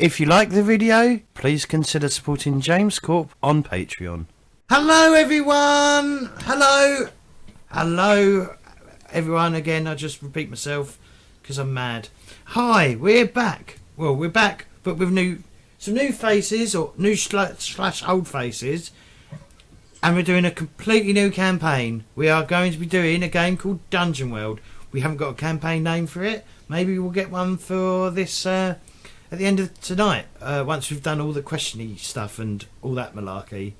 If you like the video, please consider supporting James Corp on Patreon. Hello everyone! Hello everyone again. I just repeat myself because I'm mad. Hi, we're back. Well, we're back, but with some new faces, or new slash old faces. And we're doing a completely new campaign. We are going to be doing a game called Dungeon World. We haven't got a campaign name for it. Maybe we'll get one for this at the end of tonight, once we've done all the questiony stuff and all that malarkey.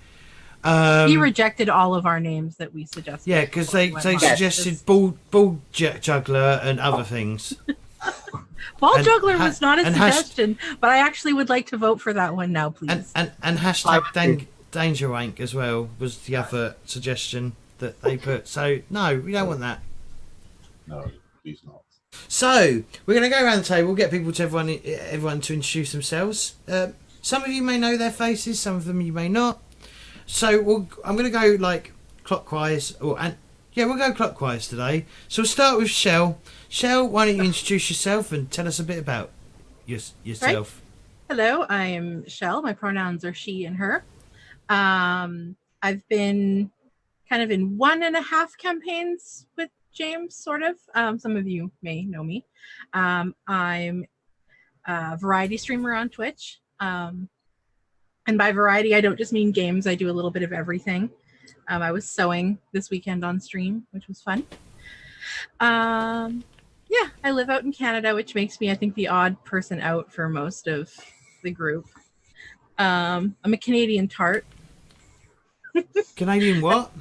He rejected all of our names that we suggested. Yeah, because they suggested ball juggler and other things. Ball juggler was not a suggestion, but I actually would like to vote for that one now, please. And hashtag Danger Wank as well was the other suggestion that they put. So no, we don't want that. No, please not. So we're going to go around the table, get people to everyone to introduce themselves. Some of you may know their faces, some of them you may not. So I'm going to go like clockwise, we'll go clockwise today. So we'll start with Shell. Shell, why don't you introduce yourself and tell us a bit about yourself? Right. Hello, I am Shell. My pronouns are she and her. I've been kind of in 1.5 campaigns with James, sort of. Some of you may know me. I'm a variety streamer on Twitch. And by variety, I don't just mean games. I do a little bit of everything. I was sewing this weekend on stream, which was fun. Yeah, I live out in Canada, which makes me, I think, the odd person out for most of the group. I'm a Canadian tart. Canadian what?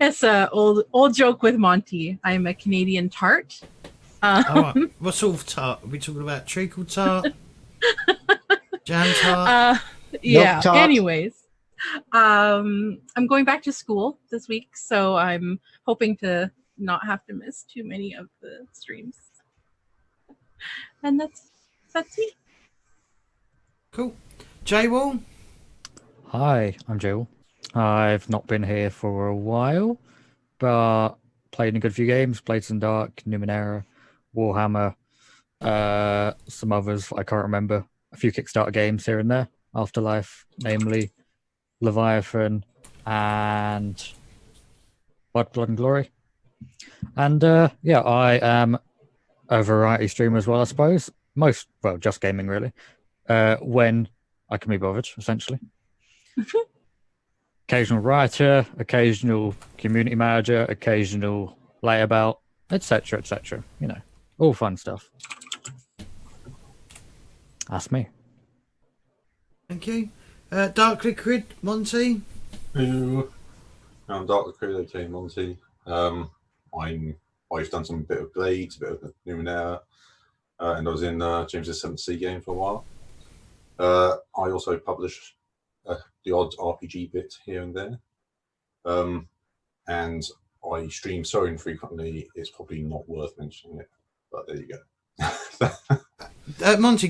It's an old joke with Monty. I'm a Canadian tart. What sort of tart? Are we talking about treacle tart? Jam tart? Yeah, tart. Anyways. I'm going back to school this week, so I'm hoping to not have to miss too many of the streams. And that's me. Cool. J-Wall? Hi, I'm Joel. I've not been here for a while, but played a good few games. Blades and Dark, Numenera, Warhammer, some others I can't remember. A few Kickstarter games here and there. Afterlife, namely Leviathan and Blood and Glory. And yeah, I am a variety streamer as well, I suppose. Just gaming really. When I can be bothered, essentially. Occasional writer, occasional community manager, occasional layabout, etc., etc. You know, all fun stuff. That's me. Thank you. Dark Liquid, Monty? Hello. I'm Dark Liquid, okay, Monty. I've done some bit of Blades, a bit of Numenera, and I was in James's 7th Sea game for a while. I also publish the odd RPG bit here and there. And I stream so infrequently, it's probably not worth mentioning it, but there you go. Monty,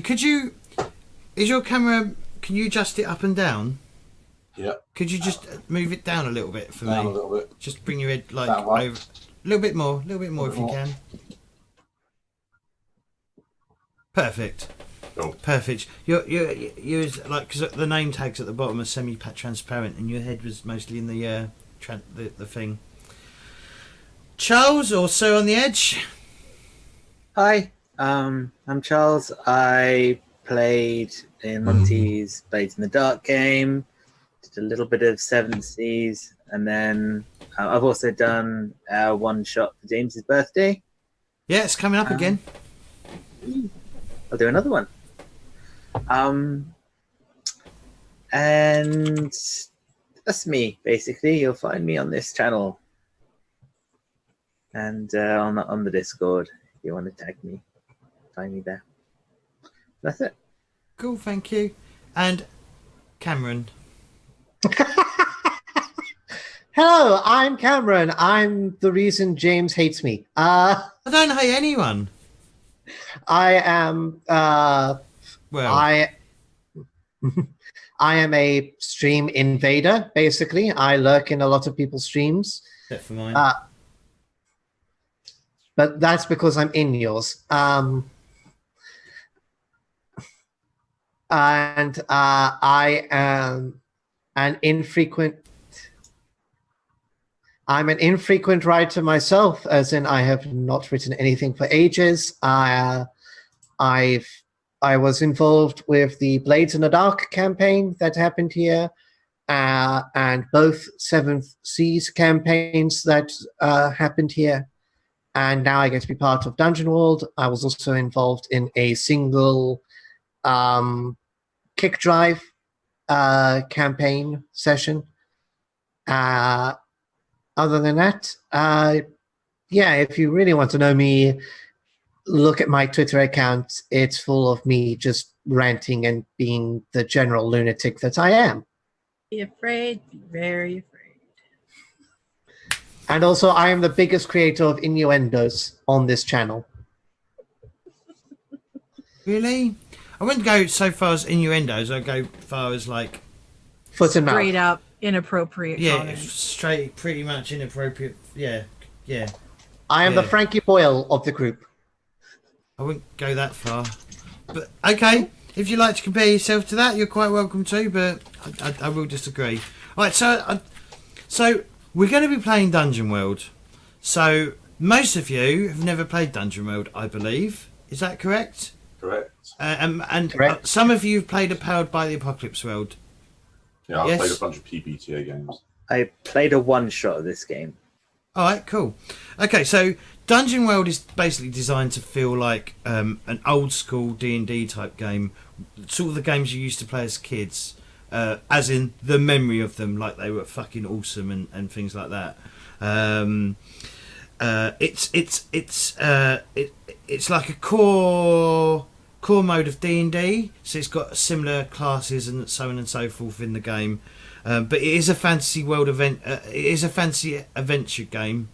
is your camera, can you adjust it up and down? Yeah. Could you just move it down a little bit for me? A little bit. Just bring your head like That way. over, a little bit more if you can. Perfect. Cool. Perfect. You're like, because the name tags at the bottom are semi-transparent, and your head was mostly in the thing. Charles, also on the edge. Hi, I'm Charles. I played in Monty's Blades in the Dark game, did a little bit of Seven Seas, and then I've also done a one-shot for James's birthday. Yeah, it's coming up again. I'll do another one. And that's me, basically. You'll find me on this channel and on the Discord. If you want to tag me, find me there. That's it. Cool, thank you. And Cameron. Hello, I'm Cameron. I'm the reason James hates me. I don't hate anyone. I am I am a stream invader, basically. I lurk in a lot of people's streams. Except for mine. But that's because I'm in yours. and I am an infrequent. I'm an infrequent writer myself, as in I have not written anything for ages. I was involved with the Blades in the Dark campaign that happened here, and both Seventh Seas campaigns that happened here. And now I get to be part of Dungeon World. I was also involved in a single kick drive campaign session. Other than that, yeah, if you really want to know me, look at my Twitter account. It's full of me just ranting and being the general lunatic that I am. Be afraid, be very afraid. And also, I am the biggest creator of innuendos on this channel. Really? I wouldn't go so far as innuendos. I'd go far as like Foot and mouth. Straight up inappropriate yeah, comments. straight, pretty much inappropriate. Yeah. I am the Yeah. Frankie Boyle of the group. I wouldn't go that far. But okay, if you like to compare yourself to that, you're quite welcome to. But I will disagree. All right, so we're going to be playing Dungeon World. So most of you have never played Dungeon World, I believe. Is that correct? Correct. And Correct. some of you have played a Powered by the Apocalypse World. Yeah, I've Yes. played a bunch of PBTA games. I played a one-shot of this game. All right, cool. Okay, so Dungeon World is basically designed to feel like an old school D&D type game, sort of the games you used to play as kids, as in the memory of them, like they were fucking awesome and things like that. It's like a core mode of D&D, so it's got similar classes and so on and so forth in the game. But it is a fantasy world event. It is a fantasy adventure game.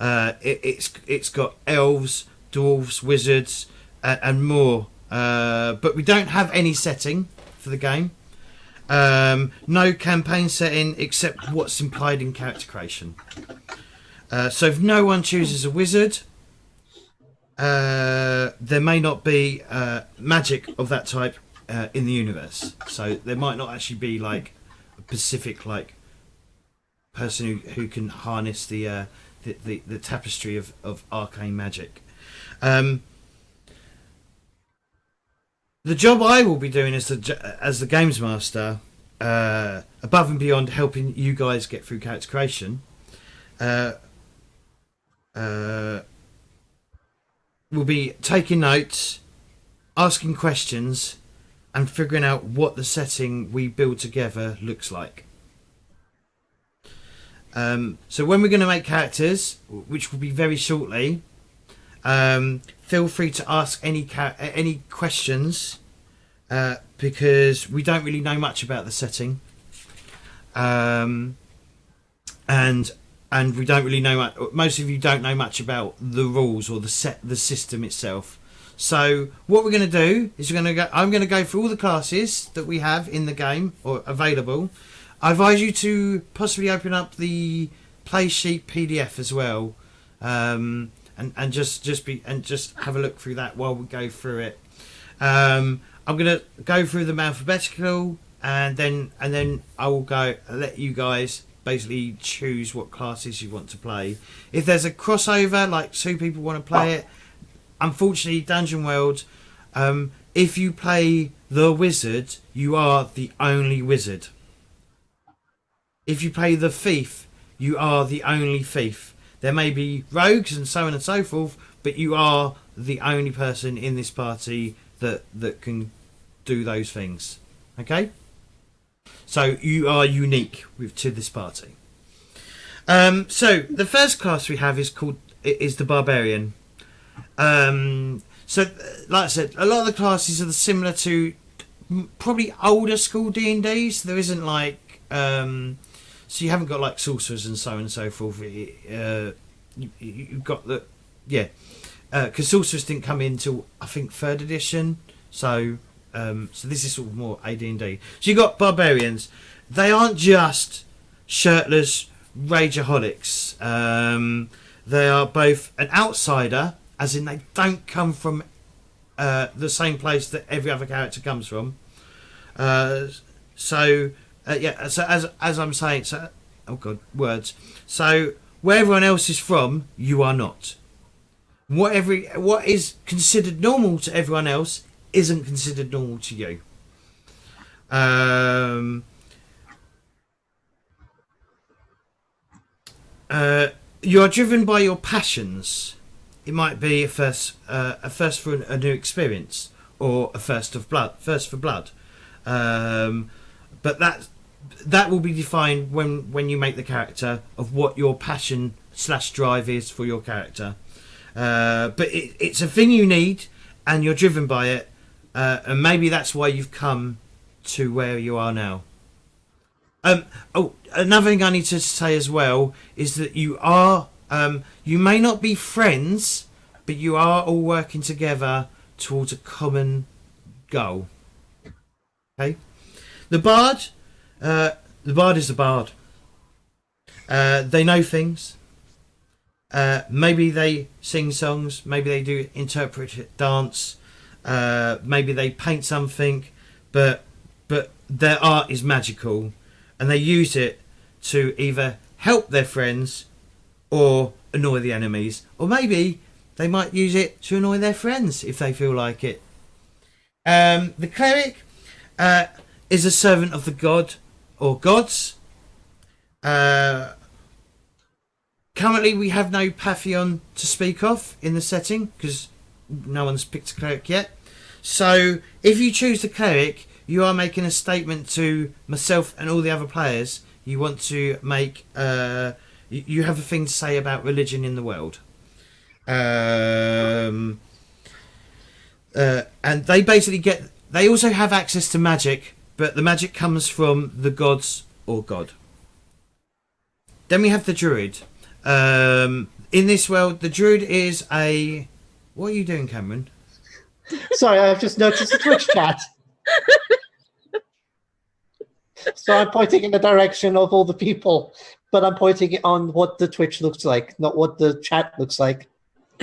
It's got elves, dwarves, wizards, and more. But we don't have any setting for the game. No campaign setting except what's implied in character creation. So if no one chooses a wizard, there may not be magic of that type in the universe. So there might not actually be like a specific like person who can harness the tapestry of arcane magic. The job I will be doing as the games master, above and beyond helping you guys get through character creation, will be taking notes, asking questions, and figuring out what the setting we build together looks like. So when we're going to make characters, which will be very shortly, feel free to ask any questions, because we don't really know much about the setting, and we don't really know much. Most of you don't know much about the rules or the system itself. So what we're going to do is I'm going to go through all the classes that we have in the game or available. I advise you to possibly open up the play sheet PDF as well, and just have a look through that while we go through it. I'm going to go through them alphabetical, and then I will let you guys basically choose what classes you want to play. If there's a crossover, like two people want to play it, unfortunately, Dungeon World, if you play the wizard, you are the only wizard. If you play the thief, you are the only thief. There may be rogues and so on and so forth, but you are the only person in this party that can do those things. Okay? So you are unique to this party. So the first class we have is the Barbarian. So like I said, a lot of the classes are similar to probably older school D&Ds. There isn't like so you haven't got like sorcerers and so on and so forth. You've got the because sorcerers didn't come in till I think 3rd edition. So this is sort of more AD&D. So you got barbarians. They aren't just shirtless rageaholics. They are both an outsider, as in they don't come from the same place that every other character comes from. So as I'm saying, so oh god, words. So where everyone else is from, you are not. What is considered normal to everyone else isn't considered normal to you. You are driven by your passions. It might be a thirst for a new experience, or a thirst for blood. But that will be defined when you make the character of what your passion / drive is for your character. But it's a thing you need, and you're driven by it, and maybe that's why you've come to where you are now. Another thing I need to say as well is that you are you may not be friends, but you are all working together towards a common goal. Okay, the bard is the bard. They know things. Maybe they sing songs. Maybe they do interpret dance. Maybe they paint something, but their art is magical, and they use it to either help their friends or annoy the enemies, or maybe they might use it to annoy their friends if they feel like it. The cleric is a servant of the god or gods. Currently we have no Pantheon to speak of in the setting because no one's picked a cleric yet. So if you choose the cleric, you are making a statement to myself and all the other players. You want to make you have a thing to say about religion in the world. And they basically they also have access to magic, but the magic comes from the gods or god. Then we have the druid. In this world, the druid is a... What are you doing, Cameron? Sorry, I've just noticed the Twitch chat. So I'm pointing in the direction of all the people, but I'm pointing it on what the Twitch looks like, not what the chat looks like.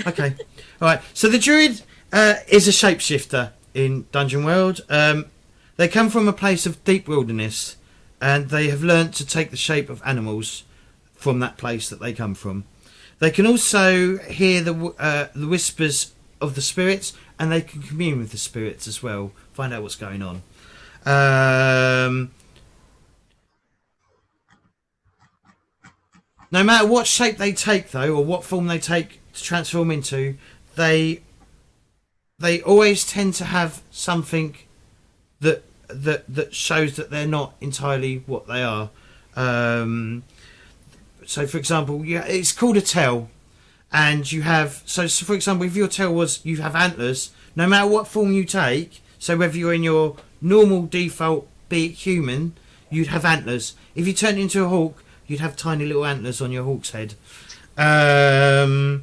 Okay. All right. So the druid is a shapeshifter in Dungeon World. They come from a place of deep wilderness, and they have learnt to take the shape of animals from that place that they come from. They can also hear the whispers of the spirits, and they can commune with the spirits as well, find out what's going on. No matter what shape they take, though, or what form they take to transform into, they always tend to have something that shows that they're not entirely what they are. So, for example, it's called a tail, and you have... So, for example, if your tail was you have antlers, no matter what form you take, so whether you're in your normal default, be it human, you'd have antlers. If you turned into a hawk, you'd have tiny little antlers on your hawk's head. But,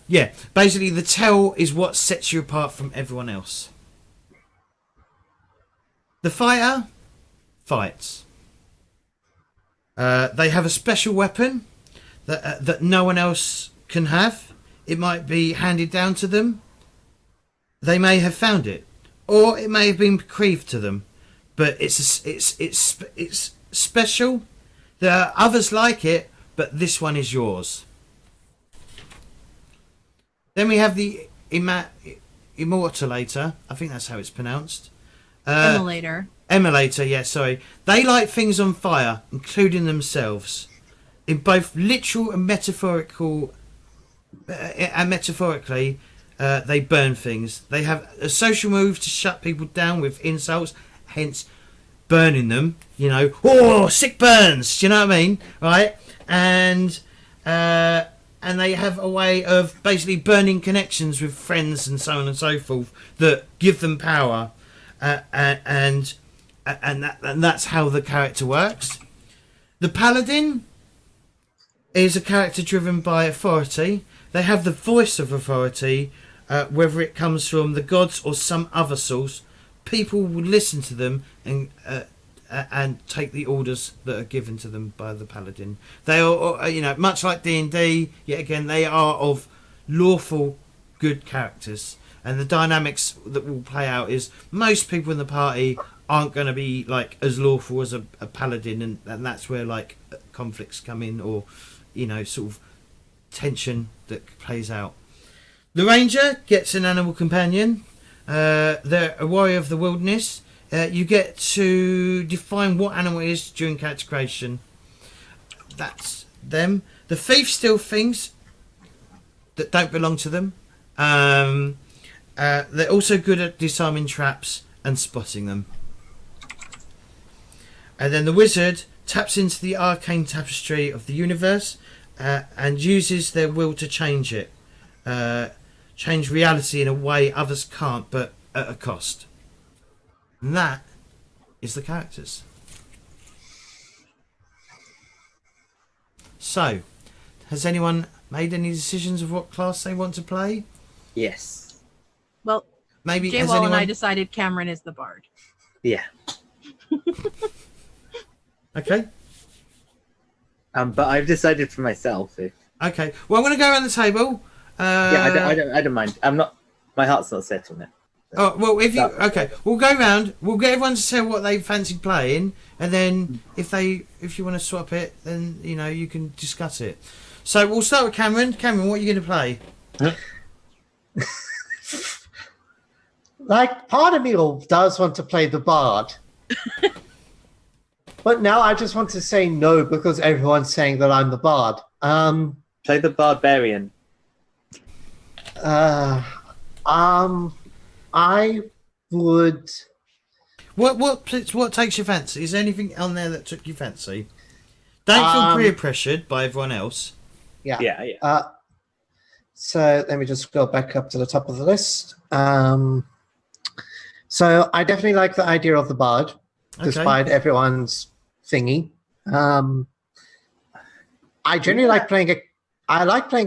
yeah, basically the tail is what sets you apart from everyone else. The fighter fights. They have a special weapon that no one else can have. It might be handed down to them. They may have found it, or it may have been bequeathed to them. But it's special. There are others like it, but this one is yours. Then we have the Immortalator. I think that's how it's pronounced. Emulator, yeah, sorry. They light things on fire, including themselves. In both literal and metaphorically, they burn things. They have a social move to shut people down with insults, hence burning them. You know, oh, sick burns. Do you know what I mean? Right? And they have a way of basically burning connections with friends and so on and so forth that give them power. And that's how the character works. The paladin is a character driven by authority. They have the voice of authority, whether it comes from the gods or some other source. People will listen to them and take the orders that are given to them by the paladin. They are, much like D&D. Yet again, they are of lawful good characters. And the dynamics that will play out is most people in the party aren't going to be like as lawful as a paladin, and that's where like conflicts come in, or sort of tension that plays out. The ranger gets an animal companion. They're a warrior of the wilderness. You get to define what animal it is during character creation. That's them. The thief steals things that don't belong to them. They're also good at disarming traps and spotting them. And then the wizard taps into the arcane tapestry of the universe and uses their will to change it. Change reality in a way others can't, but at a cost. And that is the characters. So, has anyone made any decisions of what class they want to play? Yes. Well, Maybe has J-Wall and I anyone... decided Cameron is the bard. Yeah. Okay. But I've decided for myself. Okay. Well, I'm going to go around the table. I don't mind. I'm not. My heart's not set on it. Oh well, if you okay, we'll go round. We'll get everyone to say what they fancy playing, and then if you want to swap it, then you can discuss it. So we'll start with Cameron. Cameron, what are you going to play? Like, part of me does want to play the bard. But now I just want to say no because everyone's saying that I'm the bard. Play the barbarian. I would. What takes your fancy? Is there anything on there that took your fancy? Don't feel peer pressured by everyone else. Yeah. So let me just go back up to the top of the list. So I definitely like the idea of the bard, despite everyone's thingy. I generally like playing a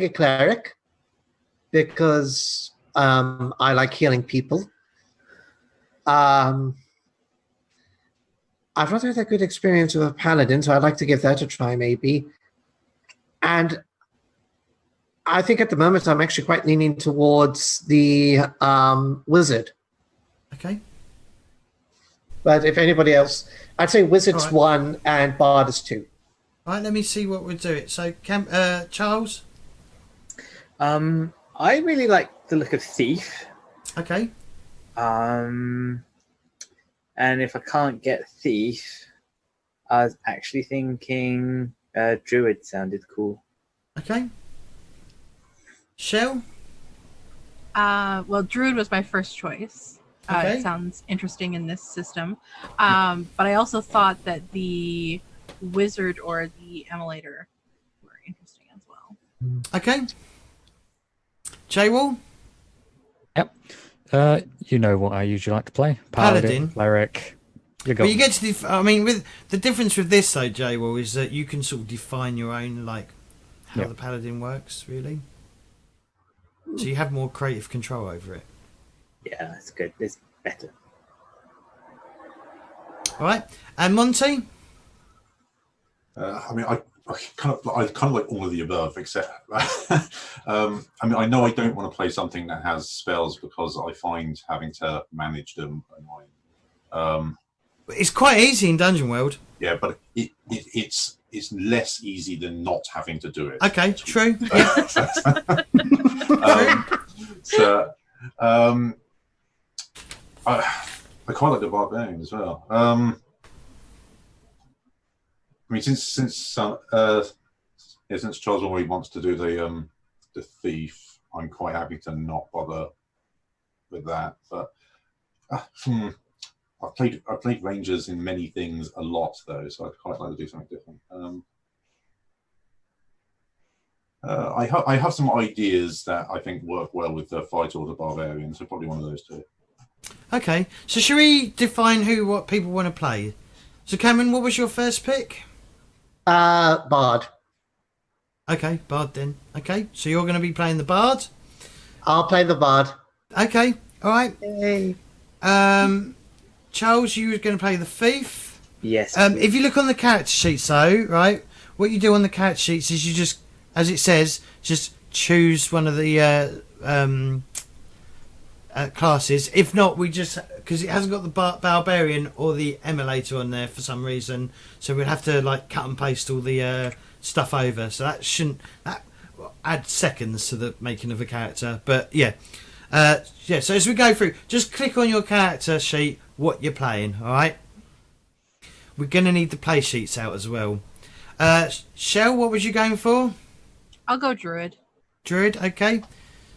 cleric because I like healing people. I've not had a good experience with a paladin, so I'd like to give that a try, maybe. And I think at the moment I'm actually quite leaning towards the wizard. Okay. But if anybody else, I'd say wizard's 1 and bard is 2. All right, let me see what we'll do it. So, Charles? I really like the look of thief. Okay. And if I can't get thief, I was actually thinking druid sounded cool. Okay. Shell? Well, druid was my first choice. Okay. It sounds interesting in this system. But I also thought that the wizard or the emulator were interesting as well. Okay. J-Wall? Yep. You know what I usually like to play. Paladin. Cleric. But you get to with the difference with this though, J-Wall, is that you can sort of define your own how the paladin works, really. So you have more creative control over it. Yeah, that's good. It's better. All right. And Monty? I kind of like all of the above, except I know I don't want to play something that has spells because I find having to manage them annoying. It's quite easy in Dungeon World. Yeah, but it's less easy than not having to do it. Okay, true. I quite like the barbarian as well. I mean, since Charles already wants to do the thief, I'm quite happy to not bother with that. But I've played rangers in many things a lot though, so I'd quite like to do something different. I have some ideas that I think work well with the fighter or the barbarian, so probably one of those two. Okay, so shall we define what people want to play? So Cameron, what was your first pick? Bard. Okay, Bard then. Okay, so you're going to be playing the Bard? I'll play the bard. Okay, all right. Yay. Charles, you were going to play the thief? Yes. If you look on the character sheets though, right, what you do on the character sheets is you just, as it says, just choose one of the classes. If not, we just because it hasn't got the barbarian or the emulator on there for some reason, so we'll have to like cut and paste all the stuff over. So that shouldn't add seconds to the making of a character. But yeah, yeah. So as we go through, just click on your character sheet what you're playing. All right. We're gonna need the play sheets out as well. Shell, what was you going for? I'll go druid. Druid, okay.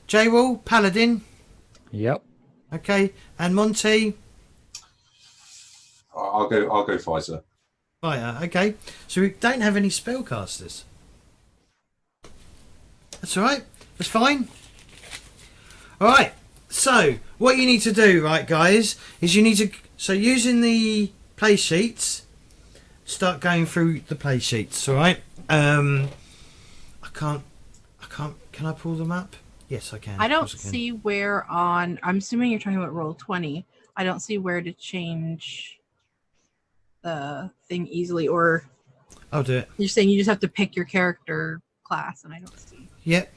J-Wall, Paladin. Yep. Okay, and Monty. I'll go fighter. Fire, okay. So we don't have any spellcasters. That's all right. That's fine. All right. So what you need to do, right, guys, is you need to. So using the play sheets, start going through the play sheets. All right. I can't. Can I pull them up? Yes, I can. I don't see where on. I'm assuming you're talking about Roll20. I don't see where to change the thing easily, or I'll do it. you're saying you just have to pick your character class, and I don't see Yep.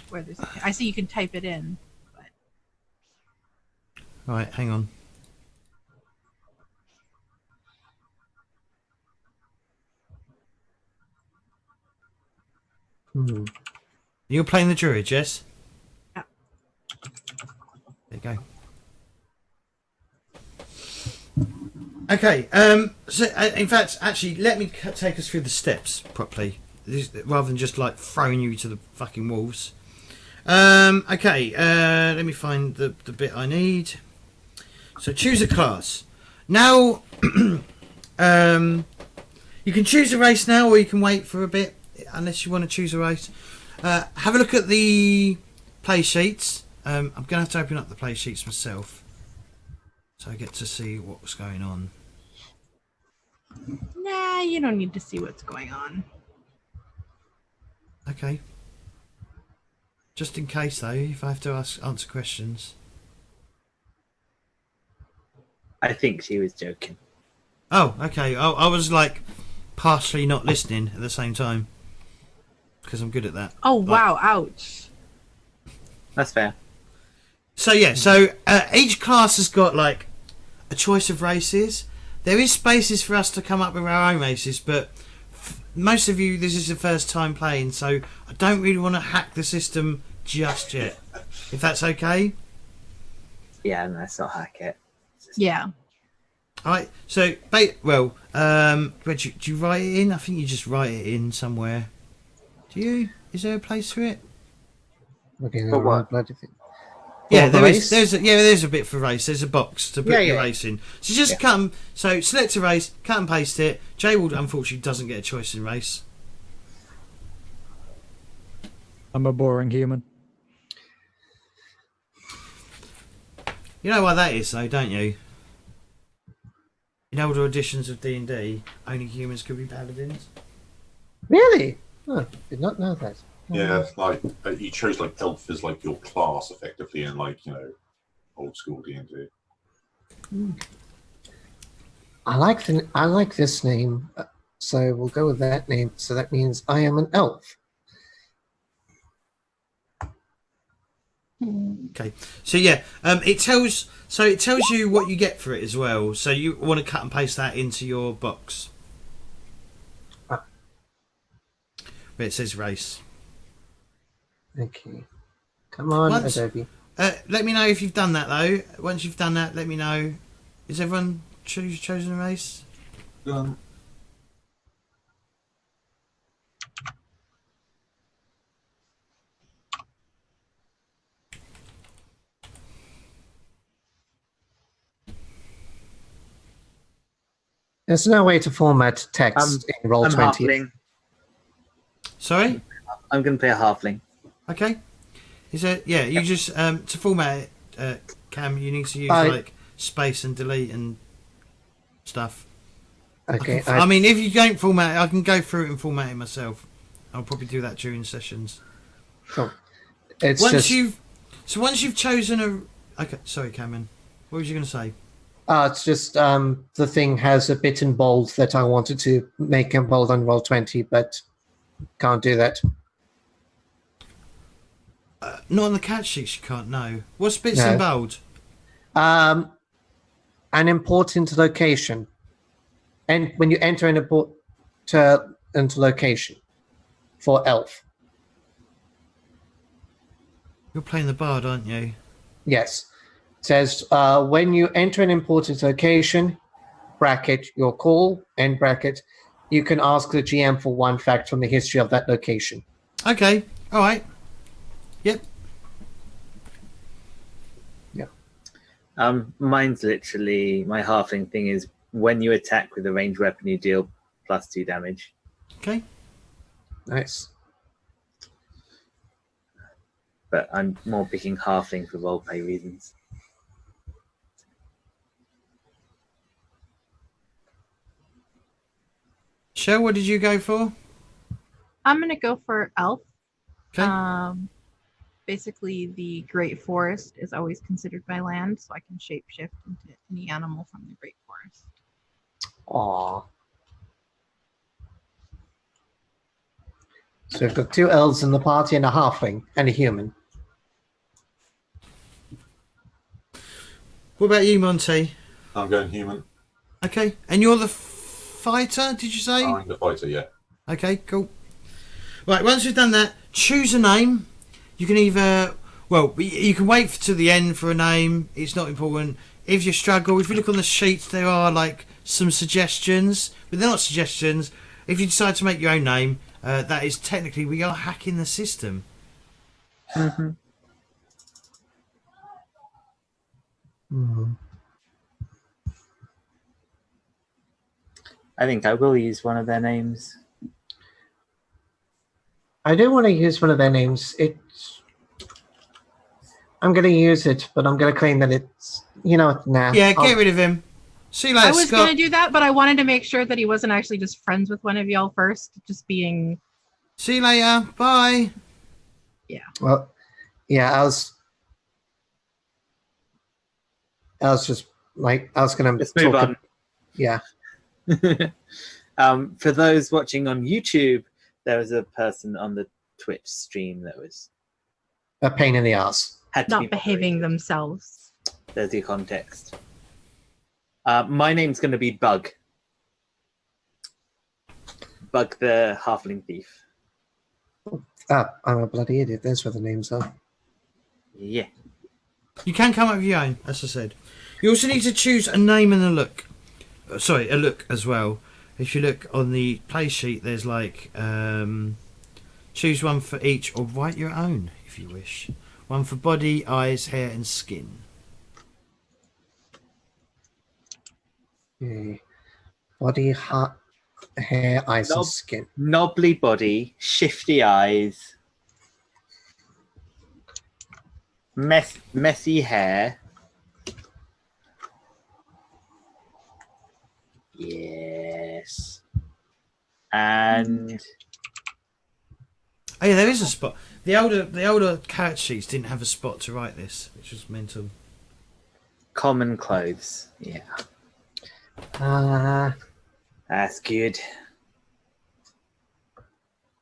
where there's. I see you can type it in, but Right, hang on. You're playing the druid, yes? Yeah. There you go. Okay. So, in fact, actually, let me take us through the steps properly, rather than just like throwing you to the fucking wolves. Okay. Let me find the bit I need. So choose a class. Now, you can choose a race now, or you can wait for a bit, unless you want to choose a race. Have a look at the play sheets. I'm going to have to open up the play sheets myself, so I get to see what's going on. nah, you don't need to see what's going on. Okay. Just in case, though, if I have to answer questions. I think she was joking. Oh, okay. I was like partially not listening at the same time, because I'm good at that. Oh wow! Ouch. That's fair. So yeah, so each class has got like a choice of races. There is spaces for us to come up with our own races, but most of you, this is the first time playing, so I don't really want to hack the system just yet. If that's okay. Yeah, no, let's not hack it. Yeah. All right. So, well, do you write it in? I think you just write it in somewhere. Do you? Is there a place for it? Okay, For what? bloody thing. Yeah, the there is. race? There's a bit for race. There's a box to put Yeah, your yeah. race in. So just cut 'em. So select a race, cut and paste it. J-Ward unfortunately doesn't get a choice in race. I'm a boring human. You know why that is, though, don't you? In older editions of D&D, only humans could be paladins. Really? Oh, did not know that. Yeah, like you chose like elf as like your class effectively in like old school D&D. I like this name, so we'll go with that name. So that means I am an elf. Okay, so yeah, it tells you what you get for it as well. So you want to cut and paste that into your box. Ah. Where it says race. Okay. Come on, Once- Adobe. Let me know if you've done that though. Once you've done that, let me know. Is everyone chosen a race? There's no way to format text in I'm Roll20. halfling. Sorry. I'm going to play a halfling. Okay. Is it? Yeah. You just to format it, Cam. You need to use I- like space and delete and stuff. Okay. I mean, if you don't format it, I can go through it and format it myself. I'll probably do that during sessions. so it's Once just once you've chosen a. Okay. Sorry, Cameron. What was you going to say? it's just the thing has a bit in bold that I wanted to make in bold on Roll20, but can't do that. Not on the catch sheets, you can't know. What's bits No. in bold? An important location. And when you enter an important location for elf. You're playing the bard, aren't you? Yes. It says when you enter an important location, bracket, your call, end bracket, you can ask the GM for one fact from the history of that location. Okay. All right. Yep. Mine's literally my halfling thing is when you attack with a ranged weapon, you deal +2 damage. Okay. Nice. But I'm more picking halfling for roleplay reasons. Shell, what did you go for? I'm gonna go for elf. Okay. Basically, the Great Forest is always considered by land, so I can shapeshift into any animal from the Great Forest. Aww. So we've got 2 elves in the party and a halfling and a human. What about you, Monty? I'm going human. Okay. And you're the fighter, did you say? I'm the fighter, yeah. Okay, cool. Right, once we've done that, choose a name. You can either, well, you can wait till the end for a name. It's not important. If you struggle, if you look on the sheets, there are like some suggestions, but they're not suggestions. If you decide to make your own name, that is technically, we are hacking the system. Mm-hmm. I think I will use one of their names. I do want to use one of their names. I'm going to use it, but I'm going to claim that it's, nah. Yeah, get rid of him. See you later, I was Scott. gonna do that, but I wanted to make sure that he wasn't actually just friends with one of y'all first, just being. See you later. Bye. Well, yeah, I was just like, I was going to Let's move on. Yeah. For those watching on YouTube, there was a person on the Twitch stream that was A pain in the ass. had to be Not behaving moderated. themselves. There's your context. My name's going to be Bug. Bug the Halfling Thief. Ah, I'm a bloody idiot. That's where the names are. Yeah. You can come up with your own, as I said. You also need to choose a name and a look. Sorry, a look as well. If you look on the play sheet, there's like choose one for each, or write your own if you wish. One for body, eyes, hair, and skin. Okay. Body, heart, hair, eyes, and skin. Knobbly body, shifty eyes, messy hair. Yes. And Oh yeah, there is a spot. The older character sheets didn't have a spot to write this, which was mental. common clothes. Yeah. That's good.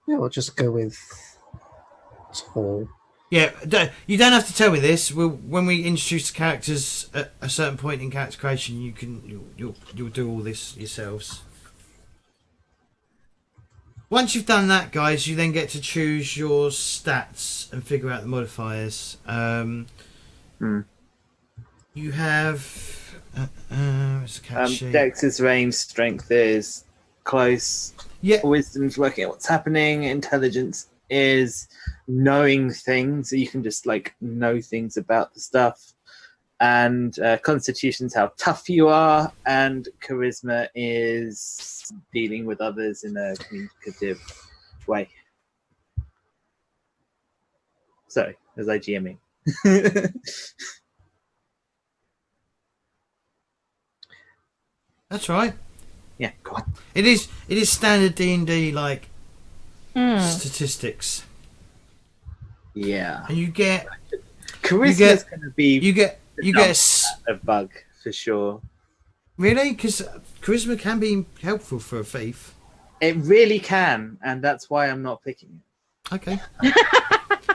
Yeah, we'll just go with tall. Yeah, you don't have to tell me this. When we introduce the characters at a certain point in character creation, you'll do all this yourselves. Once you've done that, guys, you then get to choose your stats and figure out the modifiers. You have where's the character sheet? Dex is range, strength is close. Yeah, Wisdom's working out what's happening. Intelligence is knowing things. So you can just like know things about the stuff. And Constitution's how tough you are. And Charisma is dealing with others in a communicative way. Sorry, was I GMing? that's right. Yeah, go on. It is standard D&D like statistics, Yeah. and you get Charisma's going to be you get a bug for sure. really, because charisma can be helpful for a thief. It really can, and that's why I'm not picking it. Okay.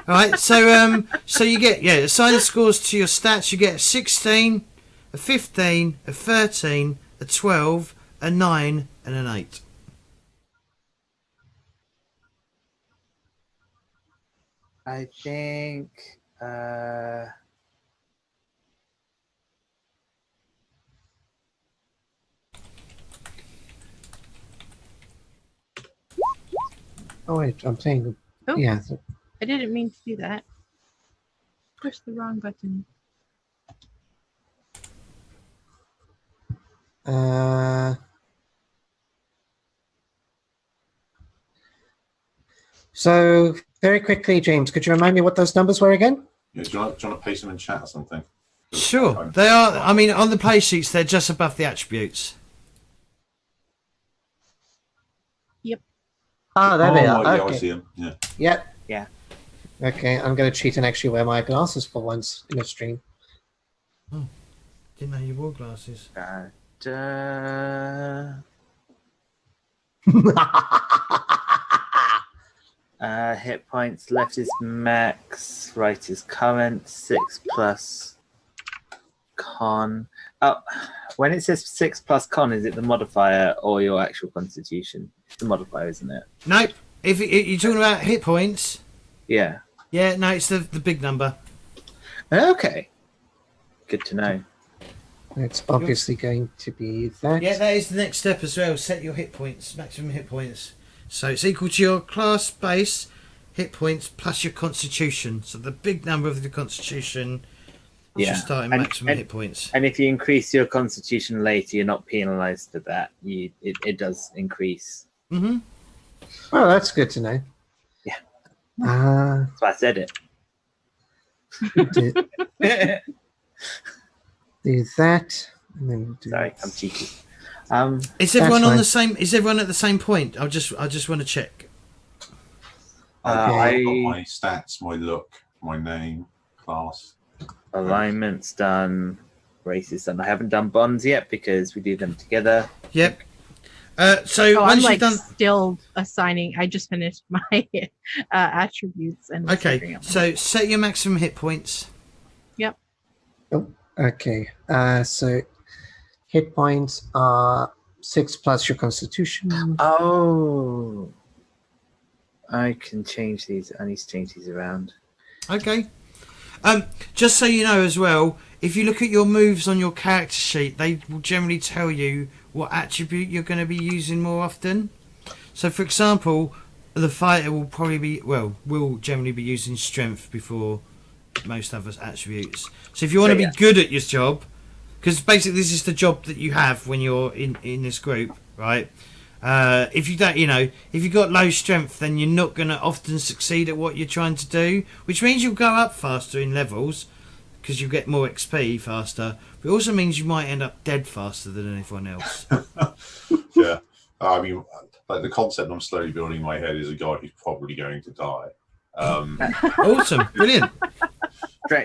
All right, so you get assign the scores to your stats. You get a 16, a 15, a 13, a 12, a 9, and an 8. I think. Oh wait, I'm saying. Oh. Yeah. I didn't mean to do that. Push the wrong button. So very quickly, James, could you remind me what those numbers were again? Yeah, do you want to paste them in chat or something? Sure, they are. I mean, on the play sheets, they're just above the attributes. Oh, there they are. Yeah, I Okay. see them. Yeah. Yep. Yeah. Okay, I'm going to cheat and actually wear my glasses for once in a stream. Didn't know you wore glasses. Hit points. Left is max. Right is current. 6 plus con. Oh, when it says 6 plus con, is it the modifier or your actual constitution? It's the modifier, isn't it? Nope. If you're talking about hit points, Yeah. yeah, no, it's the big number. Okay. Good to know. It's obviously going to be that. Yeah, that is the next step as well. Set your hit points, maximum hit points. So it's equal to your class base hit points plus your constitution. So the big number of the constitution is your starting maximum hit points. And if you increase your constitution later, you're not penalised for that. It does increase. Mm-hmm. Well, that's good to know. Yeah. That's why I said it. Do that. And then do Sorry, I'm cheeky. Is everyone That's on fine. the same? Is everyone at the same point? I just want to check. I've I got my stats, my look, my name, class. alignment's done. Race is done. I haven't done bonds yet because we do them together. Yep. So I'm once like you've done, still assigning. I just finished my attributes and was figuring okay. out my- So set your maximum hit points. Okay. So hit points are 6 plus your constitution. Oh, I can change these. I need to change these around. Okay. Just so you know as well, if you look at your moves on your character sheet, they will generally tell you what attribute you're going to be using more often. So, for example, the fighter will generally be using strength before most other attributes. So, if you want to be good at your job, because basically this is the job that you have when you're in this group, right? If you don't, if you've got low strength, then you're not going to often succeed at what you're trying to do, which means you'll go up faster in levels because you get more XP faster. But it also means you might end up dead faster than anyone else. Yeah. I mean, like the concept I'm slowly building in my head is a guy who's probably going to die. Awesome, brilliant.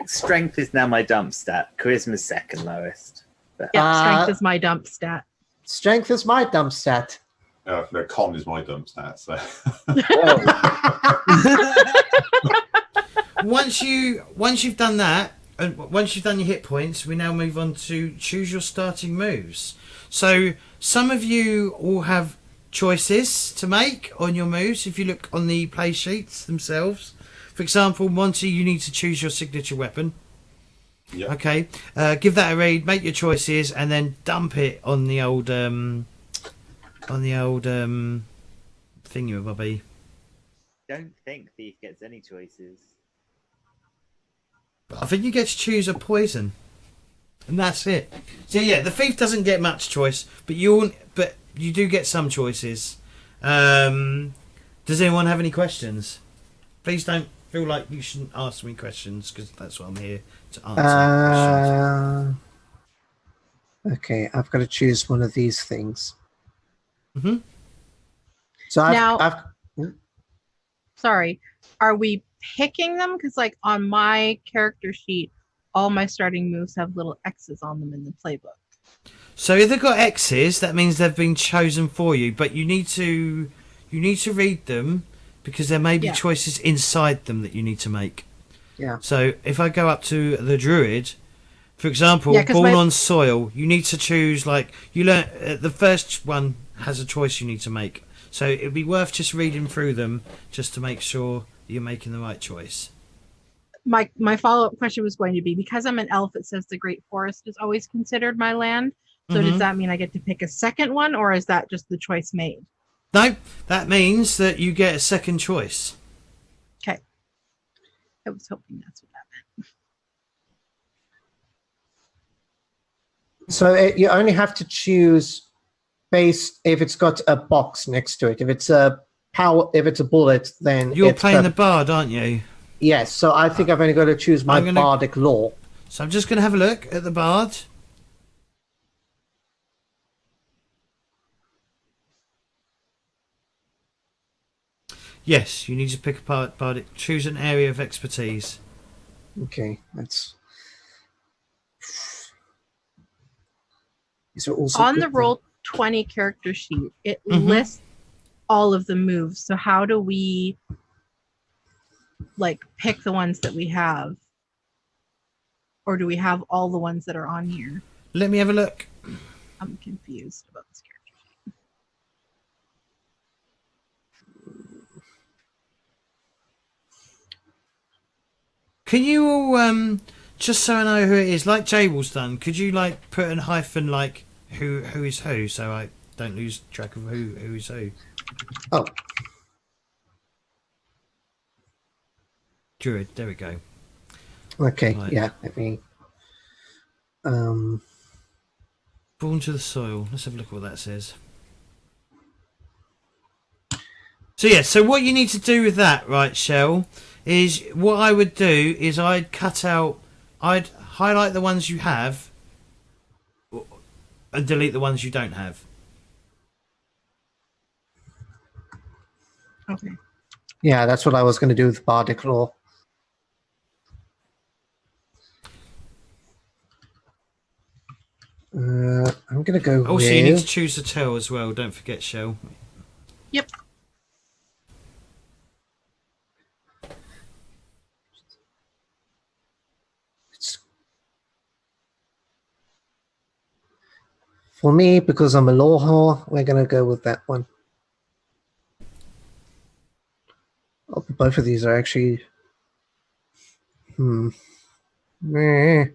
Strength is now my dump stat. Charisma's second lowest. But Strength is my dump stat. Strength is my dump stat. No, con is my dump stat. So. Once you've done that, and once you've done your hit points, we now move on to choose your starting moves. So some of you will have choices to make on your moves if you look on the play sheets themselves. For example, Monty, you need to choose your signature weapon. Yep. Okay, give that a read, make your choices, and then dump it on the old thingy-mabobby. don't think Thief gets any choices. I think you get to choose a poison, and that's it. So yeah, the thief doesn't get much choice, but you do get some choices. Does anyone have any questions? Please don't feel like you shouldn't ask me questions because that's what I'm here to answer. Okay, I've got to choose one of these things. Mm-hmm. So Sorry, are we picking them? Because like on my character sheet, all my starting moves have little X's on them in the playbook. So if they've got X's, that means they've been chosen for you. But you need to read them because there may be Yeah. choices inside them that you need to make. Yeah. So if I go up to the druid, for example, Yeah, 'cause born my- on soil, you need to choose, like, you learn, the first one has a choice you need to make. So it'd be worth just reading through them just to make sure you're making the right choice. My follow-up question was going to be, because I'm an elf, it says the Great Forest is always considered my land. So Mhm. does that mean I get to pick a second one, or is that just the choice made? No, that means that you get a second choice. Okay. I was hoping that's what that meant. So you only have to choose based if it's got a box next to it. If it's a bullet, then You're it's playing the bard, aren't you? Yes. So I think I've only got to choose my I'm gonna- bardic law. So I'm just going to have a look at the bard. Yes, you need to pick a bardic. Choose an area of expertise. Okay, that's. These are also On good the things. Roll20 character sheet, it Mhm. lists all of the moves. So how do we like pick the ones that we have? Or do we have all the ones that are on here? Let me have a look. I'm confused about this character sheet. Can you all, just so I know who it is, like Jable's done, could you like put an hyphen like who is who, so I don't lose track of who is who? Oh, Druid, there we go. okay. Right. Yeah. Let me. Born to the soil. Let's have a look at what that says. So yeah, so what you need to do with that, right, Shell, is what I would do is I'd highlight the ones you have and delete the ones you don't have. Okay. Yeah, that's what I was going to do with bardic law. I'm going to go Also, with. you need to choose the tell as well. Don't forget, Shell. Yep. For me, because I'm a law whore, we're going to go with that one. Oh, both of these are actually. Meh.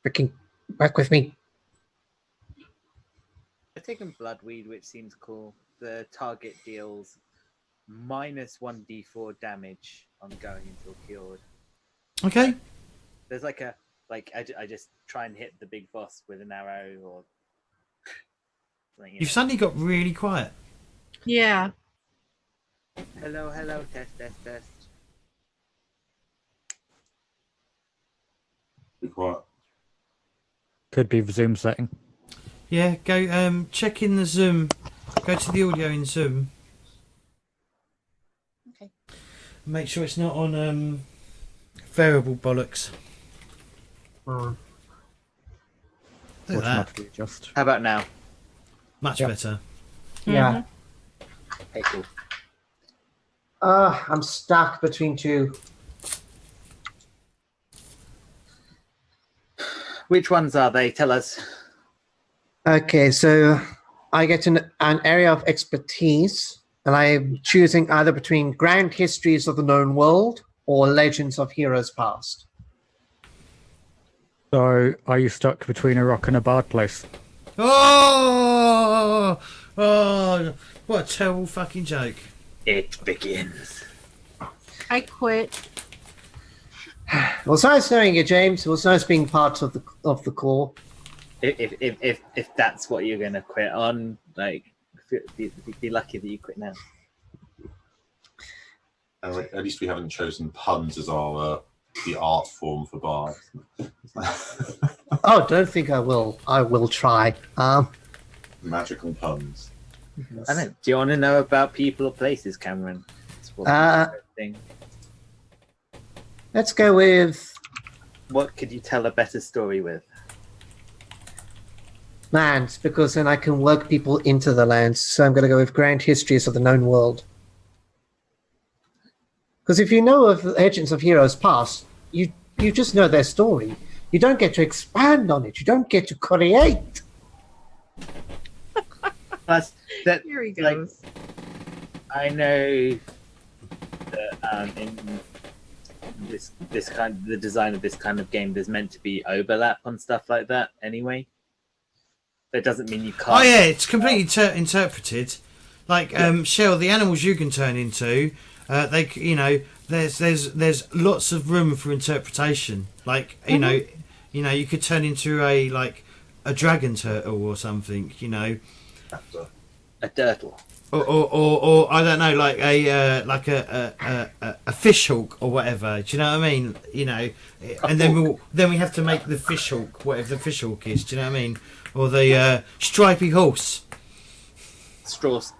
Freaking back with me. I've taken Bloodweed, which seems cool. The target deals minus 1d4 damage on going until cured. Okay. There's like I just try and hit the big boss with an arrow or something. You've suddenly got really quiet. Yeah. Hello, test. Be quiet. Could be the Zoom setting. Yeah, go check in the Zoom. Go to the audio in Zoom. Okay. Make sure it's not on variable bollocks. Look at that. Automatically adjust. How about now? Much Yep. better. Yeah. Okay, cool. I'm stuck between two. Which ones are they? Tell us. Okay, so I get an area of expertise, and I'm choosing either between grand histories of the known world or legends of heroes past. So, are you stuck between a rock and a bard place? Oh, what a terrible fucking joke. It begins. I quit. It was nice knowing you, James. It was nice being part of the core. If that's what you're gonna quit on, like, be lucky that you quit now. At least we haven't chosen puns as our the art form for bard. Oh, don't think I will. I will try. Magical puns. I don't. Do you want to know about people or places, Cameron? That's what thing. Let's go with. What could you tell a better story with? lands, because then I can work people into the lands. So I'm going to go with grand histories of the known world. Because if you know of Legends of Heroes Past, you just know their story. You don't get to expand on it. You don't get to create. Plus, that Here he like, goes. I know that in this kind of the design of this kind of game, there's meant to be overlap on stuff like that. Anyway, that doesn't mean you can't. Oh yeah, it's completely interpreted. Like Shell, the animals you can turn into, there's lots of room for interpretation. Like you know, you could turn into a dragon turtle or something. You know, A turtle. or I don't know, like a fish hawk or whatever. Do you know what I mean? You know, and then we have to make the fish hawk, whatever the fish hawk is. Do you know what I mean? Or the stripy horse. Straws.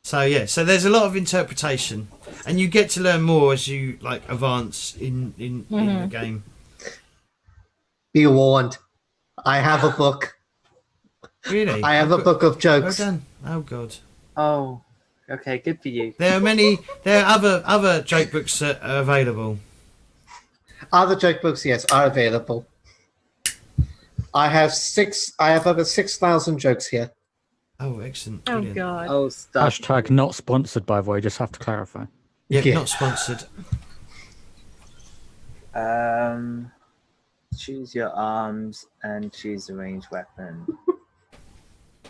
So yeah, so there's a lot of interpretation, and you get to learn more as you advance in the game. Be warned. I have a book. Really, I have a book of Well jokes. done. Oh god. Oh, okay, good for you. There are other joke books that are available. Other joke books, yes, are available. I have over 6,000 jokes here. Oh, excellent. Oh Brilliant. god. Oh, stuff. Hashtag not sponsored, by the way. Just have to clarify. Yeah, Yeah. not sponsored. Choose your arms and choose a ranged weapon.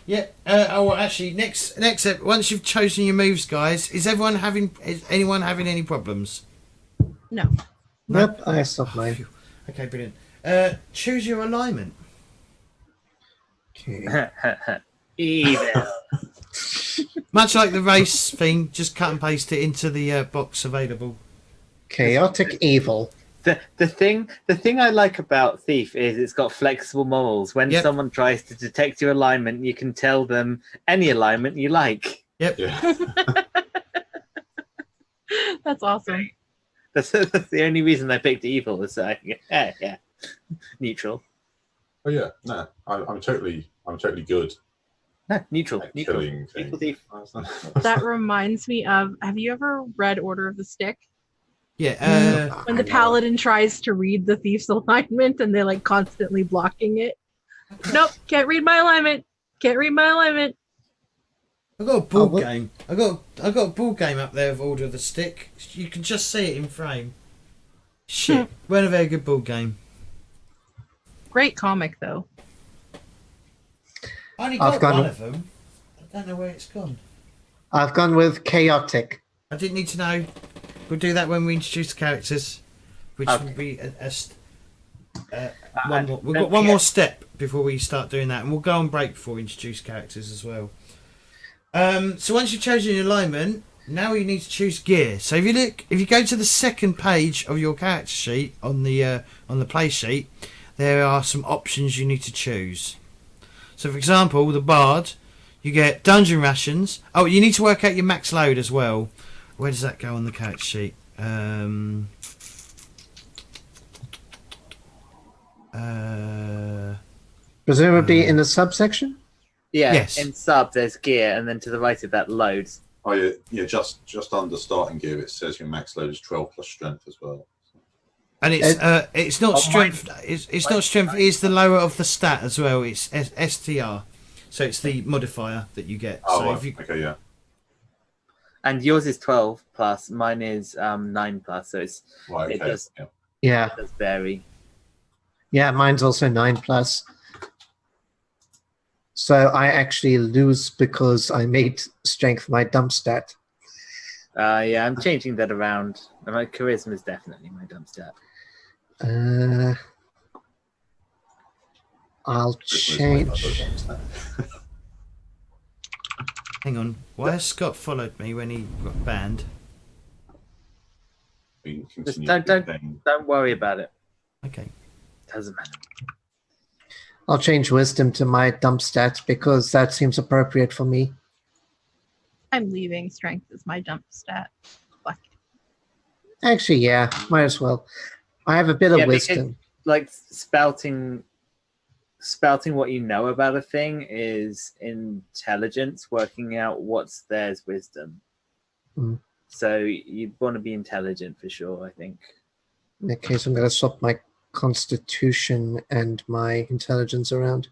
Yeah. Actually, next once you've chosen your moves, guys, is anyone having any problems? No. Nope, I stopped mine. Phew. Okay, brilliant. Choose your alignment. Okay. Evil. Much like the race thing, just cut and paste it into the box available. Chaotic evil. The thing I like about Thief is it's got flexible models. When Yep. someone tries to detect your alignment, you can tell them any alignment you like. Yep. Yeah. That's awesome. That's the only reason I picked evil. Was yeah, neutral. Oh yeah. No, I'm totally good No, neutral. at Neutral. killing Neutral things. thief. That reminds me of, have you ever read Order of the Stick? Yeah. When the paladin tries to read the thief's alignment and they're constantly blocking it. Nope, can't read my alignment. Can't read my alignment. I got a board what? game. I got a board game up there of Order of the Stick. You can just see it in frame. Shit, weren't a very good board game. Great comic though. I only I've got got one a- of them. I don't know where it's gone. I've gone with chaotic. I didn't need to know. We'll do that when we introduce the characters, which Okay. will be one more. We've got one more step before we start doing that, and we'll go on break before we introduce characters as well. So once you've chosen your alignment, now you need to choose gear. So if you go to the second page of your character sheet on the play sheet, there are some options you need to choose. So for example, the bard, you get dungeon rations. Oh, you need to work out your max load as well. Where does that go on the character sheet? Presumably in the subsection? Yeah. Yes. In sub, there's gear, and then to the right of that, loads. Oh yeah. Just under starting gear, it says your max load is 12 plus strength as well. And it's not Oh, strength. It's not strength. It's the lower of the stat as well. It's STR, so it's the modifier that you get. Oh, So right. if you, Okay, yeah. And yours is 12 plus. Mine is 9 plus. So Right. It Okay. does. Yeah. Yeah. it does vary. Yeah, mine's also 9+. So I actually lose because I made strength my dump stat. Yeah, I'm changing that around. My charisma is definitely my dump stat. I'll change. hang on, why has Scott followed me when he got banned? We can Just continue then. don't worry about it. Okay. Doesn't matter. I'll change wisdom to my dump stat because that seems appropriate for me. I'm leaving strength as my jump stat. Fuck it. Actually, yeah, might as well. I have a bit Yeah, of wisdom. like spouting what you know about a thing is intelligence. Working out what's theirs wisdom. Mm. So you'd want to be intelligent for sure. I think. In that case, I'm going to swap my constitution and my intelligence around.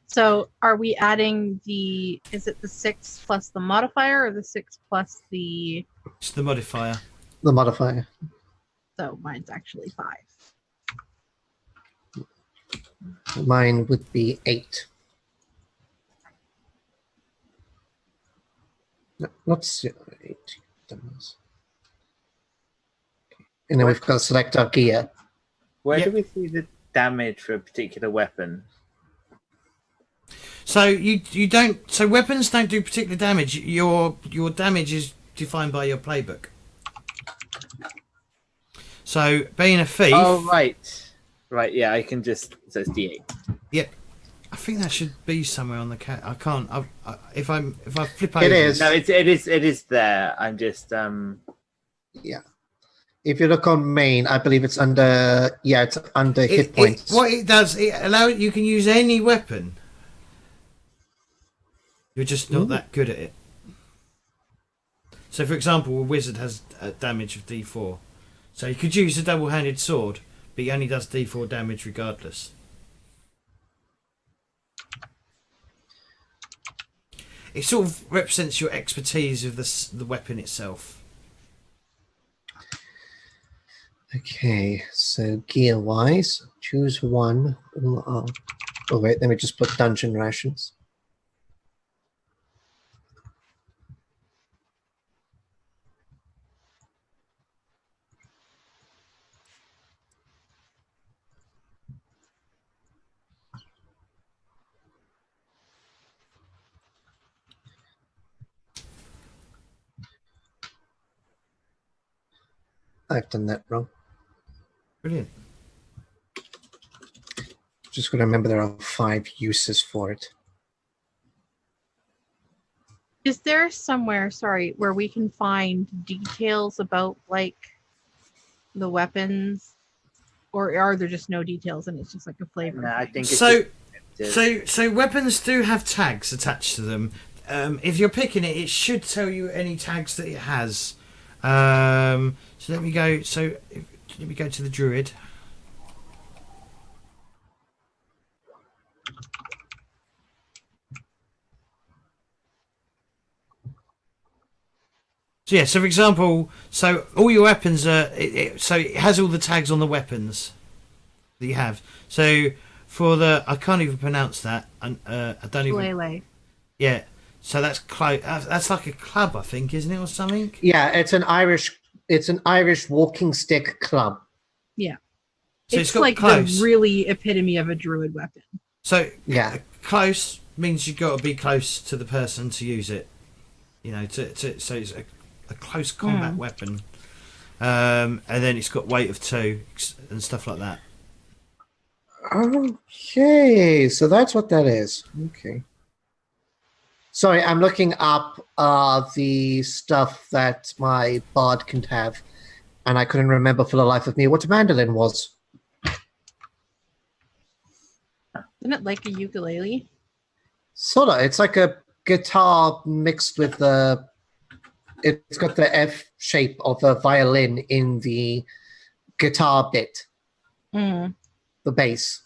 So are we adding is it the 6 plus the modifier or the 6 plus the... It's the modifier. The modifier. So mine's actually 5. Mine would be 8. No, not 8. And then we've got to select our gear. Where Yep. do we see the damage for a particular weapon? So you don't. So weapons don't do particular damage. Your damage is defined by your playbook. So being a thief. Oh right. Yeah, I can just. So it's D8. Yep. I think that should be somewhere on the cat. I can't. If I flip It over. is. No, it is there. I'm just Yeah. If you look on main, I believe it's under. Yeah, it's under hit points. What it does, you can use any weapon. You're just not that good at it. So, for example, a wizard has a damage of D4. So you could use a double-handed sword, but he only does D4 damage regardless. It sort of represents your expertise of the weapon itself. Okay, so gear-wise, choose one. Oh wait, let me just put dungeon rations. I've done that wrong. Brilliant. Just got to remember there are 5 uses for it. Is there somewhere, where we can find details about like the weapons, or are there just no details and it's just like a flavor? no, I think it's So just, weapons do have tags attached to them. If you're picking it, it should tell you any tags that it has. So let me go. So let me go to the druid. So yeah. So for example, so all your weapons are. So it has all the tags on the weapons that you have. So for I can't even pronounce that. I don't even. Lele. Yeah. So that's close. That's like a club, I think, isn't it, or something? Yeah, it's an Irish walking stick club. Yeah. So it's got like close. the really epitome of a druid weapon. So Yeah. close means you've got to be close to the person to use it. You know, so it's a close combat weapon, and then it's got weight of 2 and stuff like that. Okay, so that's what that is. Okay. Sorry, I'm looking up the stuff that my bard can have, and I couldn't remember for the life of me what a mandolin was. Isn't it like a ukulele? Sort of. It's like a guitar mixed with the... It's got the F shape of a violin in the guitar bit, Mm. the bass.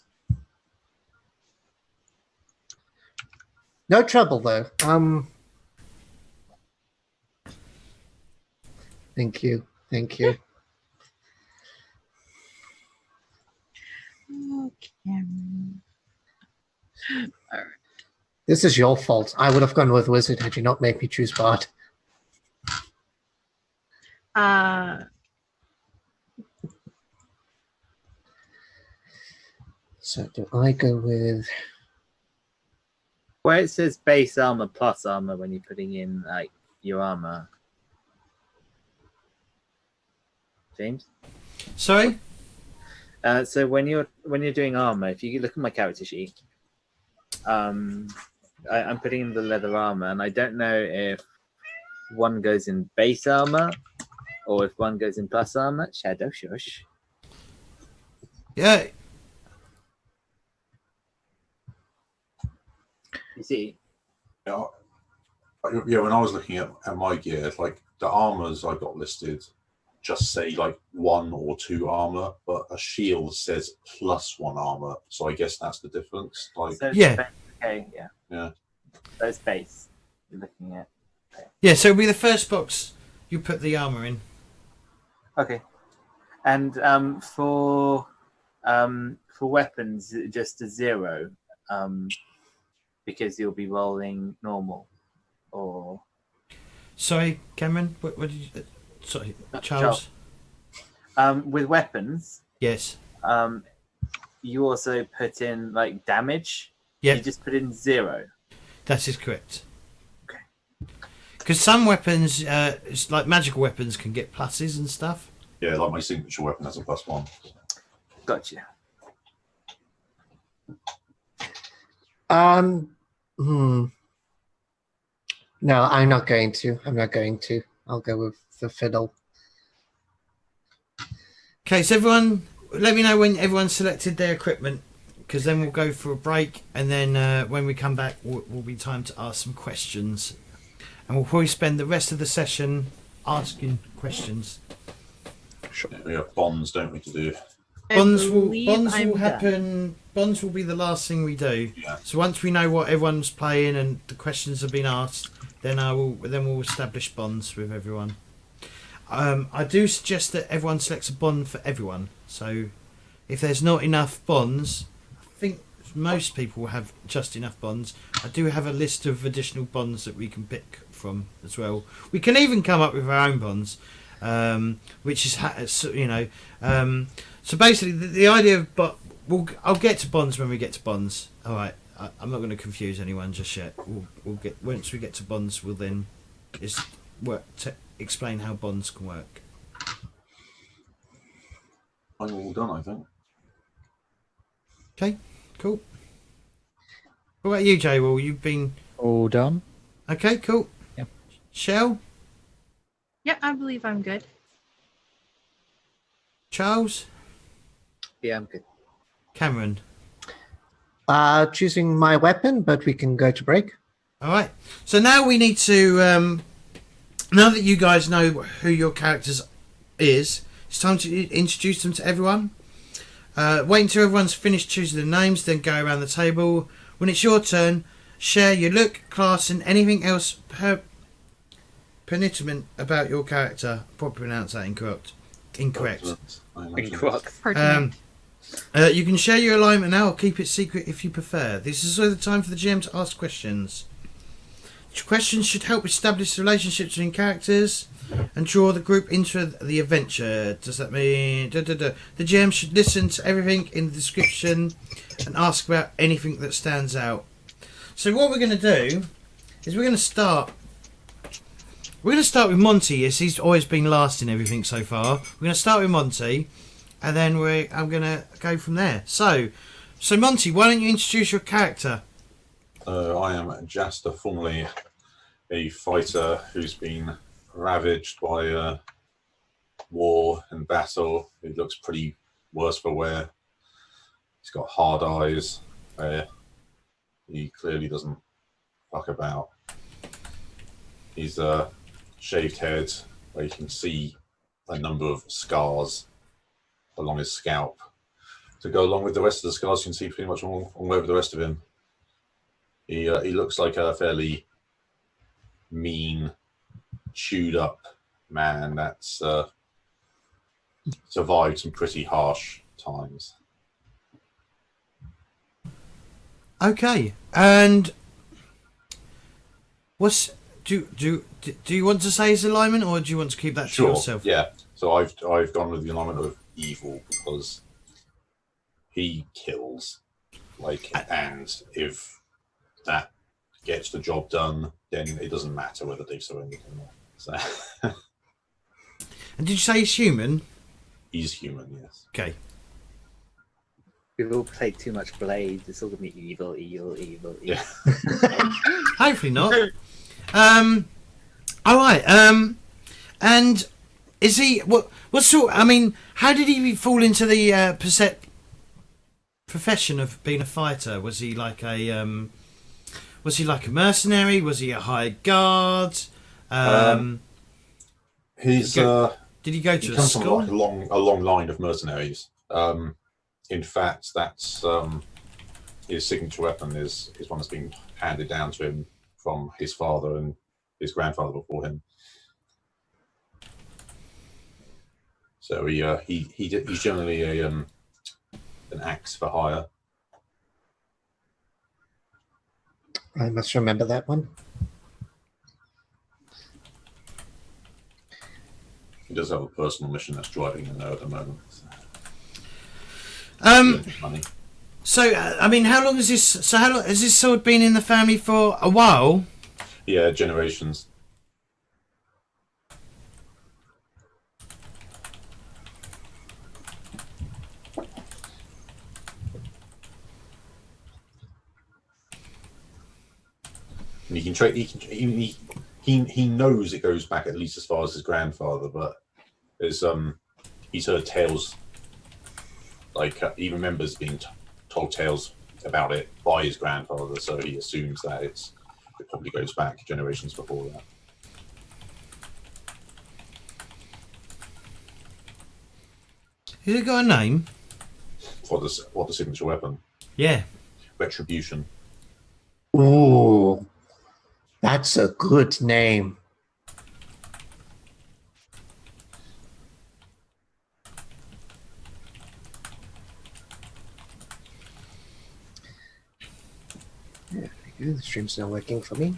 No trouble, though. Thank you. Thank you. Okay. This is your fault. I would have gone with wizard had you not made me choose bard. So do I go with... where it says base armor plus armor when you're putting in like your armor. James? Sorry? So when you're doing armor, if you look at my character sheet, I'm putting in the leather armor, and I don't know if one goes in base armor or if one goes in plus armor. Shadow shush. Yeah. You see, Yeah, when I was looking at my gear, like the armors I got listed just say like 1 or 2 armor, but a shield says +1 armor. So I guess that's the difference. Like, so it's Yeah. base. Okay, yeah. yeah. So it's base you're looking at. Yeah, so it'll be the first box you put the armor in. Okay. And for weapons, just a 0, because you'll be rolling normal, or Sorry, Cameron. What did you? Sorry, Charles. with weapons, Yes. you also put in like damage. Yeah, You just put in 0. that is correct. Okay. Because some weapons, it's like magical weapons, can get pluses and stuff. Yeah, like my signature weapon has a +1. Gotcha. No, I'm not going to. I'll go with the fiddle. Okay, so everyone, let me know when everyone's selected their equipment, because then we'll go for a break, and then when we come back, will be time to ask some questions, and we'll probably spend the rest of the session asking questions. Yeah, we have bonds, don't we, to do? Bonds will I'm done. happen. Bonds will be the last thing we do. Yeah. So once we know what everyone's playing and the questions have been asked, then we'll establish bonds with everyone. I do suggest that everyone selects a bond for everyone. So if there's not enough bonds, I think most people will have just enough bonds. I do have a list of additional bonds that we can pick from as well. We can even come up with our own bonds, which is so basically the idea of I'll get to bonds when we get to bonds. All right, I'm not going to confuse anyone just yet. We'll get once we get to bonds. We'll then just work to explain how bonds can work. I'm all done, I think. Okay, cool. What about you, Jay? Well, you've been All done. okay. Cool. Yep. Shell, Yeah, I believe I'm good. Charles, Yeah, I'm good. Cameron. Choosing my weapon, but we can go to break. All right. So now we need to. Now that you guys know who your characters is, it's time to introduce them to everyone. Wait until everyone's finished choosing their names, then go around the table. When it's your turn, share your look, class, and anything else pertinent about your character. Probably pronounce that incorrect. Pertinent. You can share your alignment now or keep it secret if you prefer. This is also the time for the GM to ask questions. Questions should help establish relationships between characters and draw the group into the adventure. Does that mean... The GM should listen to everything in the description and ask about anything that stands out. So what we're going to do is we're going to start with Monty, as he's always been last in everything so far. We're going to start with Monty, and then I'm going to go from there. So Monty, why don't you introduce your character? I am Jastor, formerly a fighter who's been ravaged by war and battle. He looks pretty worse for wear. He's got hard eyes. He clearly doesn't fuck about. He's a shaved head where you can see a number of scars along his scalp. To go along with the rest of the scars, you can see pretty much all over the rest of him. He looks like a fairly mean, chewed up man that's survived some pretty harsh times. Okay, and do you want to say his alignment, or do you want to keep that to yourself? Yeah. So I've gone with the alignment of evil because he kills, and if that gets the job done, then it doesn't matter whether they've surrendered or not. So And did you say he's human? he's human, yes. Okay. We've all played too much Blades. It's all gonna be evil. Yeah. Hopefully not. All right. And is he what sort? I mean, how did he fall into the profession of being a fighter? Was he like a mercenary? Was he a hired guard? He's Did he go to he a comes from school? like a long line of mercenaries. In fact, that's his signature weapon is one that's been handed down to him from his father and his grandfather before him. So he's generally an axe for hire. I must remember that one. He does have a personal mission that's driving him there at the moment. Money. So I mean, how long has this? So how long has this sword been in the family for? A while. Yeah, generations. And he knows it goes back at least as far as his grandfather, but there's he's heard tales. Like he remembers being told tales about it by his grandfather, so he assumes that it probably goes back generations before that. Has it got a name? What the signature weapon? Yeah. Retribution. Ooh, that's a good name. Yeah, the stream's not working for me.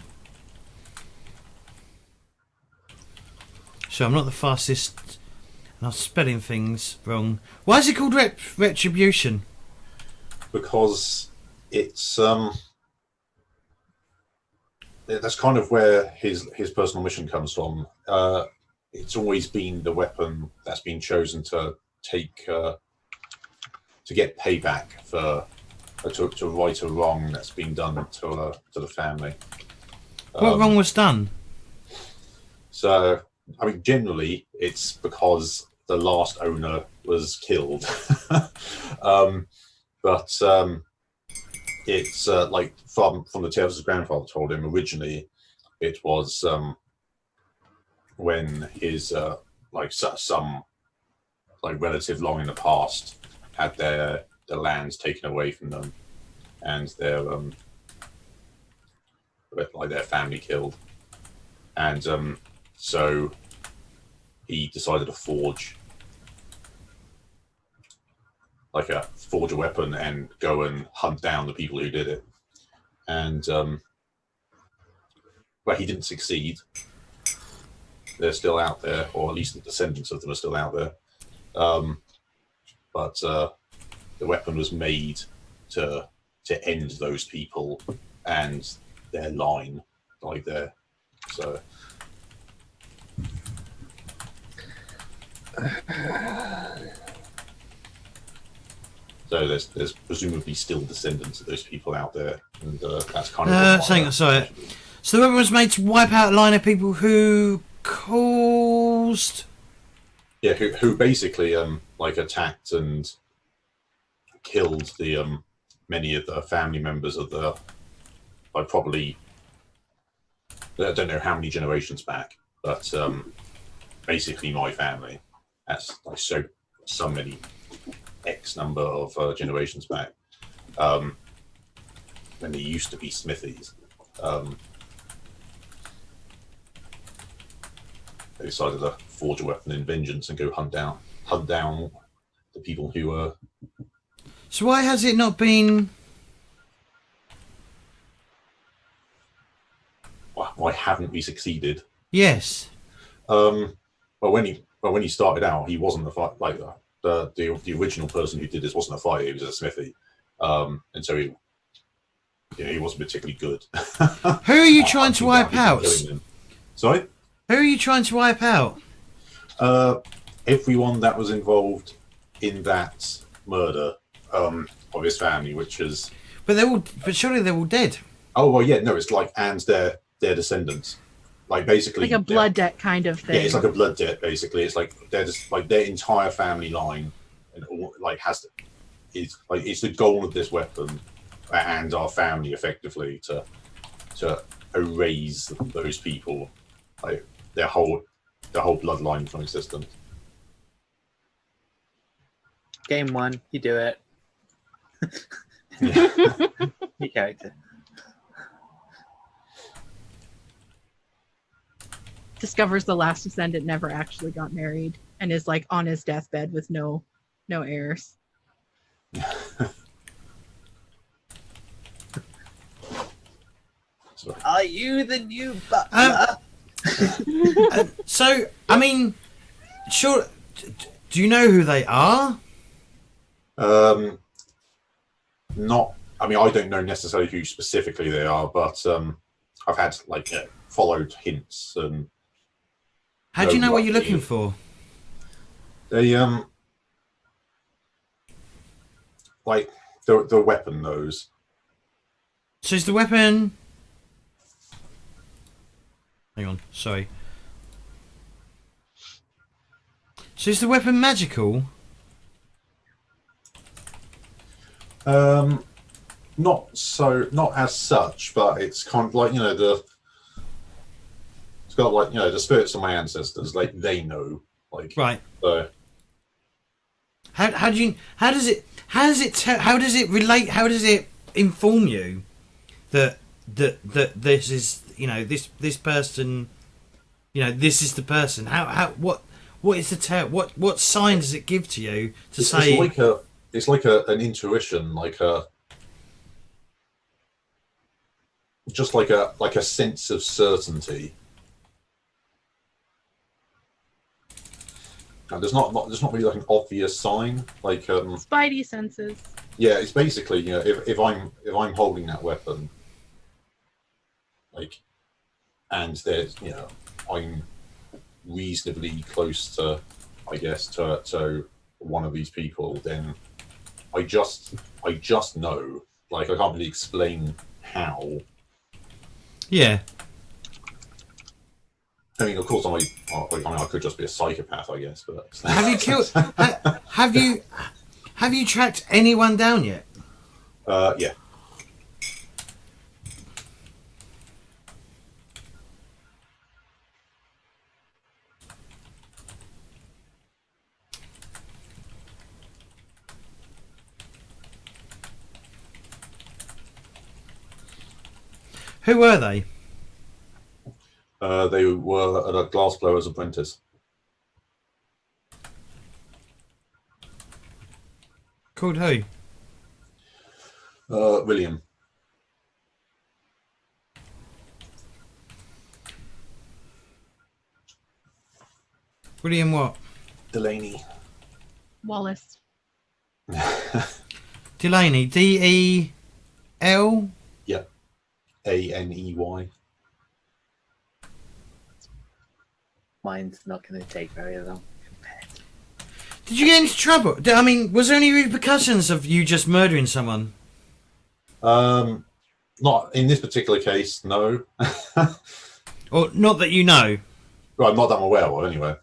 So I'm not the fastest, and I'm spelling things wrong. Why is it called Retribution? Because it's that's kind of where his personal mission comes from. It's always been the weapon that's been chosen to take to get payback for to right a wrong that's been done to the family. What wrong was done? So, I mean, generally, it's because the last owner was killed. But it's like from the tales his grandfather told him. Originally, it was when his some like relative long in the past had their lands taken away from them and their family killed, and so he decided to forge a weapon and go and hunt down the people who did it. And he didn't succeed. They're still out there, or at least the descendants of them are still out there. But the weapon was made to end those people and their line, like there. So. So there's presumably still descendants of those people out there, and that's kind of. Sorry. So the weapon was made to wipe out a line of people who caused. Yeah, who basically attacked and killed the many of the family members of the probably I don't know how many generations back, but basically my family. That's like so many X number of generations back, when they used to be smithies. They decided to forge a weapon in vengeance and go hunt down the people who were. So why has it not been? Why haven't we succeeded? Yes. Well, when he started out, he wasn't a fight like that. The original person who did this wasn't a fighter; he was a smithy, and so he wasn't particularly good. Who are you trying to wipe out? Sorry? Who are you trying to wipe out? Everyone that was involved in that murder of his family, which is. But surely they're all dead. Oh well, yeah, no, it's like and their descendants, like basically like a blood debt kind of thing. Yeah, it's like a blood debt basically. It's like they're just like their entire family line, and all, like has it's the goal of this weapon and our family effectively to erase those people, like their whole bloodline from existence. Game 1, you do it. Yeah. Your character. Discovers the last descendant never actually got married and is like on his deathbed with no heirs. Are you the new butler? So, I mean, sure. Do you know who they are? Not. I mean, I don't know necessarily who specifically they are, but I've had followed hints and. How do you know what you're roughly- looking for? They like the weapon knows. So is the weapon? Hang on, sorry. So is the weapon magical? Not as such, but it's kind of like it's got like the spirits of my ancestors, like they know, like Right. So How does it relate? How does it inform you that this is this person, this is the person? What is the what sign does it give to you to say? it's like an intuition, like a sense of certainty. Now, there's not really like an obvious sign, like Spidey senses. yeah, it's basically if I'm holding that weapon, like, and there's I'm reasonably close to, I guess, to one of these people, then I just know, like I can't really explain how. Yeah. I mean, of course, I could just be a psychopath, I guess. But Have you killed? Have you tracked anyone down yet? Yeah. Who were they? They were at a glassblower's apprentice. Called who? William. William what? Delaney. Wallace. Delaney. D-E-L? Yeah. A-N-E-Y. Mine's not going to take very long. Did you get into trouble? I mean, was there any repercussions of you just murdering someone? Not in this particular case, no. Or not that you know? Right, not that I'm aware of, anyway.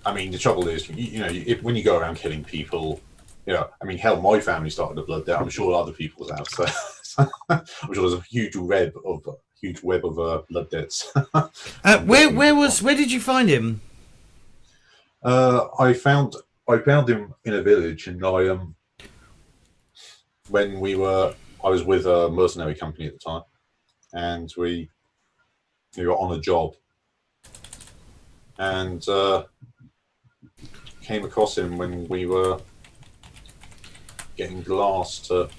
I mean, the trouble is, when you go around killing people, I mean, hell, my family started a blood debt. I'm sure other people's have. So I'm sure there's a huge web of blood debts. Where did you find him? I found him in a village, and I was with a mercenary company at the time, and we were on a job, and came across him when we were getting glass to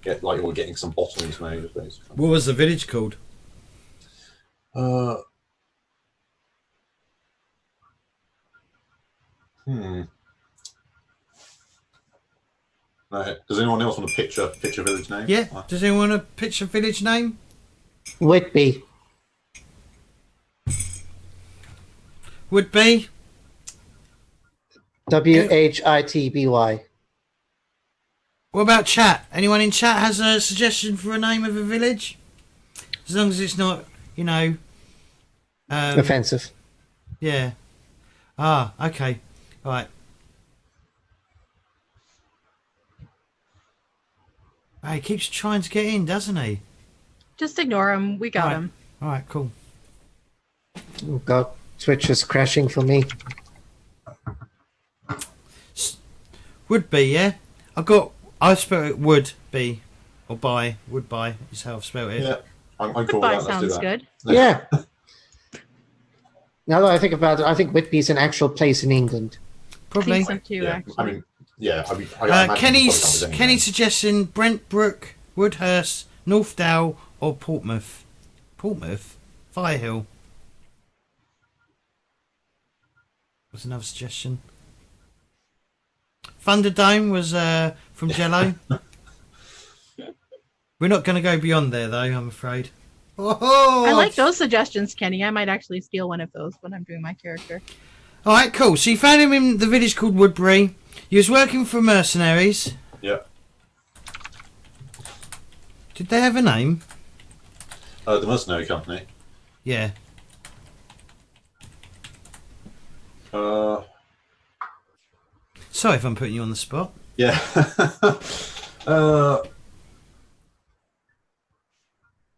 we're getting some bottles made, basically. What was the village called? Does anyone else want to pitch a village name? Yeah. Does anyone want to pitch a village name? Whitby. Would be. Whitby. What about chat? Anyone in chat has a suggestion for a name of a village? As long as it's not, Offensive. Yeah. Ah, okay. All right. He keeps trying to get in, doesn't he? Just ignore him. We got Right. him. All right, cool. Oh God, Twitch is crashing for me. Would be, yeah. I spelled it would be, or by, would by is how I've spelled it. Yeah, I'm cool Goodbye with that. Let's do sounds that. good. Yeah. Now that I think about it, I think Whitby's an actual place in England. Probably. Think so too, Yeah, actually. I mean, yeah. I imagine Kenny's anyway. Kenny's suggestion: Brentbrook, Woodhurst, Northdale, or Portsmouth. Portsmouth, Firehill. Was another suggestion. Thunderdome was from Jello. We're not going to go beyond there, though. I'm afraid. Oh, I like those suggestions, Kenny. I might actually steal one of those when I'm doing my character. All right, cool. So you found him in the village called Woodbury. He was working for mercenaries. Yeah. Did they have a name? The mercenary company. Yeah. Sorry if I'm putting you on the spot. Yeah.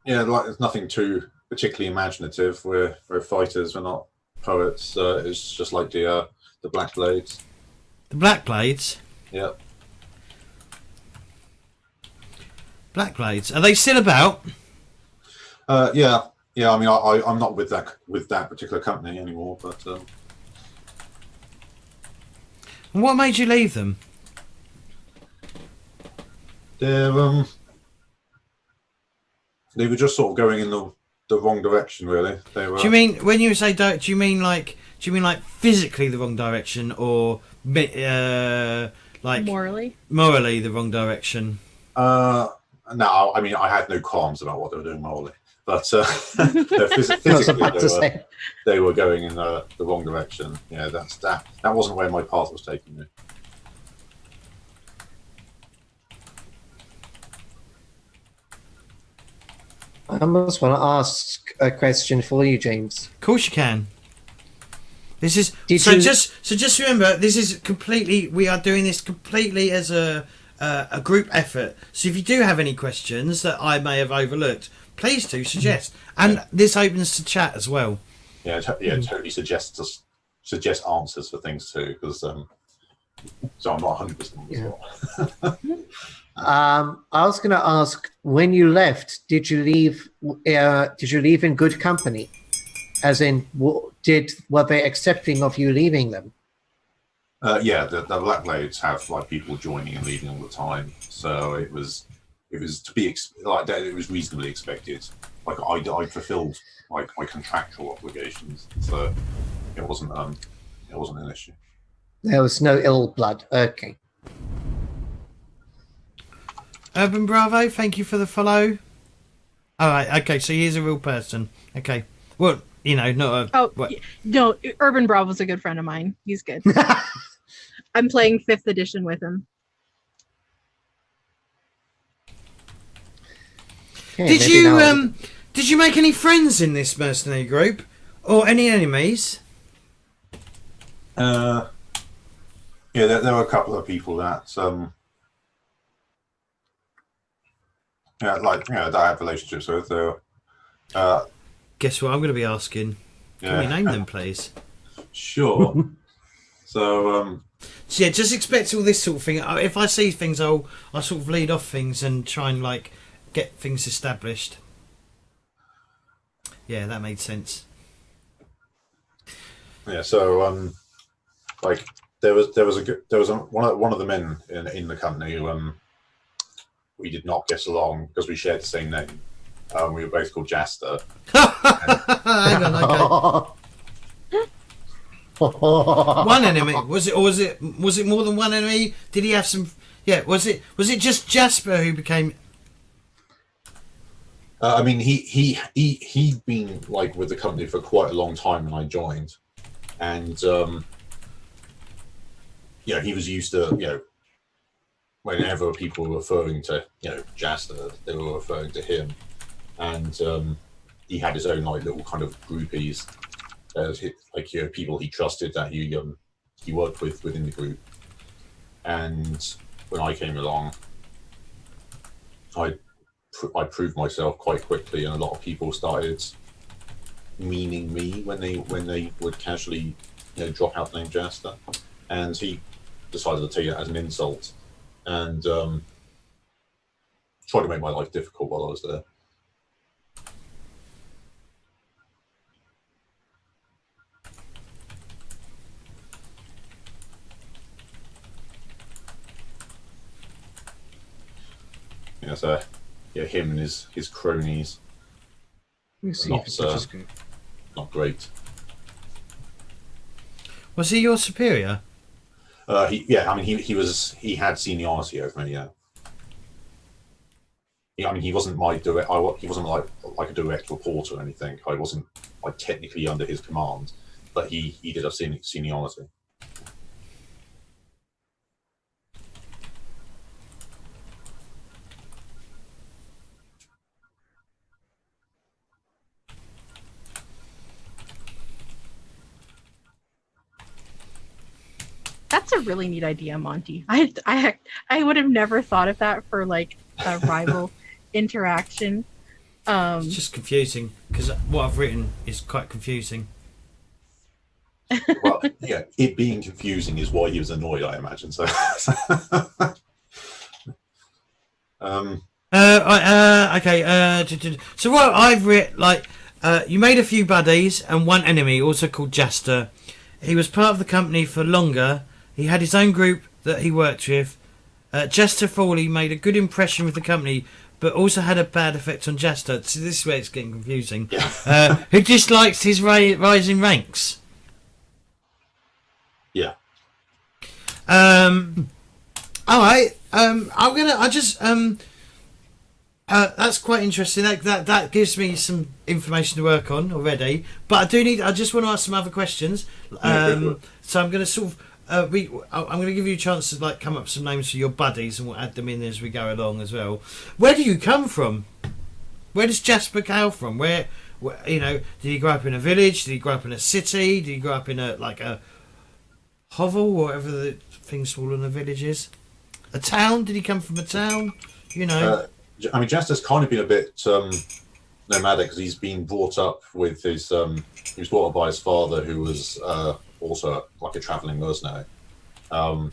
Yeah, like there's nothing too particularly imaginative. We're fighters. We're not poets. It's just like the Black Blades. The Black Blades. Yeah. Black Blades. Are they still about? Yeah. I mean, I'm not with that particular company anymore, but. And what made you leave them? They were just sort of going in the wrong direction, really. They were. Do you mean when you say do you mean like physically the wrong direction, or like Morally? morally the wrong direction? No, I mean I had no qualms about what they were doing morally, but no, I was physically about to say. they were going in the wrong direction. Yeah, that wasn't where my path was taking me. I almost want to ask a question for you, James. Of course you can. This is just remember, this is completely. We are doing this completely as a group effort. So if you do have any questions that I may have overlooked, please do suggest. And this opens to chat as well. Yeah, totally suggest answers for things too, because so I'm not 100% sure. I was going to ask, when you left, did you leave in good company? As in, were they accepting of you leaving them? Yeah, the Black Blades have like people joining and leaving all the time, so it was to be like that. It was reasonably expected. Like I fulfilled like my contractual obligations, so it wasn't an issue. There was no ill blood. Okay. Urban Bravo, thank you for the follow. All right, okay, so he's a real person. Okay, well, not a. Oh, what? no, Urban Bravo's a good friend of mine. He's good. I'm playing 5th edition with him. Okay, Did you make any friends in this mercenary group, or any enemies? Yeah, there were a couple of people that that I have relationships with. Guess what I'm going to be asking? Can we name them, please? Sure. So yeah, just expect all this sort of thing. If I see things, I'll sort of lead off things and try and like get things established. Yeah, that made sense. Yeah, so like there was one of the men in the company who we did not get along because we shared the same name. We were both called Jastor. Hang on, okay. One enemy was it, or was it more than one enemy? Did he have some? Yeah, was it just Jasper who became? I mean, he'd been like with the company for quite a long time when I joined, and he was used to whenever people were referring to Jastor, they were referring to him, and he had his own like little kind of groupies, people he trusted that he worked with within the group, and when I came along, I proved myself quite quickly, and a lot of people started meaning me when they would casually, drop out the name Jastor, and he decided to take it as an insult, and tried to make my life difficult while I was there. So him and his cronies. Let me see Not, if it's just good. Not great. Was he your superior? He had seniority over me. Yeah. He wasn't my direct. He wasn't like a direct report or anything. I wasn't like technically under his command, but he did have seniority. That's a really neat idea, Monty. I would have never thought of that for like a rival interaction. It's just confusing because what I've written is quite confusing. Well, yeah, it being confusing is why he was annoyed, I imagine. So, okay. So what I've written, you made a few buddies and one enemy, also called Jastor. He was part of the company for longer. He had his own group that he worked with. Jastor Fawley made a good impression with the company, but also had a bad effect on Jastor. So this is where it's getting confusing. yeah. Who dislikes his rising ranks? Yeah. All right. That's quite interesting. That gives me some information to work on already. But I just want to ask some other questions. So I'm going to sort of. I'm going to give you a chance to come up with some names for your buddies, and we'll add them in as we go along as well. Where do you come from? Where does Jasper hail from? Where did he grow up in a village? Did he grow up in a city? Did he grow up in a hovel, whatever the thing small in the village is? A town? Did he come from a town? Jastor's kind of been a bit nomadic because he's been brought up with his. He was brought up by his father, who was also like a traveling mercenary, and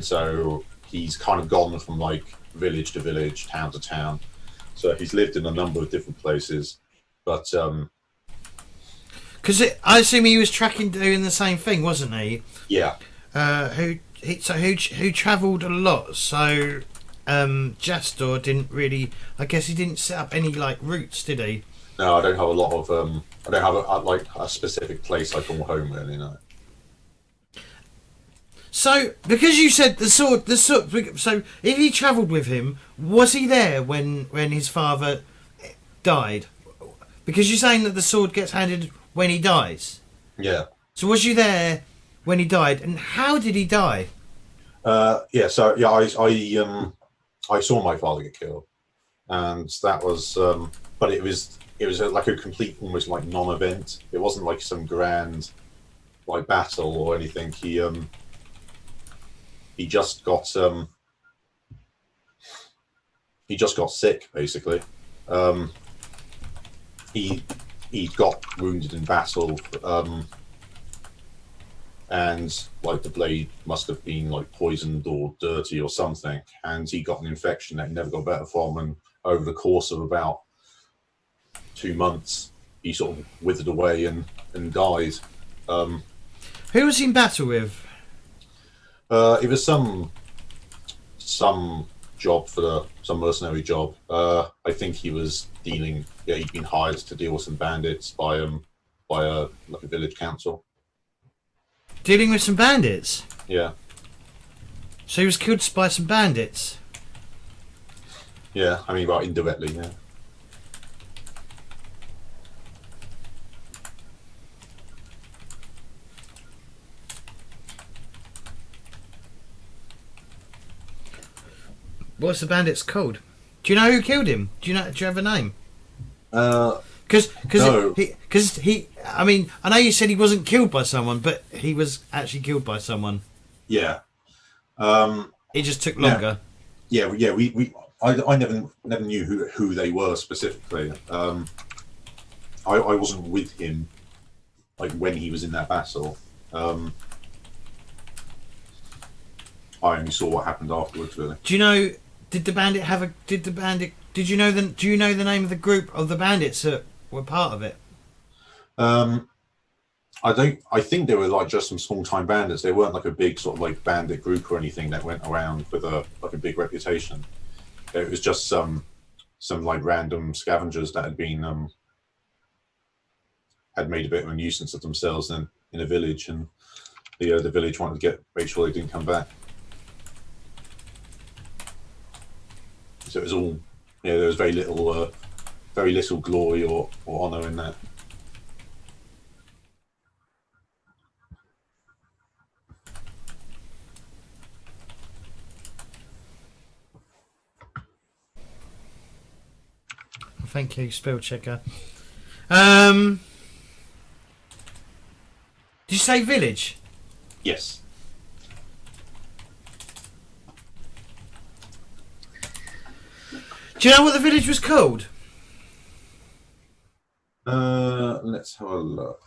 so he's kind of gone from village to village, town to town. So he's lived in a number of different places, but because I assume he was doing the same thing, wasn't he? Yeah. Who travelled a lot. So Jastor didn't really. I guess he didn't set up any routes, did he? No, I don't have a lot of. I don't have a specific place I call home, really. No. So, because you said the sword. So, if he travelled with him, was he there when his father died? Because you're saying that the sword gets handed when he dies. Yeah. So, was you there when he died, and how did he die? Yeah. So, yeah, I saw my father get killed, and that was. But it was like a complete, almost non-event. It wasn't some grand, battle or anything. He just got sick, basically. He got wounded in battle, and the blade must have been poisoned or dirty or something, and he got an infection that he never got better from, and over the course of about 2 months he sort of withered away and died. Who was he in battle with? It was some job some mercenary job. I think he was dealing. Yeah, he'd been hired to deal with some bandits by a village council. Dealing with some bandits. Yeah. So he was killed by some bandits. Yeah, indirectly. Yeah. What's the bandits called? Do you know who killed him? Do you have a name? Because No. I know you said he wasn't killed by someone, but he was actually killed by someone. Yeah. It just took longer. Yeah. We I never knew who they were specifically. I wasn't with him like when he was in that battle. I only saw what happened afterwards, really. Do you know? Did the bandit have a? Did the bandit? Did you know the? Do you know the name of the group of the bandits that were part of it? I don't. I think they were like just some small time bandits. They weren't like a big sort of like bandit group or anything that went around with a big reputation. It was just some like random scavengers that had been had made a bit of a nuisance of themselves in a village, and the village wanted to make sure they didn't come back. So it was all, there was very little glory or honour in that. Thank you, spell checker. Did you say village? Yes. Do you know what the village was called? Let's have a look.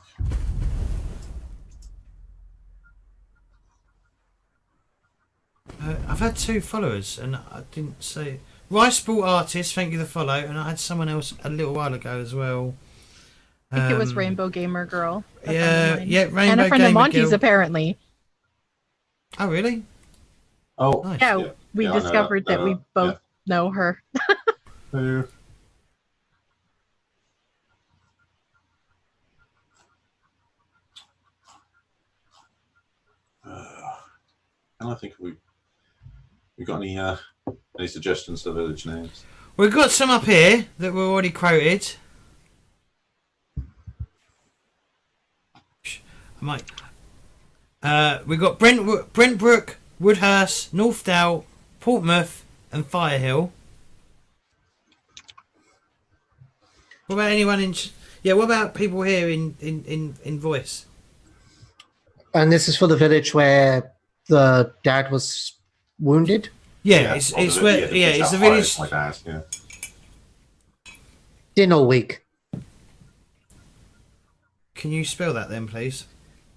I've had 2 followers and I didn't say. Rice Ball Artist, thank you for the follow, and I had someone else a little while ago as well. I think it was Rainbow Gamer Girl. Yeah, Rainbow and a friend Gamer of Monty's Girl. apparently. Oh, really? Oh, Nice. Yeah, we Yeah, I know discovered that we both yeah. know her. And I think we got any suggestions for village names? We've got some up here that were already quoted. I might. We've got Brentbrook, Woodhurst, Northdale, Portsmouth, and Firehill. What about anyone in? What about people here in voice? And this is for the village where the dad was wounded. Yeah, it's where it's the village. My dad, yeah. Dinner week. Can you spell that then, please?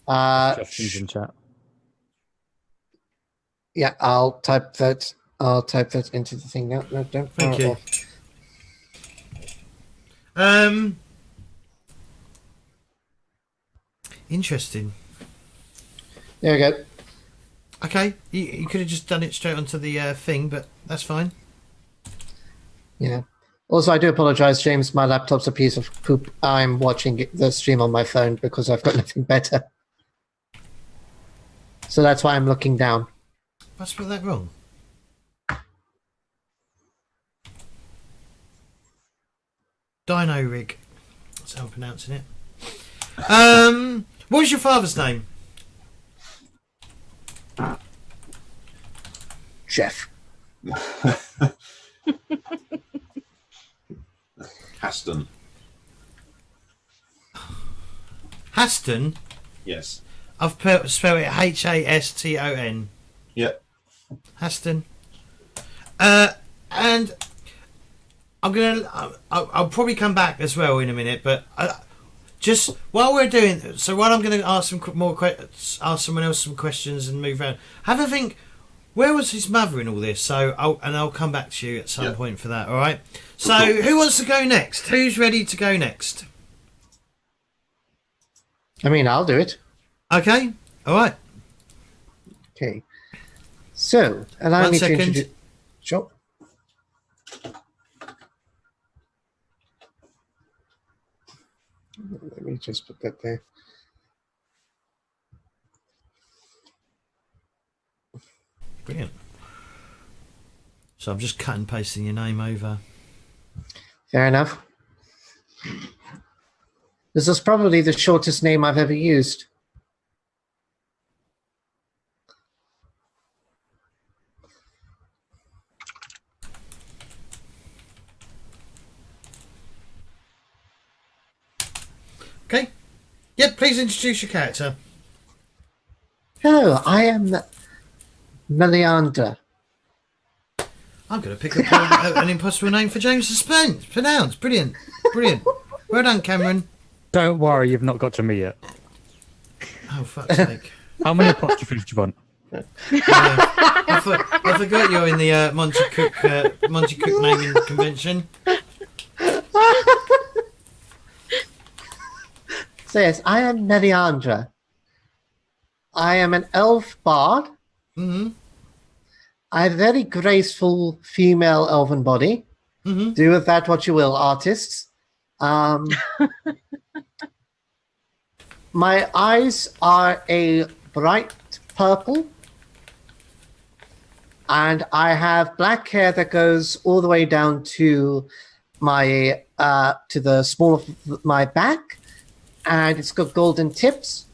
Suggestions in chat. Yeah, I'll type that. I'll type that into the thing now. No, don't. Thank you. Interesting. There we go. Okay, you could have just done it straight onto the thing, but that's fine. Yeah. Also, I do apologize, James. My laptop's a piece of poop. I'm watching the stream on my phone because I've got nothing better. So that's why I'm looking down. I spelled that wrong. Dino Rig. That's how I'm pronouncing it. What was your father's name? Jeff. Haston. Haston? Yes. I've spelled it Haston. Yep. Haston. And I'm gonna. I'll probably come back as well in a minute, but just while we're doing, so while I'm going to ask ask someone else some questions and move around. Have a think. Where was his mother in all this? So I'll come back to you at some point for that. All right. So who wants to go next? Who's ready to go next? I mean, I'll do it. Okay. All right. Okay. So, allow me to second. introduce. Sure. Let me just put that there. Brilliant. So I'm just cut and pasting your name over. Fair enough. This is probably the shortest name I've ever used. Okay. Yep, please introduce your character. Hello, I am Melliandre. I'm going to pick an impossible name for James Suspense. Pronounce. Brilliant. Brilliant. Well done, Cameron. Don't worry, you've not got to me yet. Oh, fuck's sake. How many apostrophes do you want? I forgot you're in the Monty Cook naming convention. So yes, I am Melliandre. I am an elf bard. Mm-hmm. I have a very graceful female elven body. Mm-hmm. Do with that what you will, artists. My eyes are a bright purple, and I have black hair that goes all the way down to my to the small of my back, and it's got golden tips.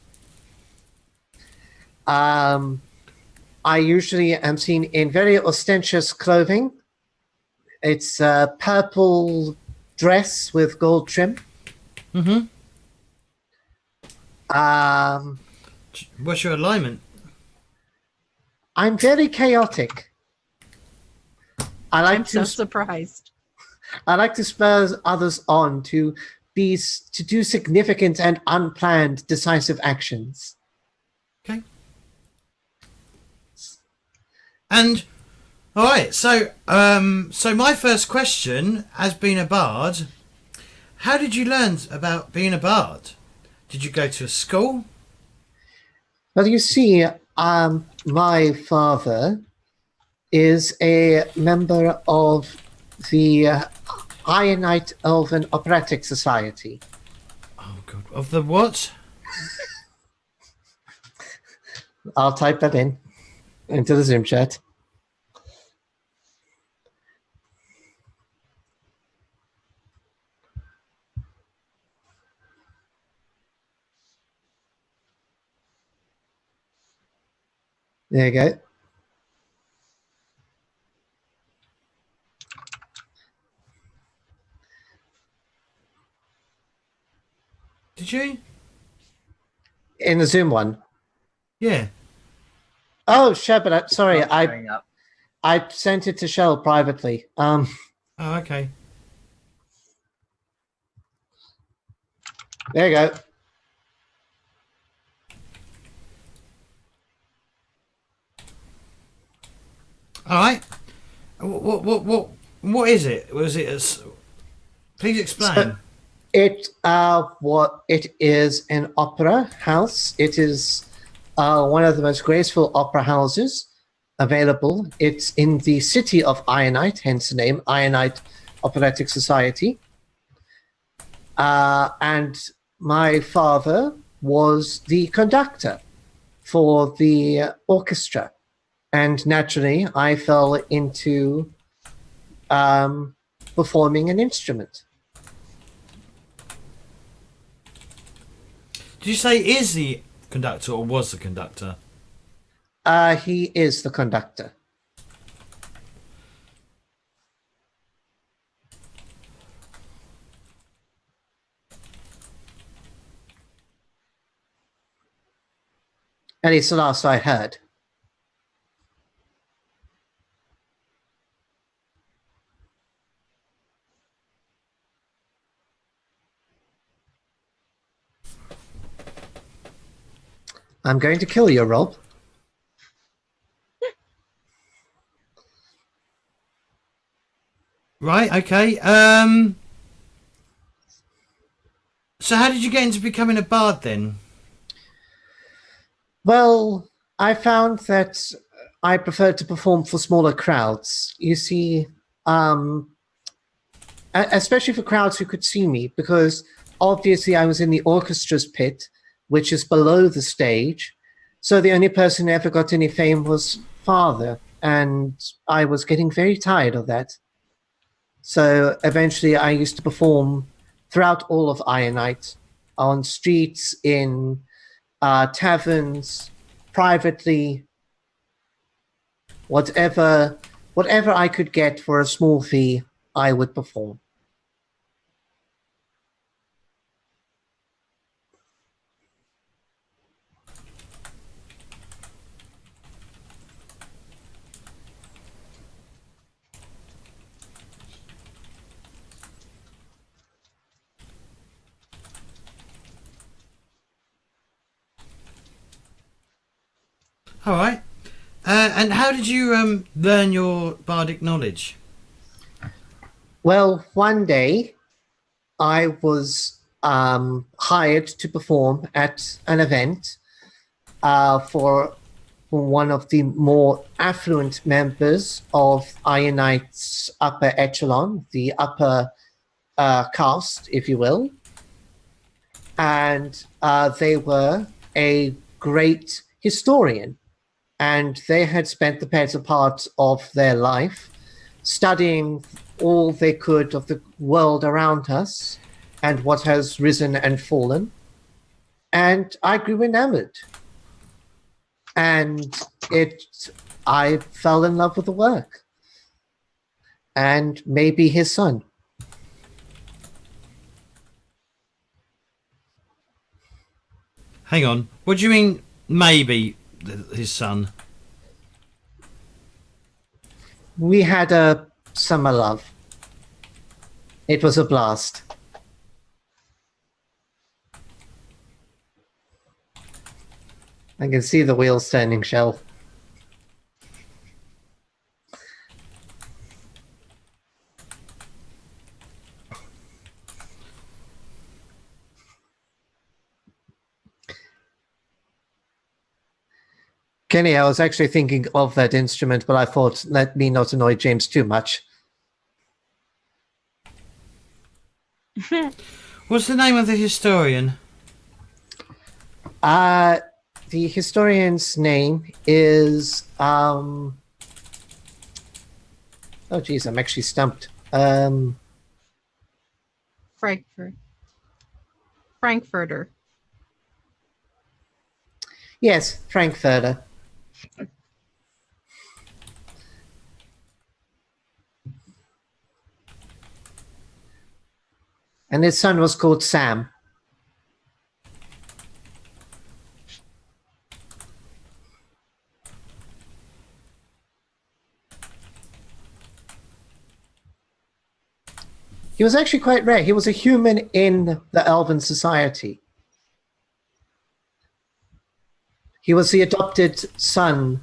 I usually am seen in very ostentatious clothing. It's a purple dress with gold trim. Mm-hmm. Um, What's your alignment? I'm very chaotic. I'm so surprised. I like to spur others on to do significant and unplanned decisive actions. Okay. And all right, so my first question, as being a bard, how did you learn about being a bard? Did you go to a school? Well, you see, my father is a member of the Ianite Elven Operatic Society. Oh God, of the what? I'll type that into the Zoom chat. There you go. Did you? In the Zoom one. Yeah. Oh, Shepard, sorry, Not showing up. I sent it to Shell privately. Oh, okay. There you go. All right. What is it? Was it a? Please explain. It is an opera house. It is one of the most graceful opera houses available. It's in the city of Ianite, hence the name, Ianite Operatic Society. And my father was the conductor for the orchestra. And naturally, I fell into performing an instrument. Did you say is the conductor or was the conductor? He is the conductor. At least the last I heard. I'm going to kill you, Rob. Right. Okay. So how did you get into becoming a bard then? Well, I found that I preferred to perform for smaller crowds. You see, especially for crowds who could see me, because obviously I was in the orchestra's pit, which is below the stage. So the only person who ever got any fame was Father, and I was getting very tired of that. So eventually I used to perform throughout all of Ianite, on streets, in taverns, privately, whatever I could get for a small fee, I would perform. All right. And how did you learn your bardic knowledge? Well, one day I was hired to perform at an event for one of the more affluent members of Ianite's upper echelon, the upper caste, if you will. And they were a great historian. And they had spent the better part of their life studying all they could of the world around us and what has risen and fallen. And I grew enamored. And I fell in love with the work. And maybe his son. Hang on. What do you mean, maybe his son? We had a summer love. It was a blast. I can see the wheels turning, Shell. Kenny, I was actually thinking of that instrument, but I thought, let me not annoy James too much. What's the name of the historian? The historian's name is oh geez, I'm actually stumped. Frankfurter. Yes, Frankfurter. And his son was called Sam. He was actually quite rare. He was a human in the Elven Society. He was the adopted son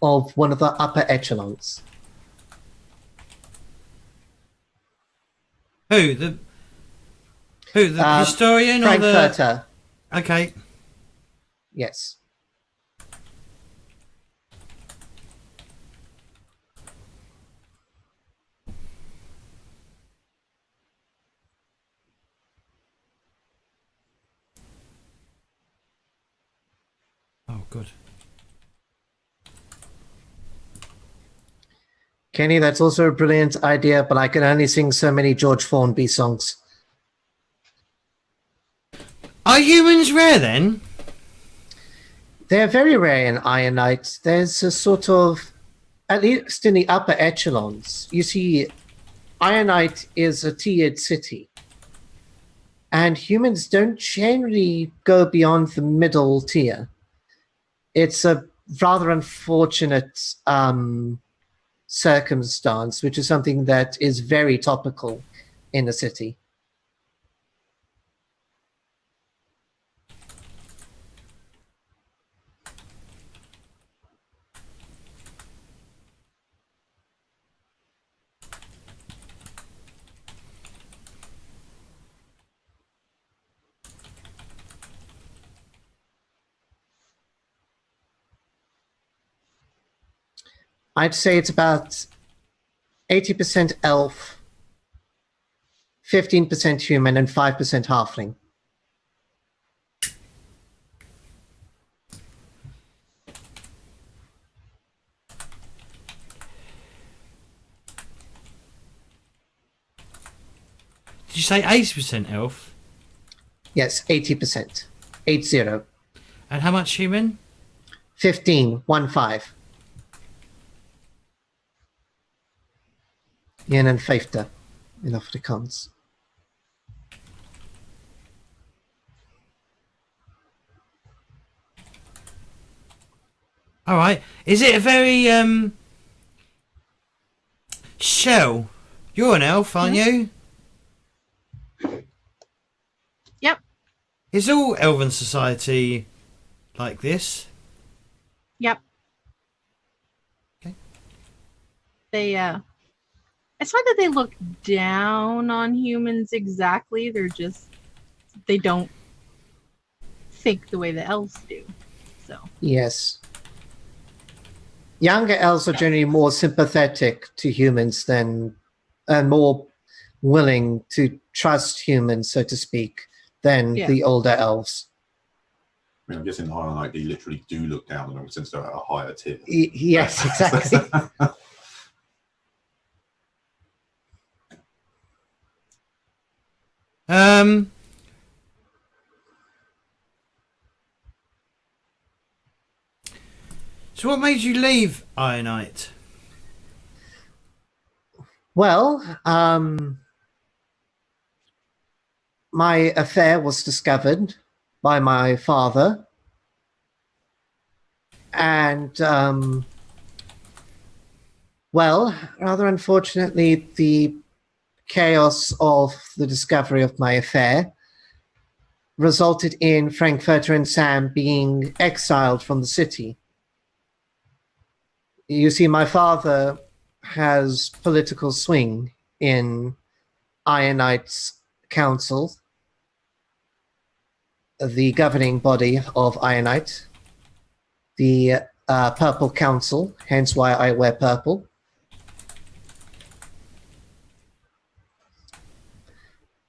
of one of the upper echelons. Who? The historian or the... Frankfurter. Okay. Yes. Oh, good. Kenny, that's also a brilliant idea, but I can only sing so many George Formby songs. Are humans rare then? They're very rare in Ianite. There's a sort of, at least in the upper echelons, you see, Ianite is a tiered city. And humans don't generally go beyond the middle tier. It's a rather unfortunate circumstance, which is something that is very topical in the city. I'd say it's about 80% elf, 15% human, and 5% halfling. Did you say 80% elf? Yes, 80%. 80. And how much human? 15, 1-5. Yen and 50 in Afrikaans. All right. Is it a very Shell? You're an elf, aren't you? Yep. Is all elven society like this? Yep. they it's not that they look down on humans exactly. They don't think the way the elves do. So Yes. Younger elves are generally more sympathetic to humans than, and more willing to trust humans, so to speak, than Yeah. the older elves. I mean, I'm guessing Ianite, they literally do look down on them since they're at a higher tier. Yes, exactly. So what made you leave Ianite? Well, my affair was discovered by my father, and well, rather unfortunately, the chaos of the discovery of my affair resulted in Frankfurter and Sam being exiled from the city. You see, my father has political swing in Ianite's council, the governing body of Ianite, the Purple Council, hence why I wear purple.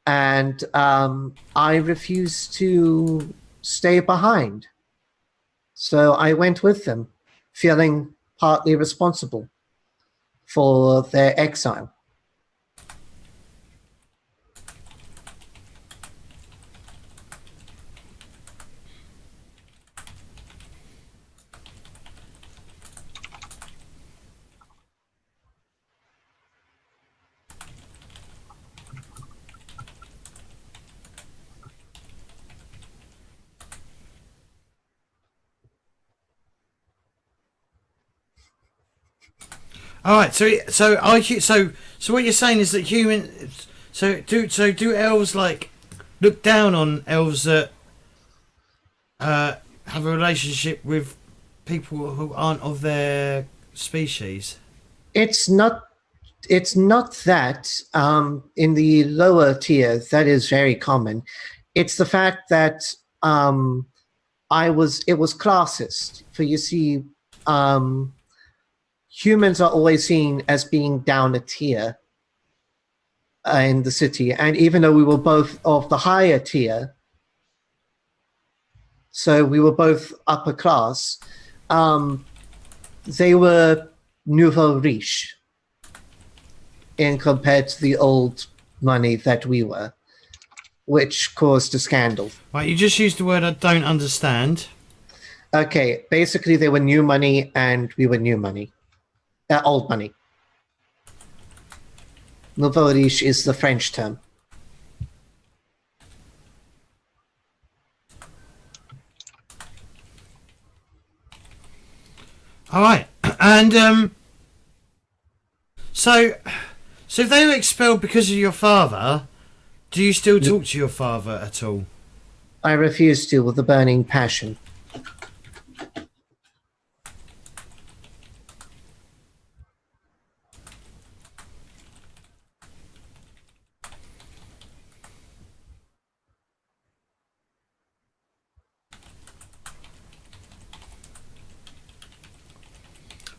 And I refused to stay behind. So I went with them, feeling partly responsible for their exile. All right, so what you're saying is that do elves like look down on elves that have a relationship with people who aren't of their species? It's not that in the lower tier that is very common. It's the fact that it was classist. For you see, humans are always seen as being down a tier in the city, and even though we were both of the higher tier, so we were both upper class, they were nouveau riche in compared to the old money that we were, which caused a scandal. Right, you just used the word I don't understand. Okay, basically they were new money and we were new money. Old money. Nouveau riche is the French term. All right, and so if they were expelled because of your father, do you still talk to your father at all? I refuse to with a burning passion.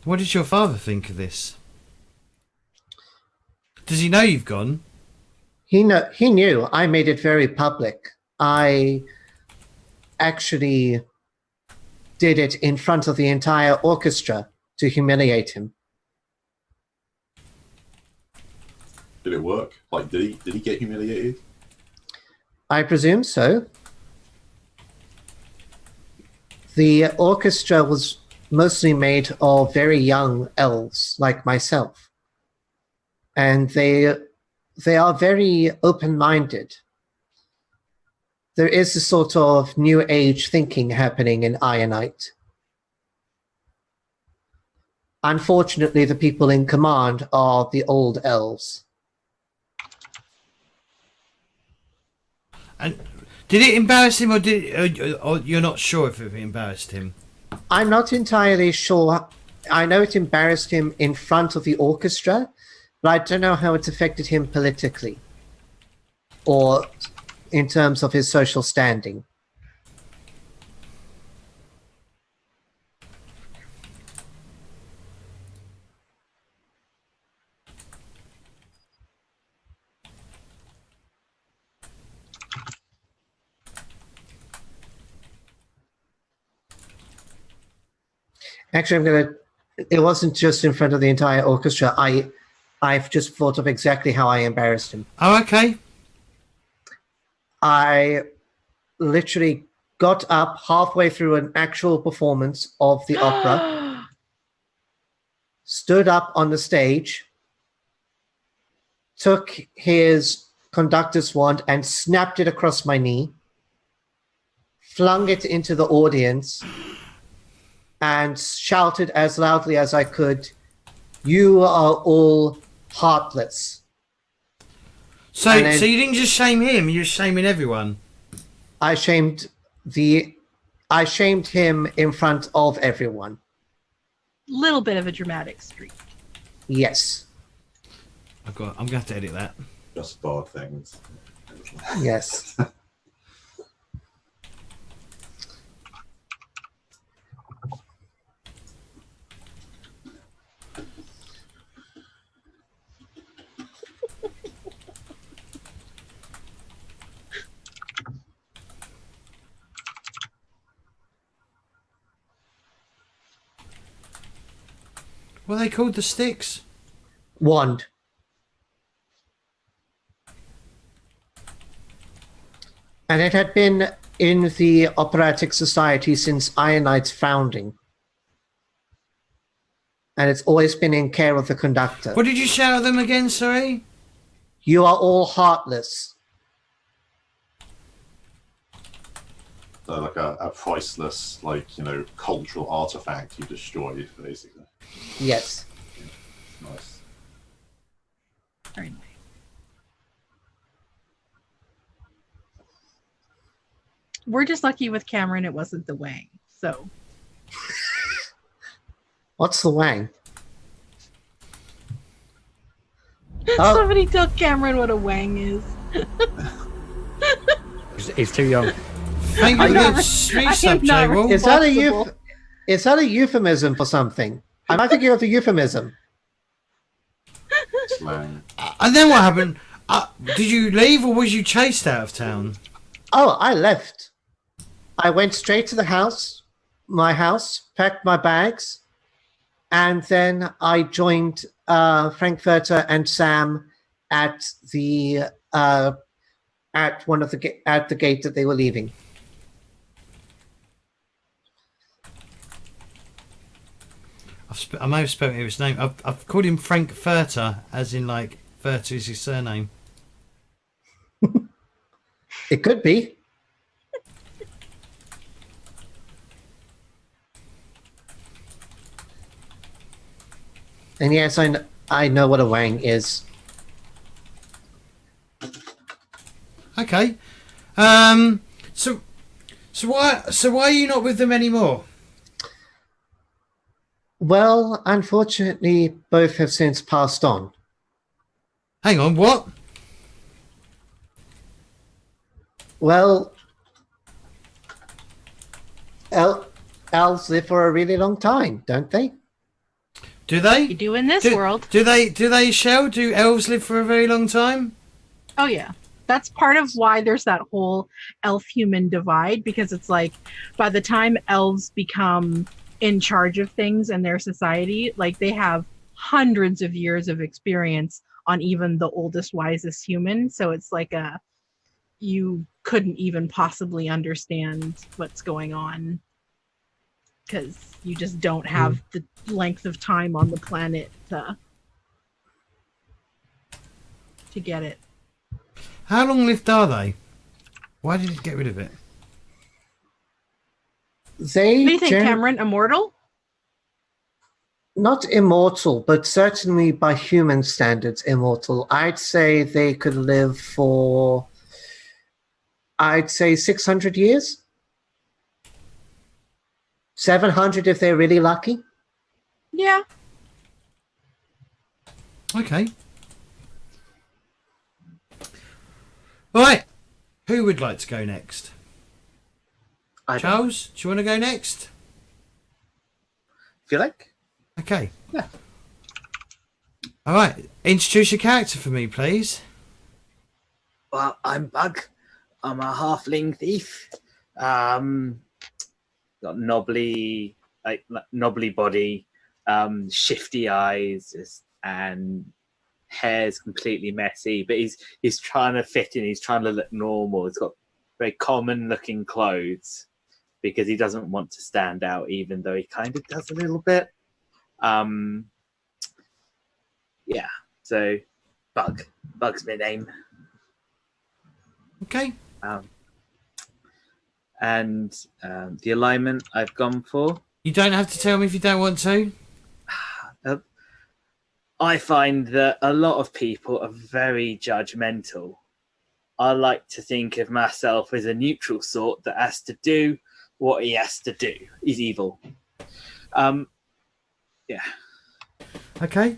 What did your father think of this? Does he know you've gone? He knew. I made it very public. I actually did it in front of the entire orchestra to humiliate him. Did it work? Like, did he get humiliated? I presume so. The orchestra was mostly made of very young elves like myself. And they are very open-minded. There is a sort of new age thinking happening in Ianite. Unfortunately, the people in command are the old elves. And did it embarrass him, or you're not sure if it embarrassed him? I'm not entirely sure I know it embarrassed him in front of the orchestra, but I don't know how it's affected him politically or in terms of his social standing. Actually, it wasn't just in front of the entire orchestra. I've just thought of exactly how I embarrassed him. Oh, okay. I literally got up halfway through an actual performance of the opera, stood up on the stage, took his conductor's wand and snapped it across my knee, flung it into the audience, and shouted as loudly as I could, "You are all heartless." So And then- so you didn't just shame him, you're shaming everyone. I shamed him in front of everyone. Little bit of a dramatic streak. Yes. I'm going to have to edit that. Just bad things. Yes. What are they called? The sticks? Wand. And it had been in the Operatic Society since Ianite's founding. And it's always been in care of the conductor. What did you shout at them again, sorry? You are all heartless. So like a priceless, like, you know, cultural artifact you destroyed, basically. Yes. Nice. Very nice. We're just lucky with Cameron it wasn't the Wang. So What's the Wang? Oh. somebody tell Cameron what a Wang is. He's too young. Thank you I'm for not- the sweet I am stuff, not J-Will. Is that a euphemism for something? Am I thinking of a euphemism? Slang. And then what happened? Did you leave or was you chased out of town? Oh, I left. I went straight to my house, packed my bags, and then I joined Frankfurter and Sam at the at the gate that they were leaving. I may have spelled his name. I've called him Frankfurter, as in like Furter is his surname. It could be. And yes, I know what a Wang is. Okay. So why are you not with them anymore? Well, unfortunately, both have since passed on. Hang on, what? Well, elves live for a really long time, don't they? Do they? You do in this world. Do they, Shell? Do elves live for a very long time? Oh yeah. That's part of why there's that whole elf-human divide, because it's like by the time elves become in charge of things in their society, like they have hundreds of years of experience on even the oldest, wisest human. So it's like you couldn't even possibly understand what's going on because you just don't have the length of time on the planet to get it. How long lived are they? Why did it get rid of it? What do you think, Cameron? Immortal? Not immortal, but certainly by human standards, immortal. I'd say they could live for, 600 years. 700 if they're really lucky. Yeah. Okay. Right. Who would like to go next? I don't Charles, do you want to go next? feel like. Okay. Yeah. All right. Introduce your character for me, please. Well, I'm Bug. I'm a halfling thief. Got knobbly body, shifty eyes, and hair's completely messy. But he's trying to fit in. He's trying to look normal. He's got very common looking clothes because he doesn't want to stand out, even though he kind of does a little bit. Yeah. So, Bug's my name. Okay. And the alignment I've gone for. You don't have to tell me if you don't want to. I find that a lot of people are very judgmental. I like to think of myself as a neutral sort that has to do what he has to do. He's evil. Yeah. Okay.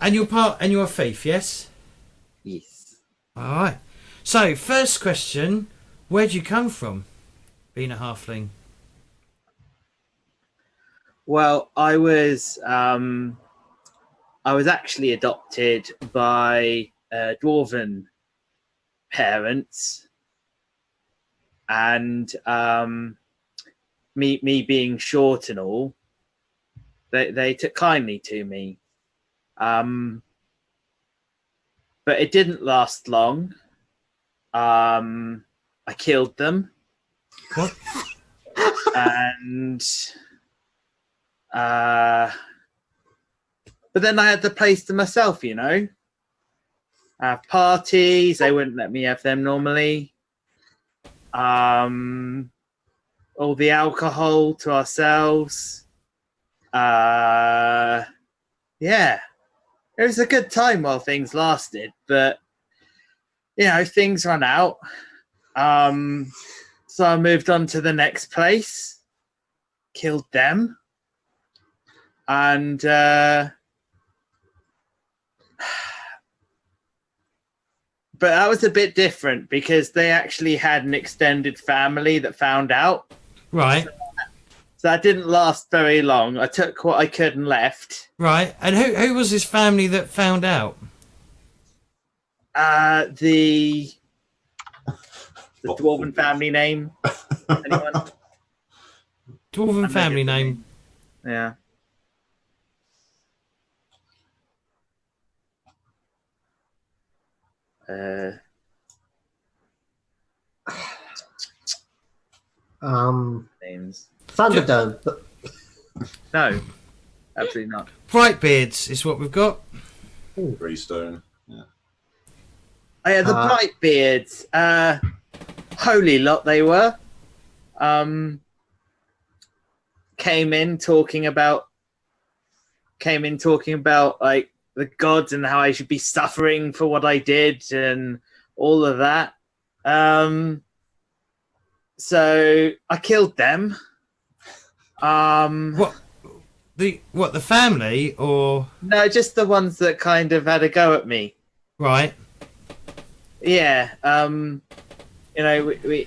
And you're a thief, yes? Yes. All right. So, first question, where'd you come from, being a halfling? Well, I was actually adopted by dwarven parents, and me being short and all, they took kindly to me. But it didn't last long. I killed them. What? And but then I had the place to myself, you know. I have parties, they wouldn't let me have them normally. All the alcohol to ourselves. Yeah. It was a good time while things lasted, but you know, things run out. So I moved on to the next place, killed them, and but that was a bit different because they actually had an extended family that found out. Right. So that didn't last very long. I took what I could and left. Right. And who was this family that found out? The dwarven family name. Anyone? Dwarven family name. Yeah. Names. Thunderdome. No, absolutely not. Brightbeards is what we've got. Greystone. Yeah. Oh yeah, the Brightbeards. Holy lot they were. Came in talking about like the gods and how I should be suffering for what I did and all of that. So I killed them. What the family or No, just the ones that kind of had a go at me. right? Yeah. You know, we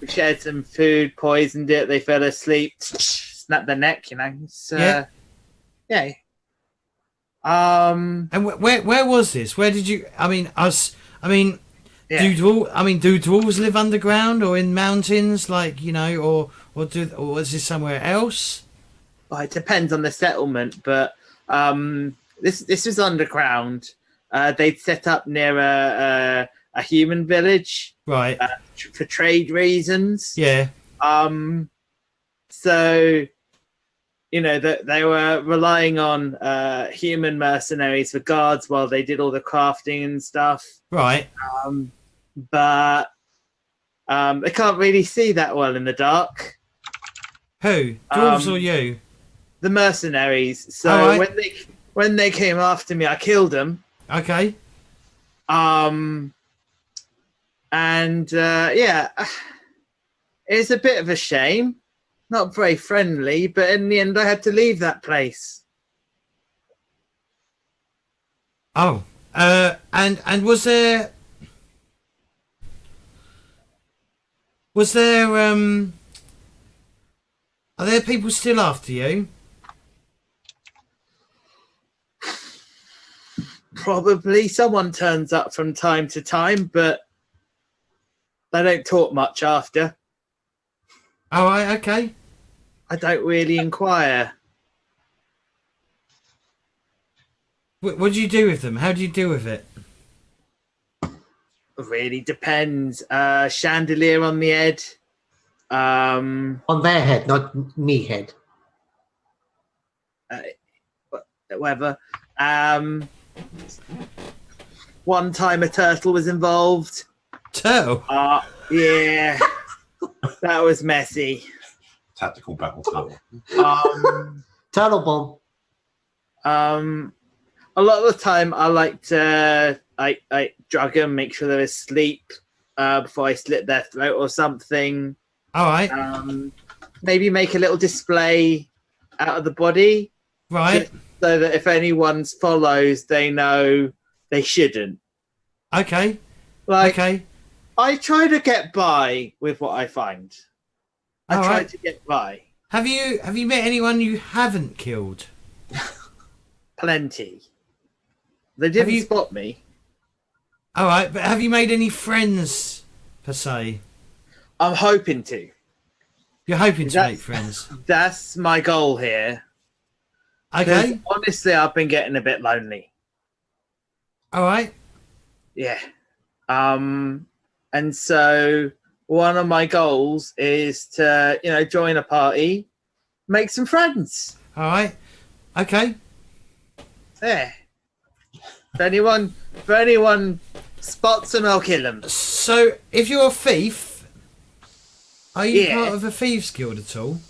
shared some food, poisoned it, they fell asleep, snapped their neck, you know. So, yeah. And where was this? Where did you? I mean, Yeah. do dwarves live underground or in mountains, like, you know, or was this somewhere else? Well, it depends on the settlement, but this was underground. They'd set up near a human village, Right. for trade reasons. Yeah. So, you know, that they were relying on human mercenaries for guards while they did all the crafting and stuff. Right. But they can't really see that well in the dark. Who? Dwarves or you? The mercenaries. So All right. when they came after me, I killed them. Okay. And yeah, it's a bit of a shame. not very friendly, but in the end I had to leave that place. Oh, and was there are there people still after you? Probably someone turns up from time to time, but they don't talk much after. All right, okay. I don't really inquire. What do you do with them? How do you deal with it? Really depends. Chandelier on the head. On their head, not me head. Whatever. One time a turtle was involved. Turtle? Yeah. That was messy. Tactical battle turtle. Turtle bomb. A lot of the time I like to I drug them, make sure they're asleep before I slit their throat or something. All right. Maybe make a little display out of the body. Right. So that if anyone follows, they know they shouldn't. Okay. Okay. I try to get by with what I find. I All try right. to get by. Have you met anyone you haven't killed? Plenty. They didn't spot me. All right, but have you made any friends per se? I'm hoping to. You're hoping to make friends. That's my goal here. Okay. Honestly, I've been getting a bit lonely. All right. Yeah. And so one of my goals is to, join a party, make some friends. All right. Okay. Yeah. If anyone spots them, I'll kill them. So, if you're a thief, are you part of a thieves guild at all?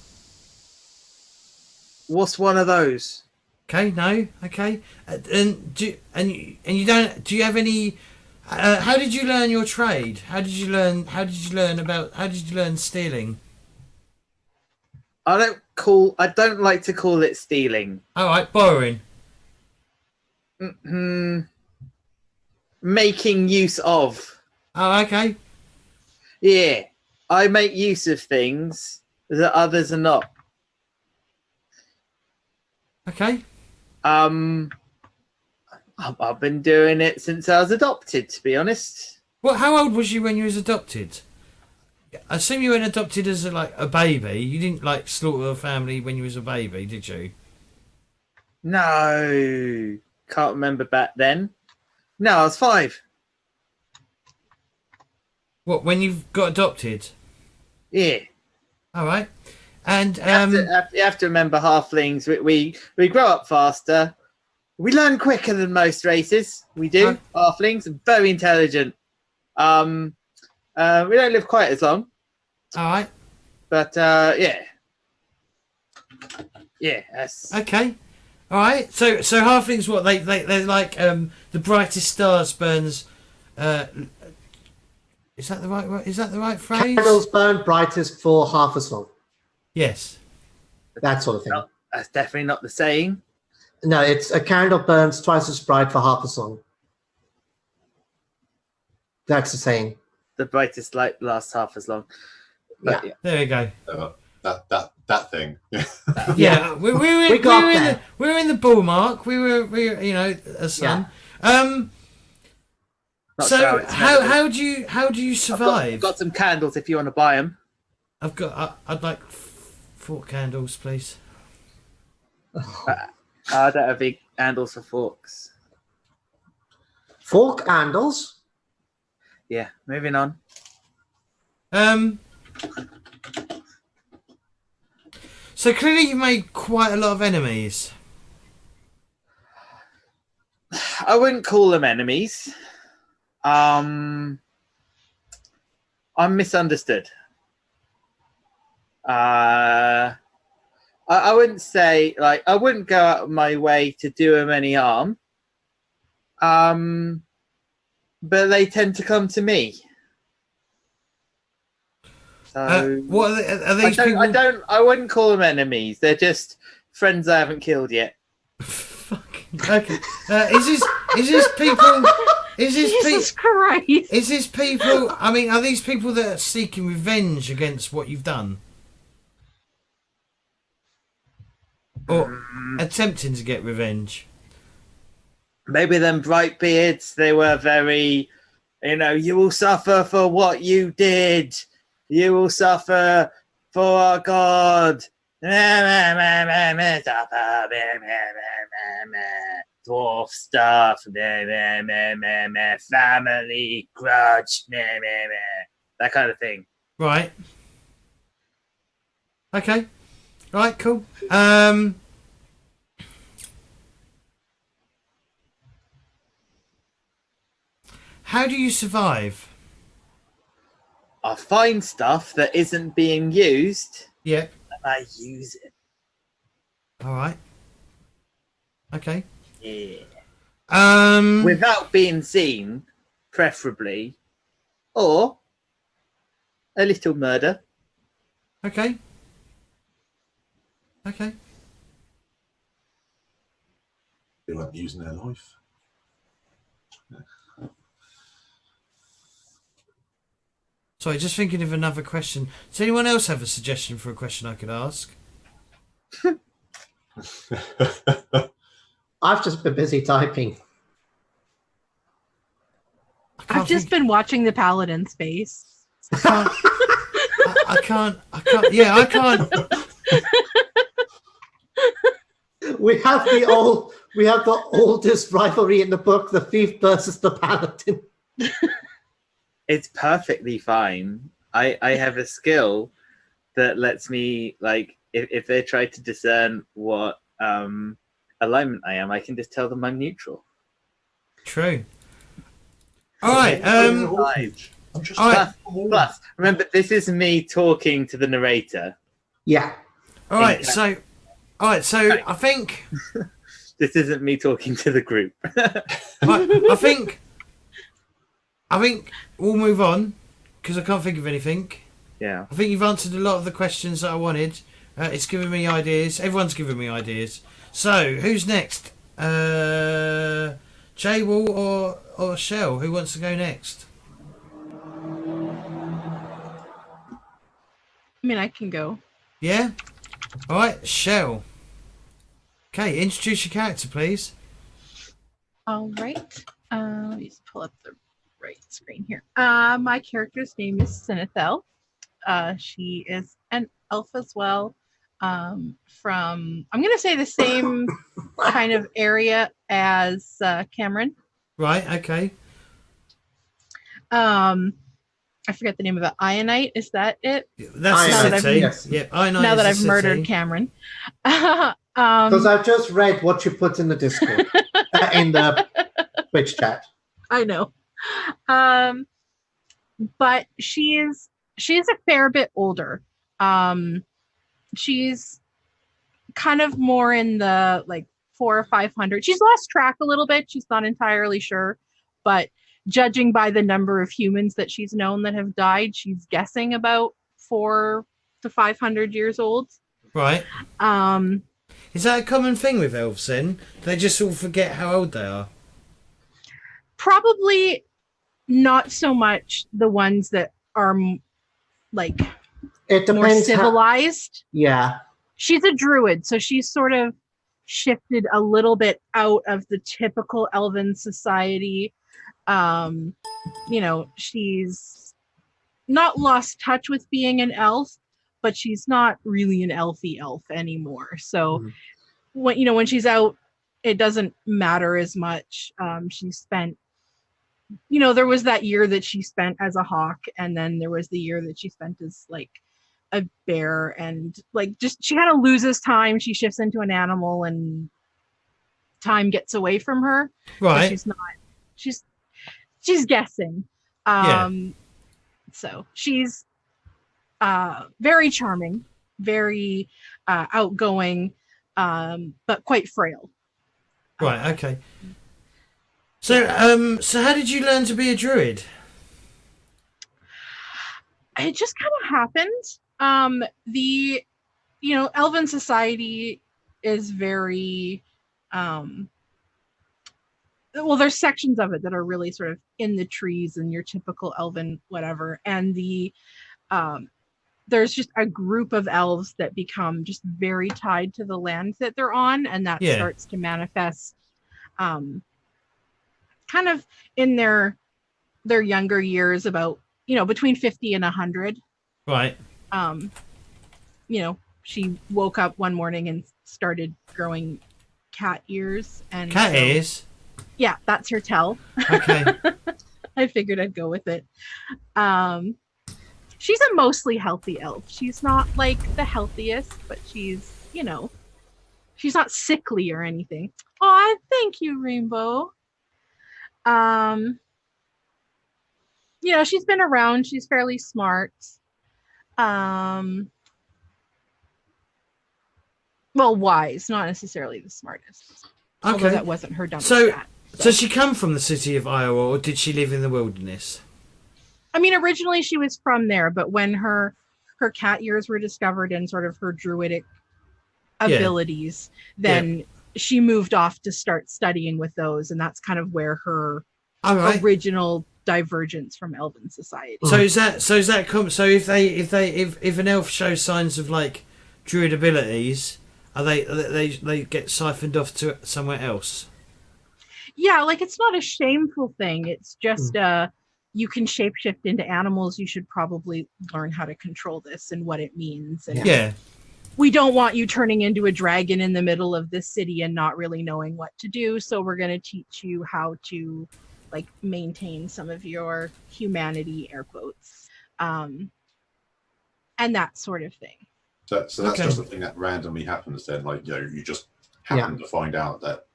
What's one of those? Okay, no, okay. And do you don't? Do you have any? How did you learn your trade? How did you learn stealing? I don't like to call it stealing. All right, borrowing. Making use of. Oh, okay. Yeah, I make use of things that others are not. Okay. I've been doing it since I was adopted, to be honest. Well, how old was you when you was adopted? I assume you weren't adopted as a baby. You didn't slaughter a family when you was a baby, did you? No, can't remember back then. No, I was 5. What, when you got adopted? Yeah. All right. And you have to remember, halflings. We grow up faster. We learn quicker than most races. We do. Halflings are very intelligent. We don't live quite as long. All right. But yeah. That's... Okay. All right. So halflings, what they're like the brightest stars burns. Is that the right word? Is that the right phrase? Candles burn brightest for half as long. Yes. That sort of thing. No, that's definitely not the saying. No, it's a candle burns twice as bright for half as long. That's the saying. The brightest light lasts half as long. But, Yeah. There you go. That thing. Yeah. We were in the ball mark. We were a son. Yeah. So how do you survive? I've got some candles if you want to buy them. I'd like 4 candles, please. I don't have big handles for forks. Fork handles? Yeah, moving on. So clearly you've made quite a lot of enemies. I wouldn't call them enemies. I'm misunderstood. I wouldn't say, I wouldn't go out of my way to do them any harm. But they tend to come to me. So what are these people? I wouldn't call them enemies. They're just friends I haven't killed yet. Fucking okay. Is this people? Jesus Christ! Is this people? I mean, are these people that are seeking revenge against what you've done, or attempting to get revenge? Maybe them bright beards. They were very, you will suffer for what you did. You will suffer for our God. Dwarf stuff. Family grudge. That kind of thing. Right. Okay. Right. Cool. How do you survive? I find stuff that isn't being used. Yeah. And I use it. All right. Okay. Yeah. Without being seen, preferably, or a little murder. Okay. Okay. They weren't using their life. Sorry, just thinking of another question. Does anyone else have a suggestion for a question I could ask? I've just been busy typing. I've just been watching the Paladin space. I can't. Yeah, I can't. We have the oldest rivalry in the book, the thief versus the paladin. It's perfectly fine. I have a skill that lets me, like, if they try to discern what alignment I am, I can just tell them I'm neutral. True. All right. Plus, remember, this is me talking to the narrator. Yeah. All right. So I think this isn't me talking to the group. I think we'll move on because I can't think of anything. Yeah. I think you've answered a lot of the questions that I wanted. It's given me ideas. Everyone's given me ideas. So who's next? Jay Wall or Shell? Who wants to go next? I mean, I can go. Yeah? All right, Shell. Okay, introduce your character, please. All right. Let me just pull up the right screen here. My character's name is Cinethel. She is an elf as well. From, I'm going to say, the same kind of area as Cameron. Right, okay. I forget the name of it. Ianite, is that it? That's the city. Yes. Yep, Ianite. Now that is I've the murdered city. Cameron. Because I've just read what you put in the Discord, in the Twitch chat. I know. But she's a fair bit older. She's kind of more in the like 400 or 500. She's lost track a little bit. She's not entirely sure, but judging by the number of humans that she's known that have died, she's guessing about 400 to 500 years old. Right. Is that a common thing with elves then? They just all forget how old they are? Probably not so much the ones that are like It more depends. civilized. Yeah. She's a druid, so she's sort of shifted a little bit out of the typical elven society. She's not lost touch with being an elf, but she's not really an elfy elf anymore. So when she's out, it doesn't matter as much. She spent, there was that year that she spent as a hawk, and then there was the year that she spent as like a bear, and like just she kind of loses time. She shifts into an animal, and time gets away from her. Right. So she's not. She's guessing. So she's very charming, very outgoing, but quite frail. Right, okay. So how did you learn to be a druid? It just kind of happened. Elven society is very, well, there's sections of it that are really sort of in the trees and your typical elven whatever, and there's just a group of elves that become just very tied to the land that they're on, and that starts to manifest kind of in their younger years, about between 50 and 100. Right. She woke up one morning and started growing cat ears. And cat ears? Yeah, that's her tell. Okay. I figured I'd go with it. She's a mostly healthy elf. She's not like the healthiest, but she's not sickly or anything. Oh, thank you, Rainbow. She's been around. She's fairly smart. Well, wise, not necessarily the smartest. Okay. Although that wasn't her dumb stat. So she come from the city of Iowa, or did she live in the wilderness? I mean, originally she was from there, but when her cat ears were discovered and sort of her druidic abilities, then she moved off to start studying with those, and that's kind of where her original divergence from elven society. So if an elf shows signs of like druid abilities, they get siphoned off to somewhere else? Yeah, like it's not a shameful thing. It's just you can shapeshift into animals. You should probably learn how to control this and what it means. And we don't want you turning into a dragon in the middle of this city and not really knowing what to do. So we're going to teach you how to like maintain some of your humanity, air quotes, and that sort of thing. So that's just the thing that randomly happens then. Like, you just happen to find out that,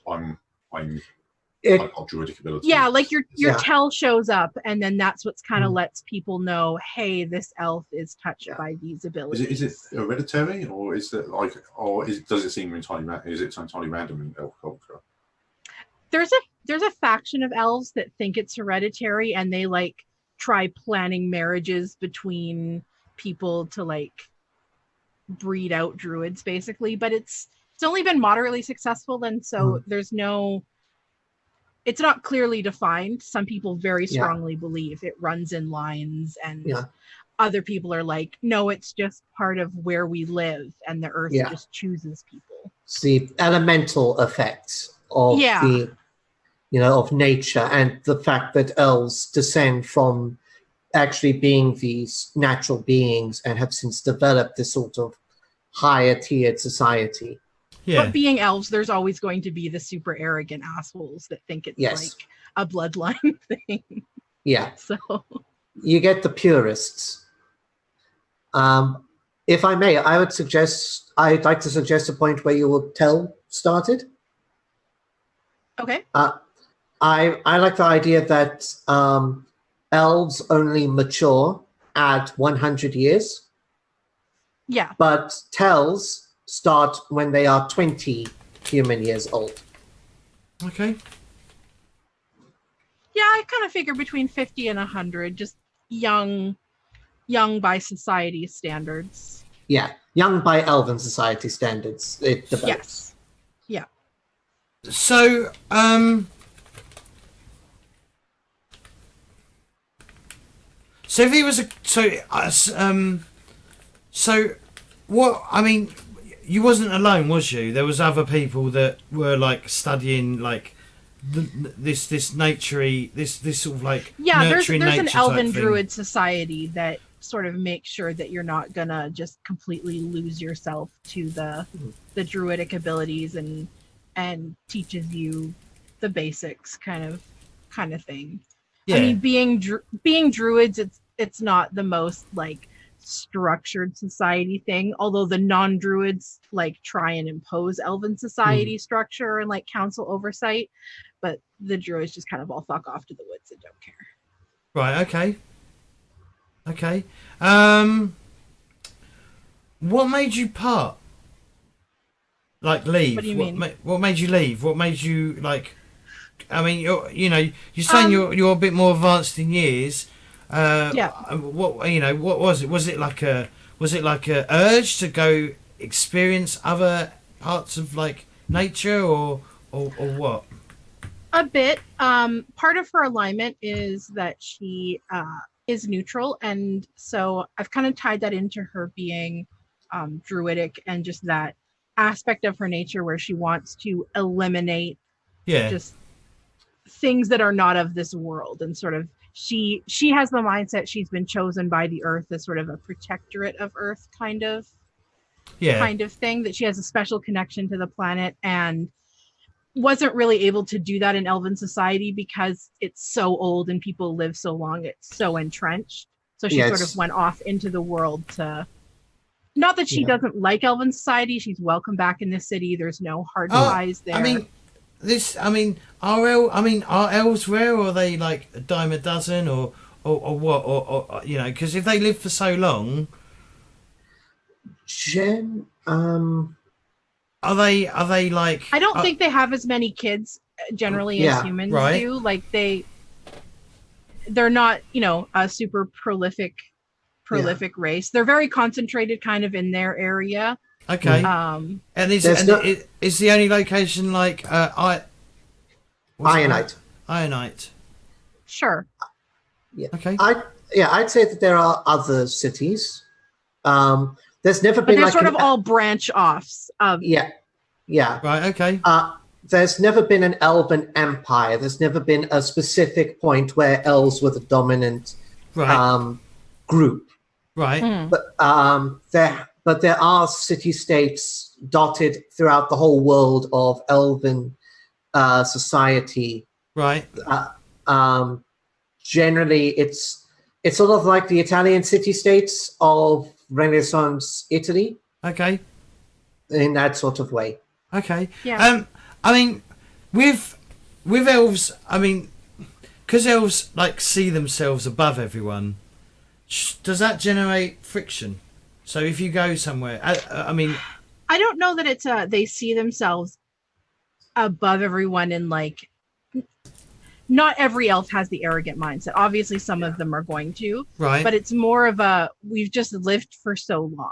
I'm I've got druidic abilities. Yeah, like your tell shows up, and then that's what's kind of lets people know, hey, this elf is touched by these abilities. Is it hereditary, or is it like, does it seem entirely random in elf culture? There's a faction of elves that think it's hereditary, and they like try planning marriages between people to like breed out druids, basically. But it's only been moderately successful, and so it's not clearly defined. Some people very strongly believe it runs in lines, and other people are like, no, it's just part of where we live, and the earth just chooses people. It's the elemental effects of of nature, and the fact that elves descend from actually being these natural beings and have since developed this sort of higher tiered society. Yeah. But being elves, there's always going to be the super arrogant assholes that think it's like a bloodline thing. Yeah. So you get the purists. If I may, I'd like to suggest a point where you will tell started. Okay. I like the idea that elves only mature at 100 years. Yeah. But tells start when they are 20 human years old. Okay. Yeah, I kind of figure between 50 and 100, just young by society standards. Yeah, young by elven society standards. It develops. Yes. Yeah. So, so if he was so what? I mean, you wasn't alone, was you? There was other people that were like studying like this naturey, this sort of like there's an elven thing. druid society that sort of makes sure that you're not gonna just completely lose yourself to the druidic abilities and teaches you the basics kind of thing. Yeah. I mean, being druids, it's not the most like structured society thing, although the non-druids like try and impose elven society structure and like council oversight, but the druids just kind of all fuck off to the woods and don't care. Right. Okay. What made you part? Like leave? What do you mean? What made you leave? What made you like? I mean, you're saying you're a bit more advanced in years. What what was it? Was it like a urge to go experience other parts of like nature or what? A bit. Part of her alignment is that she is neutral, and so I've kind of tied that into her being druidic and just that aspect of her nature where she wants to eliminate just things that are not of this world, and sort of she has the mindset she's been chosen by the earth as sort of a protectorate of earth kind of thing, that she has a special connection to the planet and wasn't really able to do that in elven society because it's so old and people live so long, it's so entrenched. So she sort of went off into the world to, not that she doesn't like elven society, she's welcome back in the city, there's no hard ties there. Are elves rare, or are they like a dime a dozen, or what, or because if they live for so long, Jen, are they like? I don't think they have as many kids generally as humans do. Like they're not, a super prolific race. They're very concentrated, kind of in their area. Okay. And is the only location like Ianite? Ianite. Sure. Yeah. Okay. I'd say that there are other cities. There's never but been they're like sort of all branch offs of. Yeah. Right. Okay. There's never been an elven empire. There's never been a specific point where elves were the dominant group. Right. But there are city-states dotted throughout the whole world of elven society. Right. Generally, it's sort of like the Italian city-states of Renaissance Italy. Okay. In that sort of way. Okay. Yeah. With elves, because elves like see themselves above everyone, does that generate friction? So if you go somewhere, I don't know that it's they see themselves above everyone in like. Not every elf has the arrogant mindset. Obviously, some of them are going to. Right. But it's more of a, we've just lived for so long.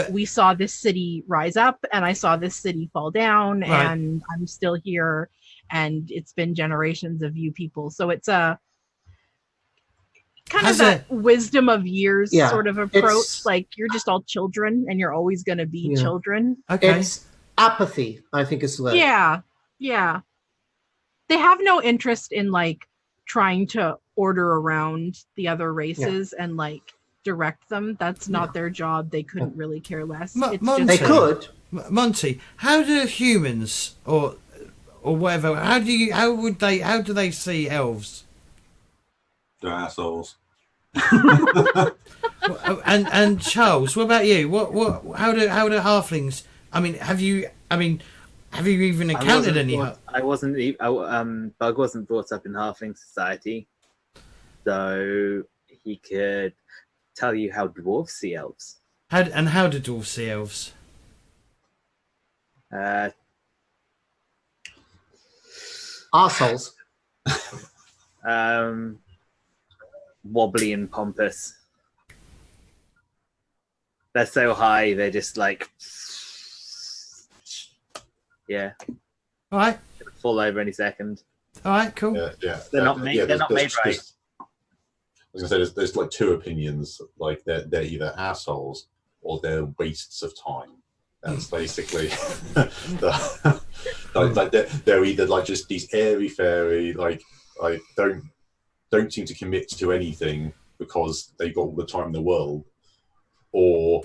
We saw this city rise up, and I saw this city fall down, and I'm still here, and it's been generations of you people. So it's a kind of that wisdom of years sort of approach. Like, you're just all children, and you're always going to be children. Okay. It's apathy, I think is the word. Yeah. They have no interest in like trying to order around the other races and like direct them. That's not their job. They couldn't really care less. Monty, they could. Monty, how do humans or whatever? How do they see elves? They're assholes. and Charles, what about you? How do halflings? Have you even encountered any? Bug wasn't brought up in Halfling society, so he could tell you how dwarves see elves. How do dwarves see elves? Arseholes. Wobbly and pompous. They're so high, they're just like. Yeah. All right. Fall over any second. All right. Cool. Yeah. They're not made. They're not made right. I was gonna say there's like two opinions. Like they're either assholes or they're wastes of time. That's basically they're either like just these airy fairy like don't seem to commit to anything because they got all the time in the world, or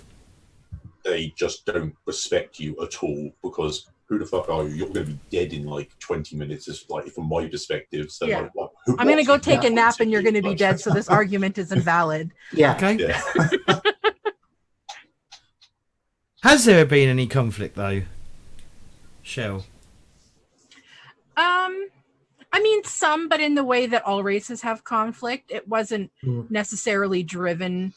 they just don't respect you at all because who the fuck are you? You're going to be dead in like 20 minutes, is like from my perspective. So like, I'm going to go take a nap and you're going to be dead. So this argument is invalid. Yeah. Okay. Yeah. Has there been any conflict though, Shell? Some, but in the way that all races have conflict, it wasn't necessarily driven.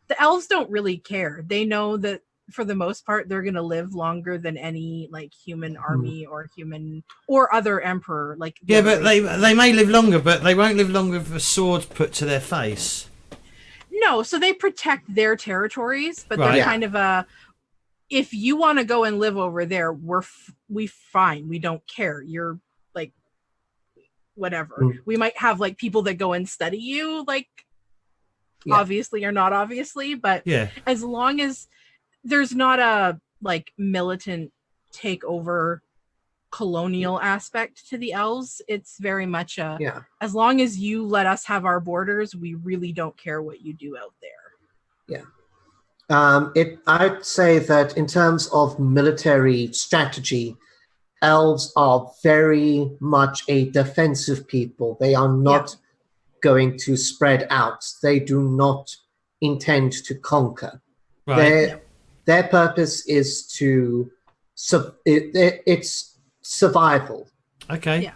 The elves don't really care. They know that for the most part, they're going to live longer than any like human army or human or other emperor. Like Yeah, but they may live longer, but they won't live longer with a sword put to their face. No, so they protect their territories, but Right. they're kind of a. If you want to go and live over there, we fine. We don't care. You're like, whatever. We might have like people that go and study you, like, obviously or not obviously, but Yeah. as long as there's not a like militant takeover colonial aspect to the elves, it's very much a as long as you let us have our borders, we really don't care what you do out there. I'd say that in terms of military strategy, elves are very much a defensive people. They are not going to spread out. They do not intend to conquer. Right. Their purpose is to it's survival. Okay. Yeah.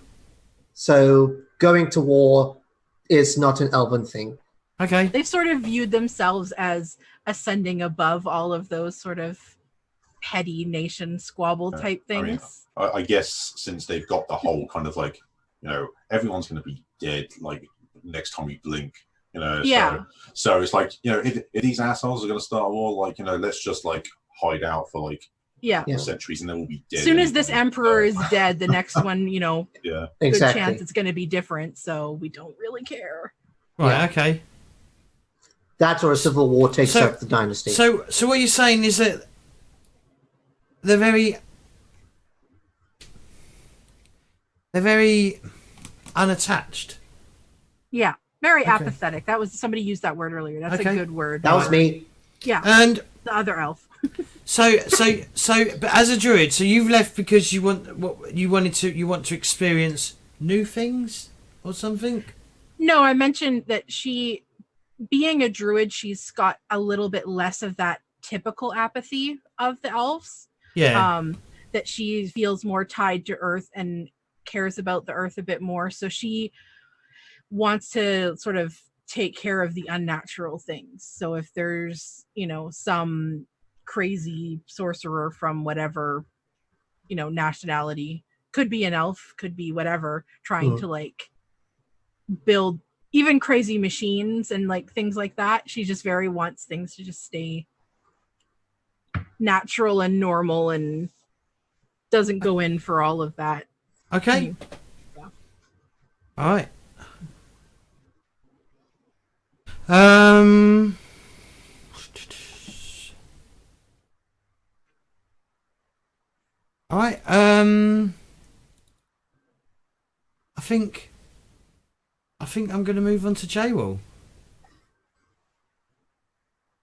So going to war is not an elven thing. Okay. They've sort of viewed themselves as ascending above all of those sort of petty nation squabble type things. I mean, I guess since they've got the whole kind of like, you know, everyone's going to be dead like next time you blink, you know. Yeah. So it's like, you know, if these assholes are going to start a war, like, you know, let's just like hide out for like centuries and then we'll be dead. As soon as this emperor is dead, the next one, you know, good chance it's going to be different. So we don't really care. Right. Okay. That or a civil war takes up the dynasty. So what you're saying is that they're very unattached. Yeah, very apathetic. That was somebody used that word earlier. That's a good word. That was me. Yeah, and the other elf. So, but as a druid, so you've left because you want to experience new things or something. No, I mentioned that she, being a druid, she's got a little bit less of that typical apathy of the elves. Yeah. That she feels more tied to earth and cares about the earth a bit more. So she wants to sort of take care of the unnatural things. So if there's, you know, some crazy sorcerer from whatever, you know, nationality, could be an elf, could be whatever, trying to like build even crazy machines and like things like that, she just very wants things to just stay natural and normal and doesn't go in for all of that. Okay. Yeah. All right. All right. I think I'm going to move on to J-Wall.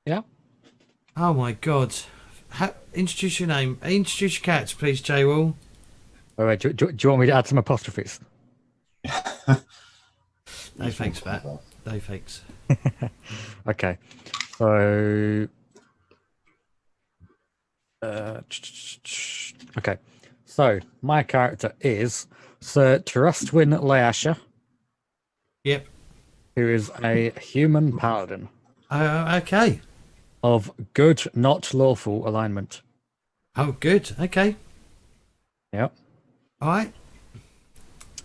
Yeah. Oh my God. Introduce your name. Introduce your cats, please, J-Wall. All right. Do you want me to add some apostrophes? No thanks, Pat. No thanks. Okay. So. Okay. So my character is Sir Trustwin Leasha. Yep. Who is a human paladin. Okay. Of good, not lawful alignment. Oh, good. Okay. Yep. All right.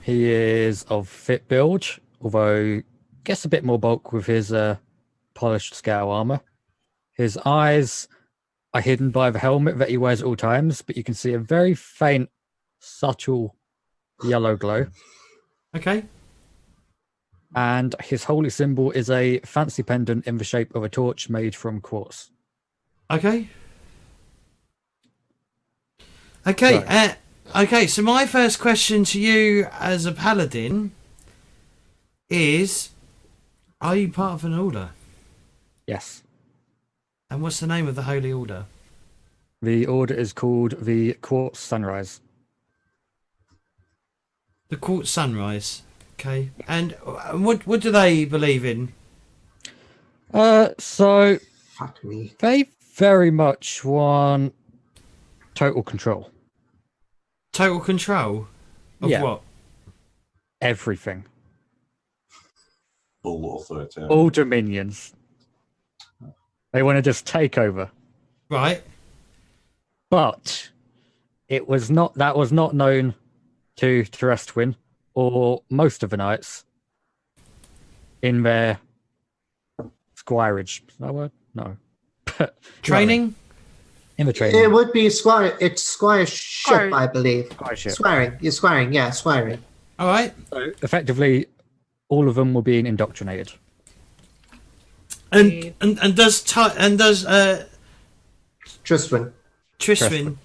He is of fit build, although gets a bit more bulk with his polished scale armor. His eyes are hidden by the helmet that he wears at all times, but you can see a very faint, subtle yellow glow. Okay. And his holy symbol is a fancy pendant in the shape of a torch made from quartz. Okay. Okay. Right. Okay. So my first question to you as a paladin is: are you part of an order? Yes. And what's the name of the holy order? The order is called the Quartz Sunrise. The Quartz Sunrise. Okay. And what do they believe in? So Fuck me. they very much want total control. Total control of what? Everything. Full authority. All dominions. They want to just take over. Right. but it was not. That was not known to Terrestrian or most of the knights in their squirage. Is that a word? No. Training? In the training. It would be squire. It's squireship, Squire- I believe. Squireship. Swearing. You're swearing. Yeah, swearing. All right. So effectively, all of them were being indoctrinated. And does Tristram. Tristan,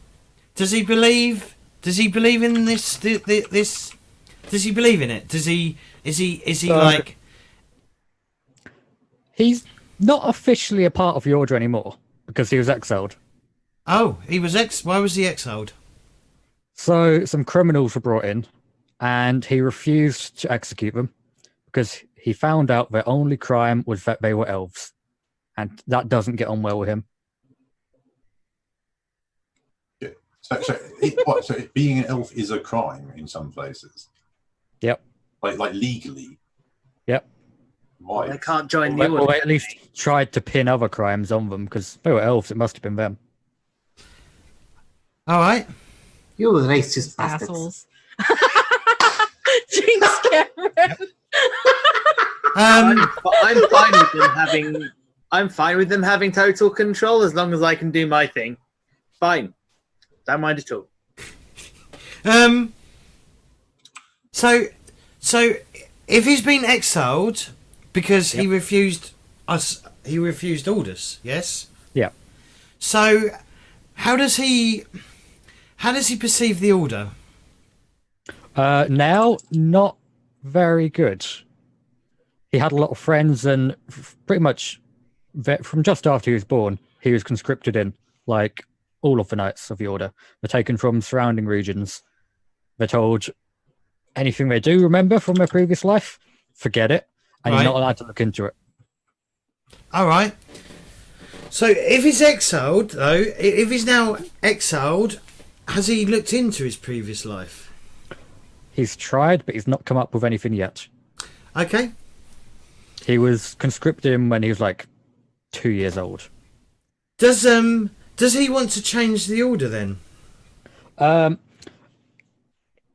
does he believe in this does he believe in it? Is he like He's not officially a part of the order anymore because he was exiled. oh, he was why was he exiled? So some criminals were brought in and he refused to execute them because he found out their only crime was that they were elves. And that doesn't get on well with him. So being an elf is a crime in some places. Yep. Like legally. Yep. Why? They can't join the Well, order. they at least tried to pin other crimes on them because they were elves. It must have been them. All right. You racist bastards. Assholes. Jinx Cameron. I'm fine with them having. I'm fine with them having total control as long as I can do my thing. Fine, don't mind at all. So if he's been exiled because he refused orders, yes? Yeah. So how does he perceive the order? Now, not very good. He had a lot of friends and pretty much from just after he was born, he was conscripted in, like all of the knights of the order. They're taken from surrounding regions. They're told anything they do remember from their previous life, forget it, and Right. you're not allowed to look into it. All right. So if he's exiled, though, if he's now exiled, has he looked into his previous life? He's tried, but he's not come up with anything yet. Okay. He was conscripted in when he was like 2 years old. Does he want to change the order then?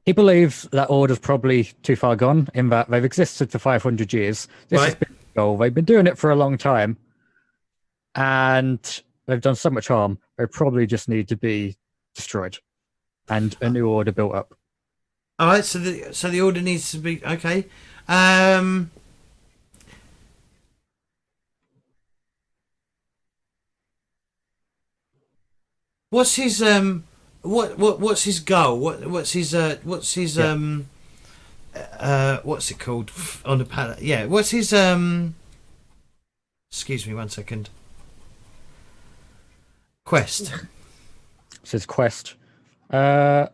He believes that order's probably too far gone in that they've existed for 500 years. This has Right. been the goal. They've been doing it for a long time, and they've done so much harm. They probably just need to be destroyed and a new order built up. All right. So the order needs to be okay. What's his what's his goal? What's his what's it called on the palette? Yeah, what's his excuse me 1 second. Quest. It's his quest. Isn't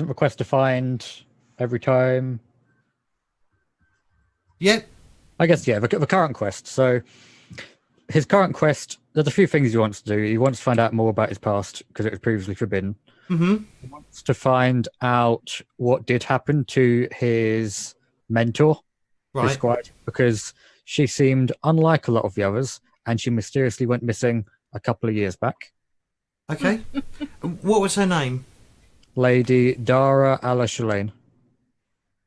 the quest defined every time? Yep. I guess, yeah, the current quest. So his current quest, there's a few things he wants to do. He wants to find out more about his past because it was previously forbidden. Mm-hmm. He wants to find out what did happen to his mentor, his Right. squad, because she seemed unlike a lot of the others, and she mysteriously went missing a couple of years back. Okay. What was her name? Lady Dara Alashalain.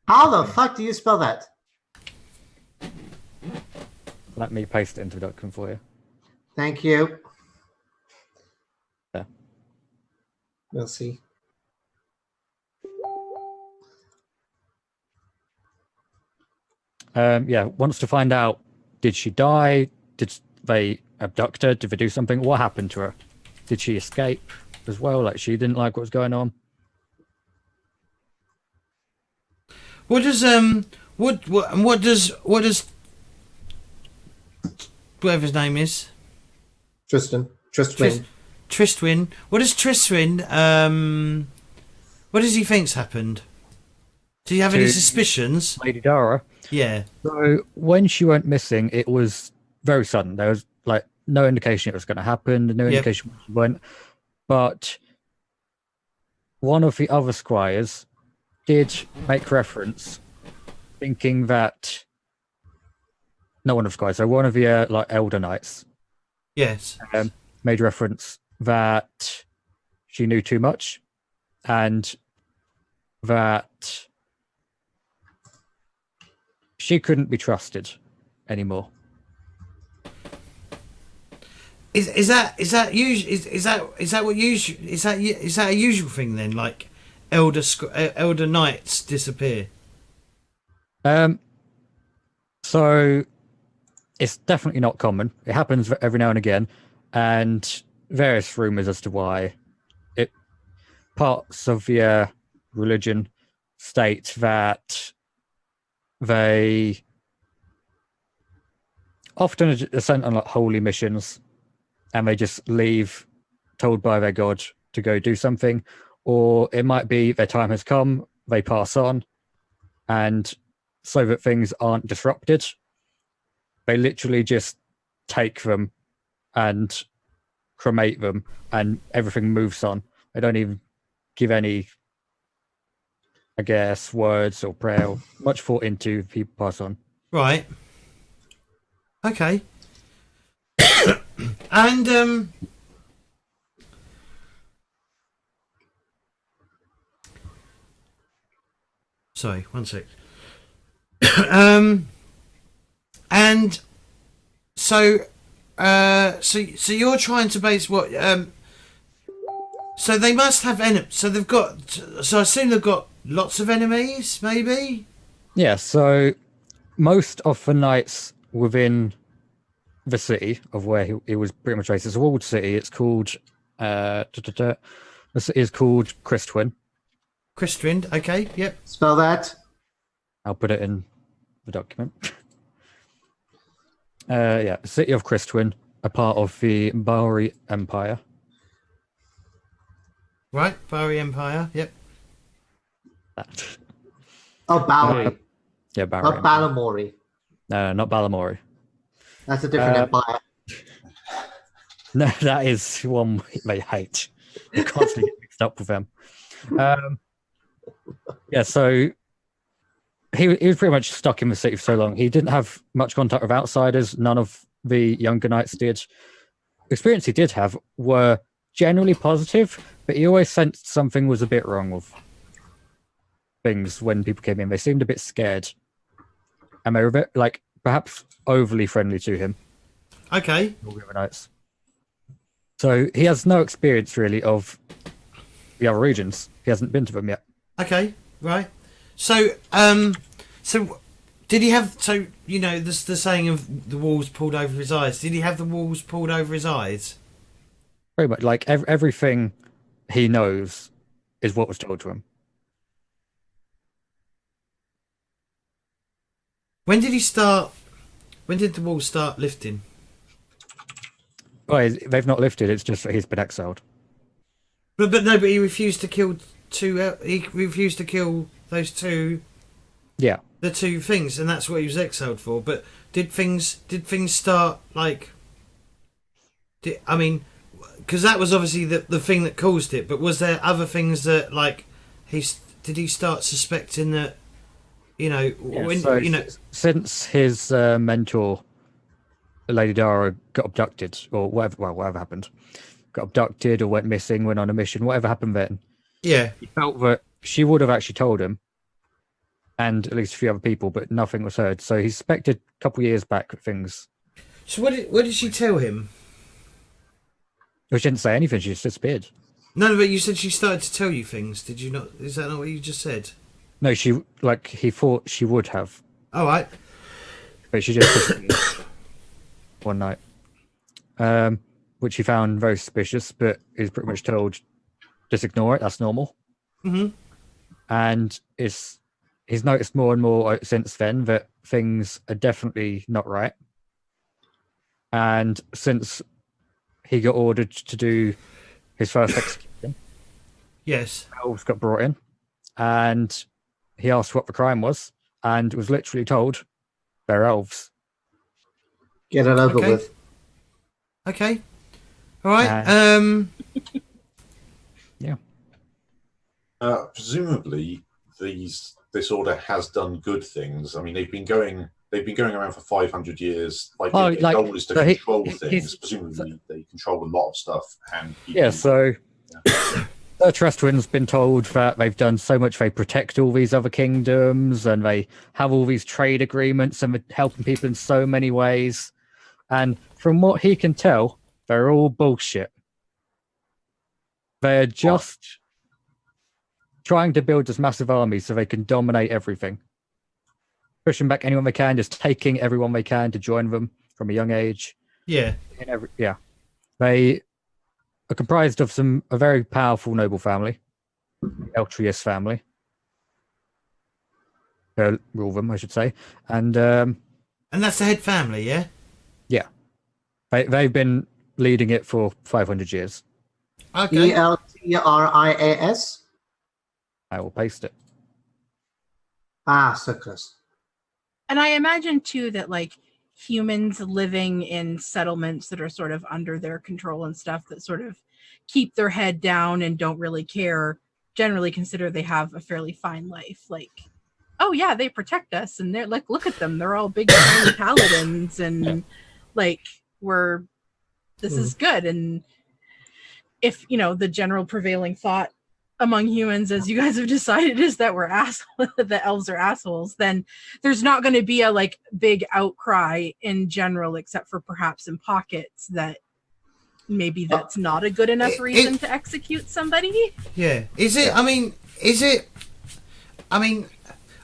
How the fuck do you spell that? Let me paste it into the document for you. Thank you. Yeah. We'll see. Yeah, wants to find out, did she die? Did they abduct her? Did they do something? What happened to her? Did she escape as well? Like, she didn't like what was going on? What does what does whatever his name is? Tristram. Tristwin. What does Tristwin what does he think's happened? Do you have any To- suspicions? Lady Dara. Yeah. So when she went missing, it was very sudden. There was like no indication it was going to happen, no Yep. indication when she went. But one of the other squires did make reference, thinking that no one of the squires, so one of the like elder knights Yes. made reference that she knew too much, and that she couldn't be trusted anymore. Is that a usual thing then? Like elder knights disappear. So it's definitely not common. It happens every now and again, and various rumors as to why. Parts of the religion state that they often are sent on like holy missions, and they just leave, told by their god to go do something, or it might be their time has come, they pass on, and so that things aren't disrupted, they literally just take them and cremate them, and everything moves on. They don't even give any, I guess, words or prayer or much thought into people pass on. Right. Okay. And sorry, one sec. And so so you're trying to base what so they must have so they've got, so I assume they've got lots of enemies, maybe? Yeah, so most of the knights within the city of where he was pretty much raised, it's a walled city. It's called the city is called Christwin. Christwind, okay, yep. Spell that. I'll put it in the document. Yeah, the city of Christwin, a part of the Bowery Empire. Right, Bowery Empire, yep. That. Oh, Bowery. Yeah, Bowery. Not Empire. Balamori. No, not Balamori. That's a different empire. No, that is one they hate. You constantly get mixed up with them. Yeah, so he was pretty much stuck in the city for so long. He didn't have much contact with outsiders. None of the younger knights did. The experience he did have were generally positive, but he always sensed something was a bit wrong with things when people came in. They seemed a bit scared, and they were a bit, like, perhaps overly friendly to him. Okay. All the other knights. So he has no experience really of the other regions. He hasn't been to them yet. Okay, right. So so did he have, so you know the saying of the walls pulled over his eyes, did he have the walls pulled over his eyes? Very much. Like everything he knows is what was told to him. When did the walls start lifting? Well, they've not lifted. It's just that he's been exiled. But he refused to kill he refused to kill those two. Yeah. The two things, and that's what he was exiled for. But did things start like? I mean, because that was obviously the thing that caused it. But was there other things that, like, did he start suspecting that? You know, Yeah, when so you know, since his mentor, Lady Dara, got abducted or whatever happened, got abducted or went missing, went on a mission, whatever happened then. Yeah, He felt that she would have actually told him, and at least a few other people, but nothing was heard. So he suspected a couple of years back that things. So what did she tell him? She didn't say anything. She just disappeared. No, but you said she started to tell you things. Did you not? Is that not what you just said? No, he thought she would have, All right. but she just disappeared one night, which he found very suspicious. But he's pretty much told, just ignore it. That's normal. Mm-hmm. And he's noticed more and more since then that things are definitely not right. And since he got ordered to do his first execution, Yes. elves got brought in, and he asked what the crime was, and was literally told they're elves. Get it over Okay. with. Okay. All right. Yeah. Presumably, this order has done good things. I mean, they've been going around for 500 years. Like, the goal is to so control he's- things. Presumably, they control a lot of stuff. And people, Yeah, so The Trustwin's been told that they've done so much, they protect all these other kingdoms and they have all these trade agreements and they're helping people in so many ways. And from what he can tell, they're all bullshit. They're just trying to build this massive army so they can dominate everything. Pushing back anyone they can, just taking everyone they can to join them from a young age. Yeah. They are comprised of a very powerful noble family, Eltrius family. Rule them, I should say. And that's the head family, yeah? Yeah. They've been leading it for 500 years. Okay. ELTRIAS? I will paste it. So close. And I imagine too that like humans living in settlements that are sort of under their control and stuff that sort of keep their head down and don't really care, generally consider they have a fairly fine life. Like, oh yeah, they protect us, and they're like, look at them, they're all big tiny paladins, and like this is good. And if the general prevailing thought among humans, as you guys have decided, is that we're assholes, the elves are assholes, then there's not going to be a like big outcry in general, except for perhaps in pockets that maybe that's not a good enough reason to execute somebody. Yeah. Is it? I mean,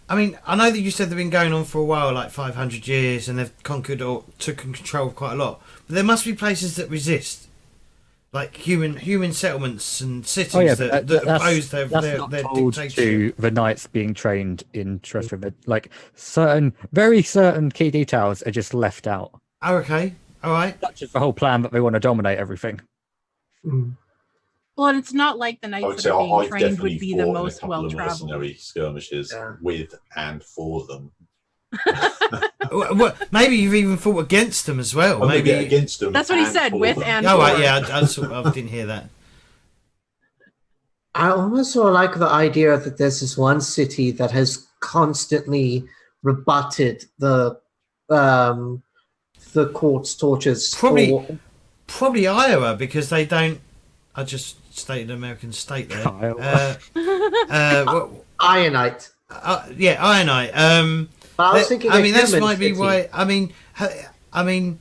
I know that you said they've been going on for a while, like 500 years, and they've conquered or taken control of quite a lot. But there must be places that resist. Like human settlements and cities that oppose their dictatorship. To the knights being trained in Trustwin. Like very certain key details are just left out. Oh, okay, all right. That's just the whole plan that they want to dominate everything. Well, and it's not like the knights that are being trained would be the most well-traveled. Mercenary skirmishes with and for them. Well, maybe you've even fought against them as well. Maybe against them. That's what he said. With them. And oh, right, yeah, I didn't hear that. I also like the idea that there's this one city that has constantly rebutted the court's tortures. Probably Iowa, because they don't. I just stated American state there. Ianite. Yeah, Ianite. But I was thinking. That might be why. I mean,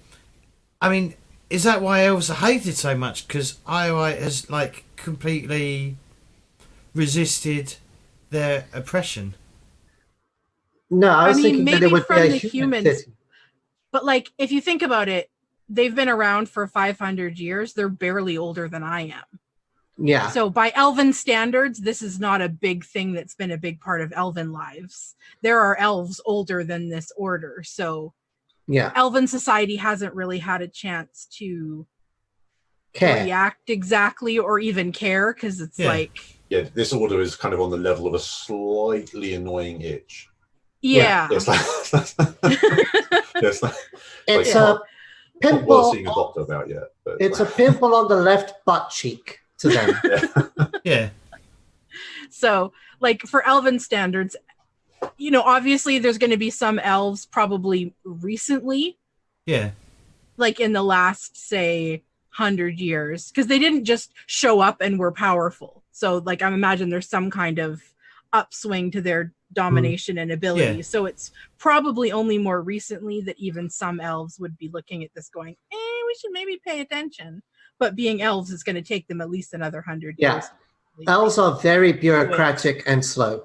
is that why elves are hated so much? Because Ianite has like completely resisted their oppression. No, I was thinking maybe that it would from be the humans. But like, if you think about it, they've been around for 500 years. They're barely older than I am. Yeah. So by elven standards, this is not a big thing that's been a big part of elven lives. There are elves older than this order. So yeah, elven society hasn't really had a chance to react exactly or even care, because it's like... Yeah, this order is kind of on the level of a slightly annoying itch. Yeah. It's it's a pimple. Not worth seeing a doctor about yet. But it's a pimple on the left butt cheek to them. Yeah. So, like, for elven standards, obviously there's going to be some elves probably recently. Yeah. Like in the last, say, 100 years, because they didn't just show up and were powerful. So, like, I imagine there's some kind of upswing to their domination and ability. Yeah. So it's probably only more recently that even some elves would be looking at this going, we should maybe pay attention. But being elves is going to take them at least another 100 years. Elves are very bureaucratic and slow.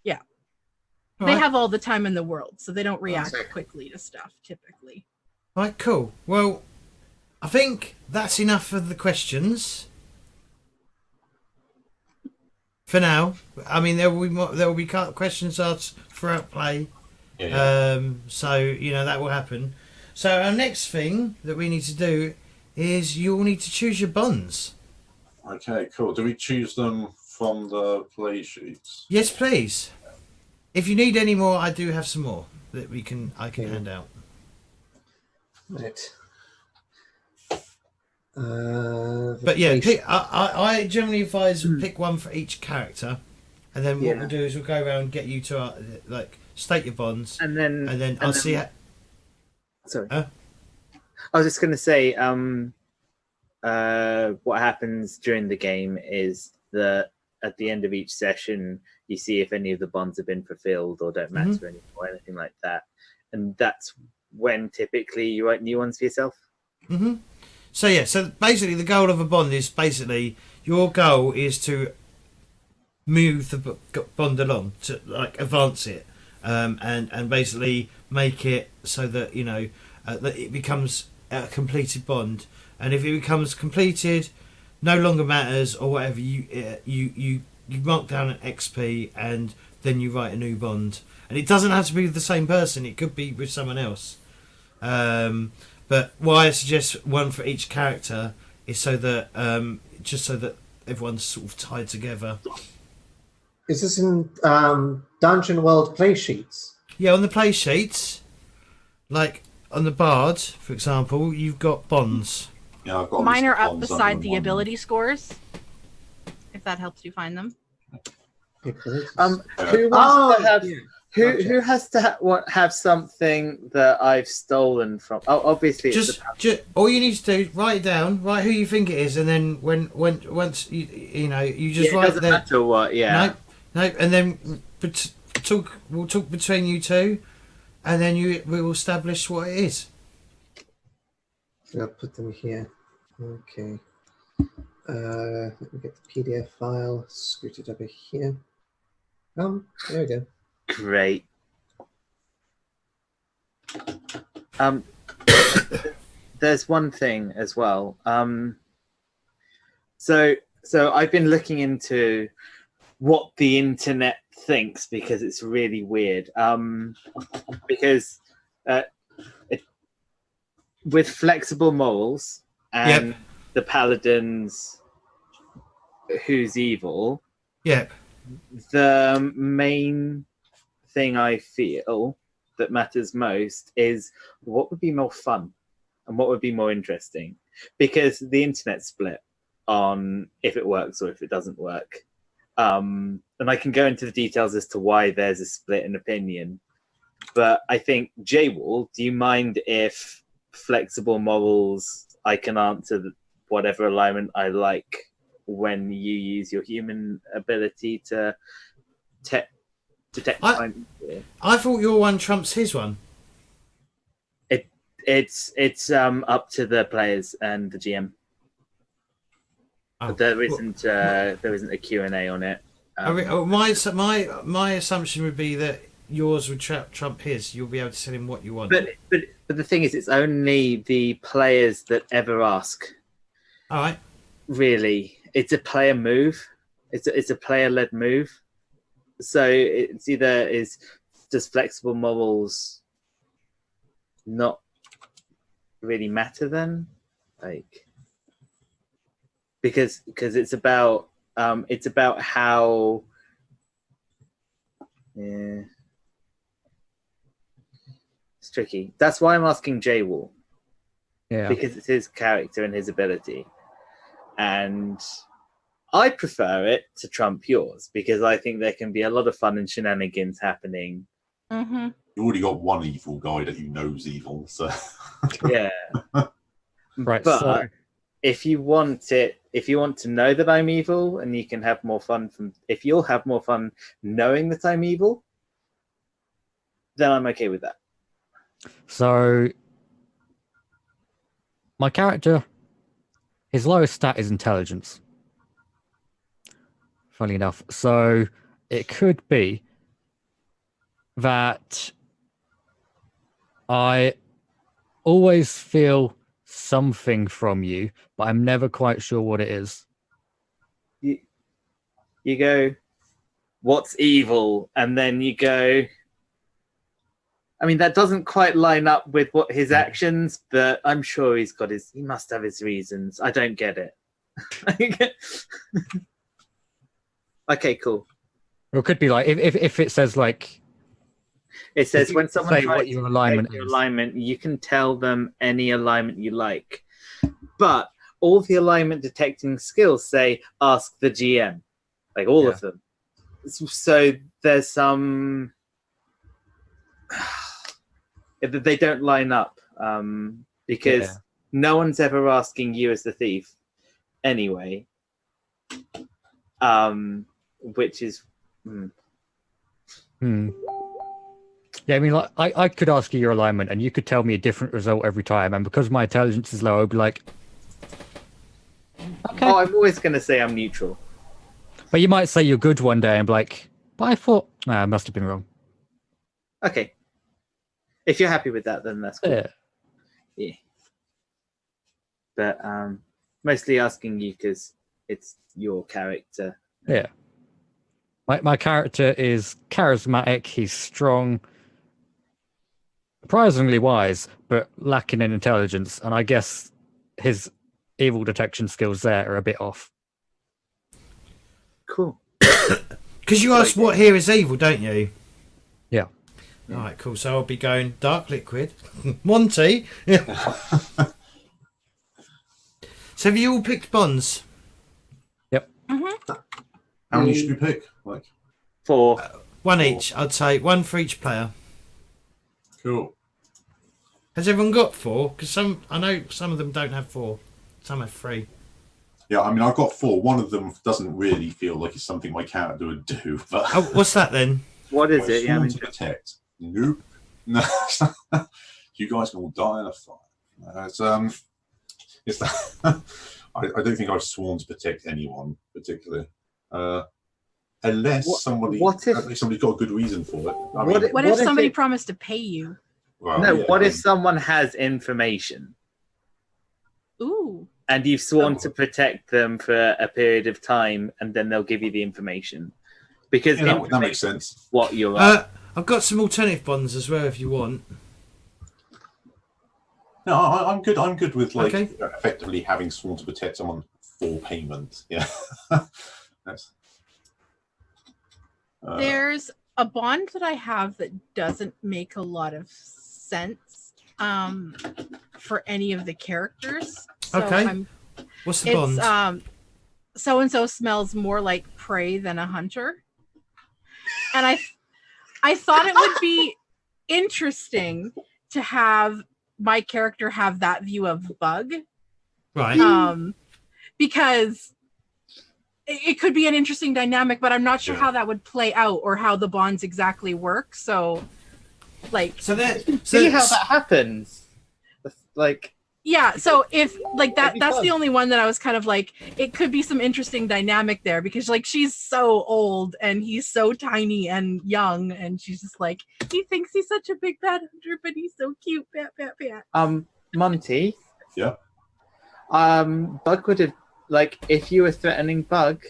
Yeah. They have all the time in the world, so they don't react quickly to stuff, typically. All right, cool. Well, I think that's enough for the questions. For now. I mean, there will be questions asked throughout play. Yeah. So, that will happen. So our next thing that we need to do is you'll need to choose your bonds. Okay, cool. Do we choose them from the play sheets? Yes, please. If you need any more, I do have some more that I can hand out. Right. But yeah, I generally advise pick one for each character, and then what we'll do is we'll go around and get you to state your bonds, and then I'll see. Sorry, I was just going to say, what happens during the game is that at the end of each session, you see if any of the bonds have been fulfilled or don't matter anymore, or anything like that. And that's when typically you write new ones for yourself. Mm-hmm. So yeah, so basically the goal of a bond is basically your goal is to move the bond along, to like advance it, and basically make it so that that it becomes a completed bond. And if it becomes completed, no longer matters or whatever, you mark down an XP and then you write a new bond. And it doesn't have to be with the same person; it could be with someone else. But why I suggest one for each character is so that just so that everyone's sort of tied together. Is this in Dungeon World play sheets? Yeah, on the play sheets, like on the Bard, for example, you've got bonds. Yeah, I've got Mine are up bonds beside under the one. ability scores, if that helps you find them. Who wants to have? Who has to have something that I've stolen from? Oh, obviously, Just all you need to do, write it down, write who you think it is, and then once you just write doesn't matter what. Yeah. No, and then we'll talk between you two, and then we will establish what it is. I'll put them here. Okay. Let me get the PDF file. Scoot it over here. There we go. Great. There's one thing as well. So I've been looking into what the internet thinks because it's really weird. Because with flexible morals and the paladins who's evil. Yep. The main thing I feel that matters most is what would be more fun and what would be more interesting, because the internet's split on if it works or if it doesn't work. And I can go into the details as to why there's a split in opinion. But I think, J-Wall, do you mind if flexible morals, I can answer whatever alignment I like when you use your human ability to detect time? I thought your one trumps his one. It's up to the players and the GM. Oh. There isn't a Q&A on it. My assumption would be that yours would trump his. You'll be able to tell him what you want. But the thing is, it's only the players that ever ask. All right. Really, it's a player move. It's a player-led move. So it's either does flexible morals not really matter then, like, because it's about how. Yeah. It's tricky. That's why I'm asking J-Wall. Yeah. Because it's his character and his ability. And I prefer it to trump yours because I think there can be a lot of fun and shenanigans happening. Mm-hmm. You already got one evil guy that you know's evil, so Yeah. Right. But So if you want to know that I'm evil and you can have more fun if you'll have more fun knowing that I'm evil, then I'm okay with that. So my character, his lowest stat is intelligence. Funny enough. So it could be that I always feel something from you, but I'm never quite sure what it is. You go, what's evil? And then you go, I mean, that doesn't quite line up with what his actions, but I'm sure he must have his reasons. I don't get it. Okay, cool. Or it could be like if it says like, it says if when you someone say tries what your to alignment detect your is. alignment, you can tell them any alignment you like. But all the alignment detecting skills say ask the GM, like all of them. So there's some they don't line up because no one's ever asking you as the thief, anyway. Which is. Yeah, I mean, like, I could ask you your alignment, and you could tell me a different result every time. And because my intelligence is low, I'd be like, okay. Oh, I'm always going to say I'm neutral. But you might say you're good one day and be like, but I thought, I must have been wrong. Okay. If you're happy with that, then that's cool. Yeah. But mostly asking you because it's your character. Yeah. My character is charismatic. He's strong, surprisingly wise, but lacking in intelligence. And I guess his evil detection skills there are a bit off. Cool. Because you asked what here is evil, don't you? Yeah. All right, cool. So I'll be going dark liquid. Monty. So have you all picked bonds? Yep. How many should we pick? Like 4. One each. I'd say one for each player. Cool. Has everyone got 4? Because I know some of them don't have 4. Some have 3. Yeah, I mean, I've got 4. One of them doesn't really feel like it's something my character would do. But Oh, what's that then? What is it? Yeah, to protect. Nope. No, you guys can all die in a fight. It's that. I don't think I've sworn to protect anyone particularly, unless somebody's got a good reason for it. What if somebody promised to pay you? Well, no. yeah, What if someone has information? Ooh. And you've sworn to protect them for a period of time, and then they'll give you the information. Because that makes sense. What you're I've got some alternative bonds as well if you want. No, I'm good. I'm good with Okay. effectively having sworn to protect someone for payment. Yeah. That's, There's a bond that I have that doesn't make a lot of sense for any of the characters. So Okay. What's the bond? So and so smells more like prey than a hunter. And I thought it would be interesting to have my character have that view of bug. Right. Because it could be an interesting dynamic, but I'm not sure how that would play out or how the bonds exactly work. So So see how that happens. Like yeah, so if like that's fun. the only one that I was kind of like, it could be some interesting dynamic there because like she's so old and he's so tiny and young and she's just like, he thinks he's such a big bad hunter, but he's so cute. Monty. Yeah. Bug would have if you were threatening Bug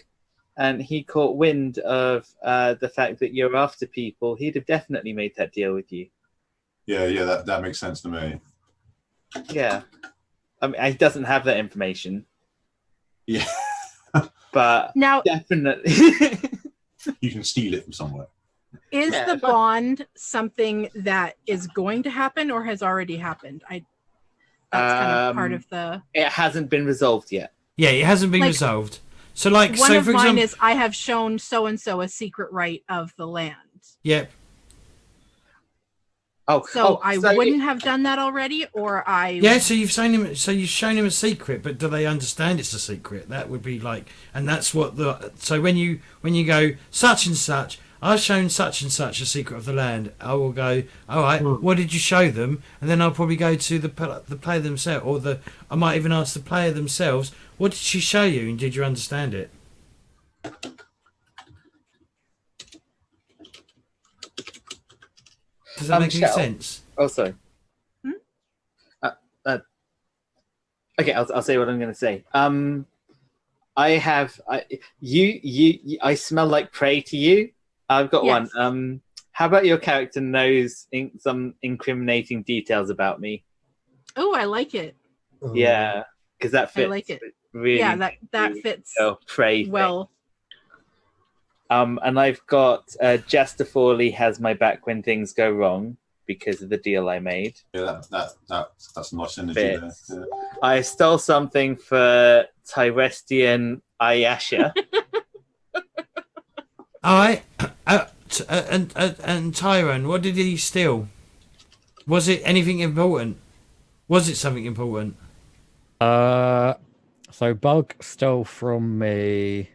and he caught wind of the fact that you're after people, he'd have definitely made that deal with you. Yeah, that makes sense to me. Yeah. I mean, he doesn't have that information. Yeah. But now definitely you can steal it from somewhere. is the bond something that is going to happen or has already happened? That's kind of part of the. It hasn't been resolved yet. Yeah, it hasn't been resolved. So One so of for mine example, is I have shown so and so a secret right of the land. yeah. So I wouldn't have done that already, or I. Yeah, so you've shown him. So you've shown him a secret, but do they understand it's a secret? That would be and that's what the. So when you go such and such, I've shown such and such a secret of the land. I will go. All right. What did you show them? And then I'll probably go to the player themselves, or I might even ask the player themselves. What did she show you, and did you understand it? Does that make any sense? Oh, sorry. Okay, I'll say what I'm going to say. I smell like prey to you. I've got Yes. one. How about your character knows some incriminating details about me? Oh, I like it. Yeah, because that fits. I like it. Really, Yeah, that fits prey well. thing. And I've got Jastor Fawley has my back when things go wrong because of the deal I made. Yeah, that's nice energy there. Yeah. I stole something for Tyrestian Ayasha. All right. And Tyrone, what did he steal? Was it anything important? Was it something important? So Bug stole from me.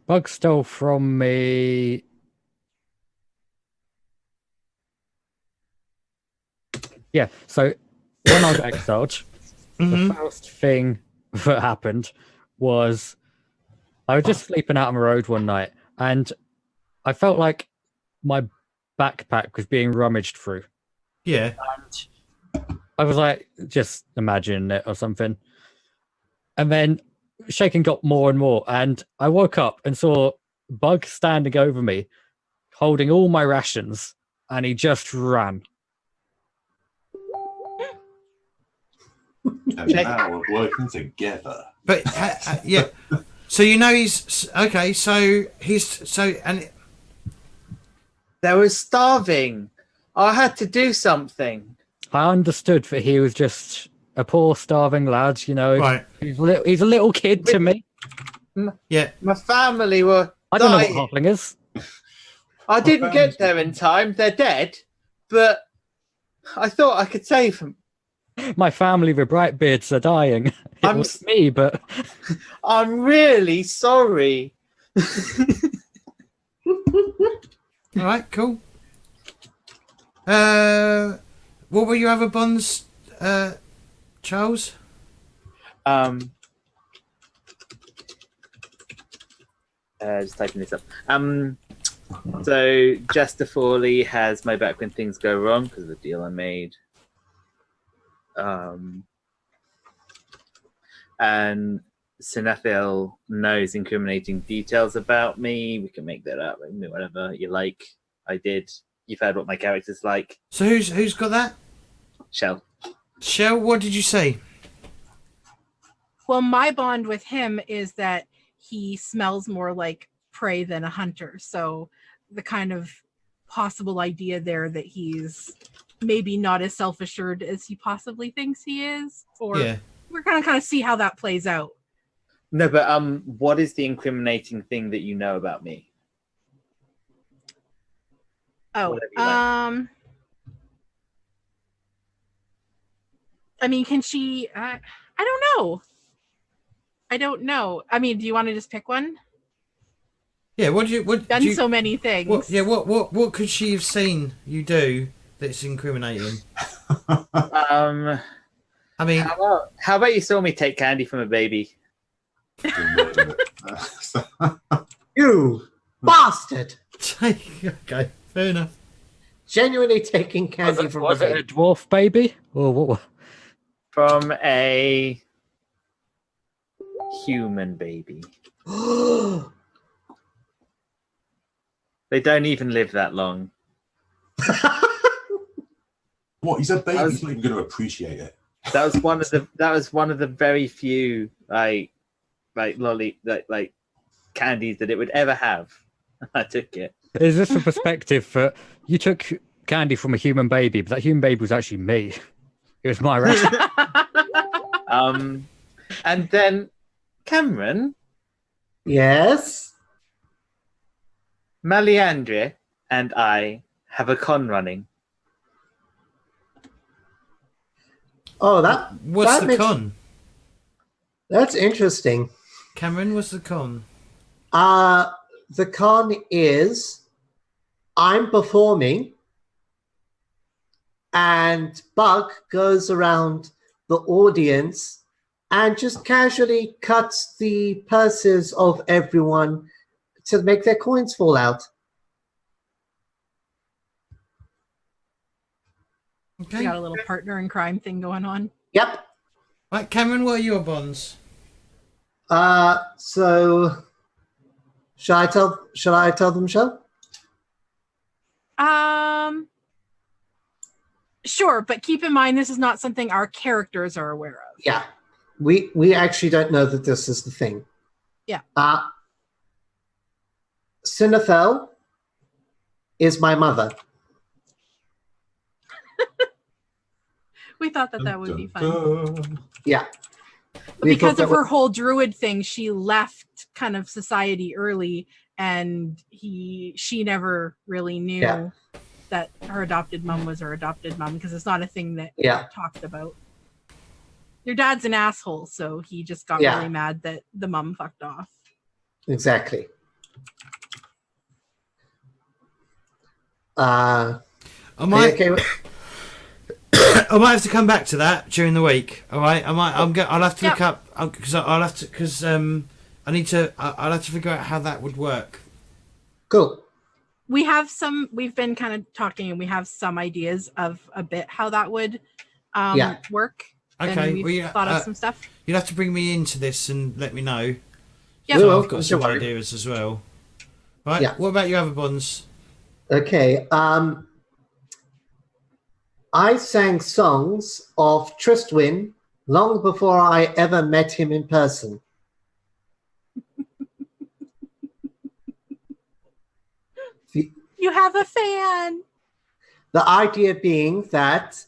Bug stole from me. Yeah, so when I was exiled, the first thing that happened was I was just sleeping out on the road one night and I felt like my backpack was being rummaged through. Yeah. And I was like, just imagining it or something. And then shaking got more and more. And I woke up and saw Bug standing over me, holding all my rations, and he just ran. And now we're working together. But yeah. So you know he's okay. So They were starving. I had to do something. I understood that he was just a poor, starving lad, you know. Right. He's a little kid to me. Yeah. My family were I don't dying. know what Halfling is. I didn't get there in time. They're dead. But I thought I could save them. My family, the Brightbeards, are dying. It was me, but... I'm really sorry. All right, cool. What were your other bonds, Charles? Just typing this up. So Jastor Fawley has my back when things go wrong because of the deal I made. And Sinethil knows incriminating details about me. We can make that up. Whatever you like. I did. You've heard what my character's like. So who's got that? Shell. Shell, what did you say? Well, my bond with him is that he smells more like prey than a hunter. So the kind of possible idea there that he's maybe not as self-assured as he possibly thinks he is, or we're gonna kind of see how that plays out. No, but what is the incriminating thing that you know about me? Oh, Whatever you like. I mean, can she? I don't know. I mean, do you want to just pick one? Yeah. Done so many things. What could she have seen you do that's incriminating? I mean, how about you saw me take candy from a baby? You bastard! Okay, fair enough. Genuinely taking candy from Was it a dwarf baby? Or what? From a human baby. They don't even live that long. What? He's a baby. He's not even going to appreciate it. That was one of the very few like candies that it would ever have. I took it. Is this a perspective that you took candy from a human baby, but that human baby was actually me? It was my ration. And then Cameron. Yes. Melliandre and I have a con running. Oh, what's the con? That's interesting. Cameron, what's the con? The con is I'm performing and Bug goes around the audience and just casually cuts the purses of everyone to make their coins fall out. Okay. We got a little partner in crime thing going on. Yep. Right, Cameron, what are your bonds? So shall I tell them, Shell? Sure, but keep in mind this is not something our characters are aware of. Yeah. We actually don't know that this is the thing. Yeah. Sinethil is my mother. We thought that would be fun. Yeah. But because of her whole druid thing, she left kind of society early, and she never really knew that her adopted mom was her adopted mom, because it's not a thing that Yeah. talked about. Your dad's an asshole, so he just got Yeah. really mad that the mom fucked off. Exactly. I Are you might, okay with- I might have to come back to that during the week. All right, I'll have to look up because I'll have to I need to. I'll have to figure out how that would work. Cool. We've been kind of talking, and we have some ideas of a bit how that would work. Okay, And we've thought of some stuff. You'll have to bring me into this and let me know. Yeah, We will, I've got don't some worry. ideas as well. Right. Yeah. What about your other bonds? Okay. I sang songs of Tristwin long before I ever met him in person. You have a fan. The idea being that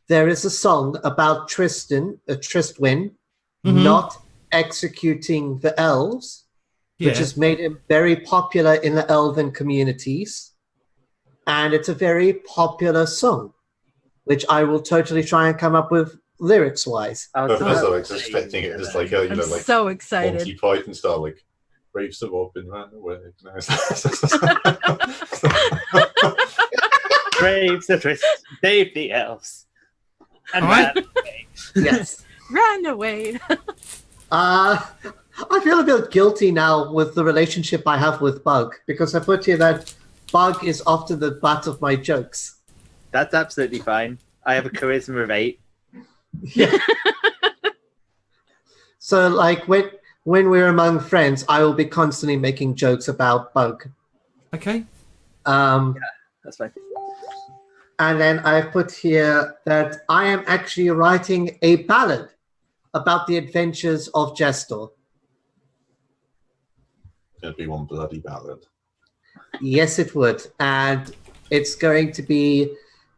there is a song about Tristwin Mhm. not executing the elves, which Yeah. has made him very popular in the elven communities. And it's a very popular song, which I will totally try and come up with lyrics-wise. I But was I was expecting it as like a, you I'm know, like so excited. Monty Python style, like raves them up and ran away. No, Braves the Trist, Dave the Elves. And All right. ran. Yes. Ran away. I feel a bit guilty now with the relationship I have with Bug, because I put here that Bug is often the butt of my jokes. That's absolutely fine. I have a charisma of 8. Yeah. So, like, when we're among friends, I will be constantly making jokes about Bug. Okay. That's fine. And then I've put here that I am actually writing a ballad about the adventures of Jastor. It'd be one bloody ballad. Yes, it would, and it's going to be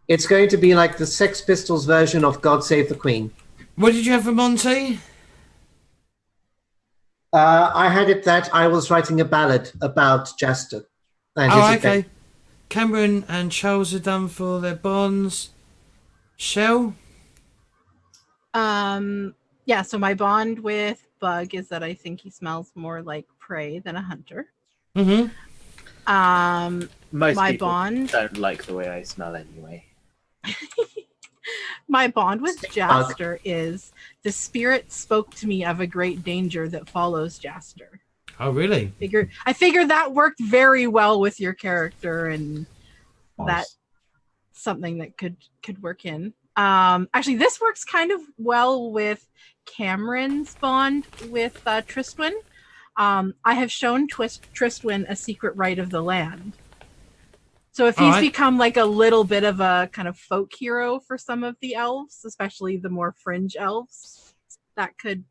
like the Sex Pistols version of "God Save the Queen." What did you have for Monty? I had it that I was writing a ballad about Jastor. And his Oh, adventure. okay. Cameron and Charles are done for their bonds. Shell? Yeah, so my bond with Bug is that I think he smells more like prey than a hunter. Mm-hmm. Most My people bond don't like the way I smell anyway. My bond with Jastor is the spirit spoke to me of a great danger that follows Jastor. Oh, really? I figured that worked very well with your character, and Nice. that's something that could work in. Actually, this works kind of well with Cameron's bond with Tristwin. I have shown Tristwin a secret right of the land. So if he's Alright. become like a little bit of a kind of folk hero for some of the elves, especially the more fringe elves, that could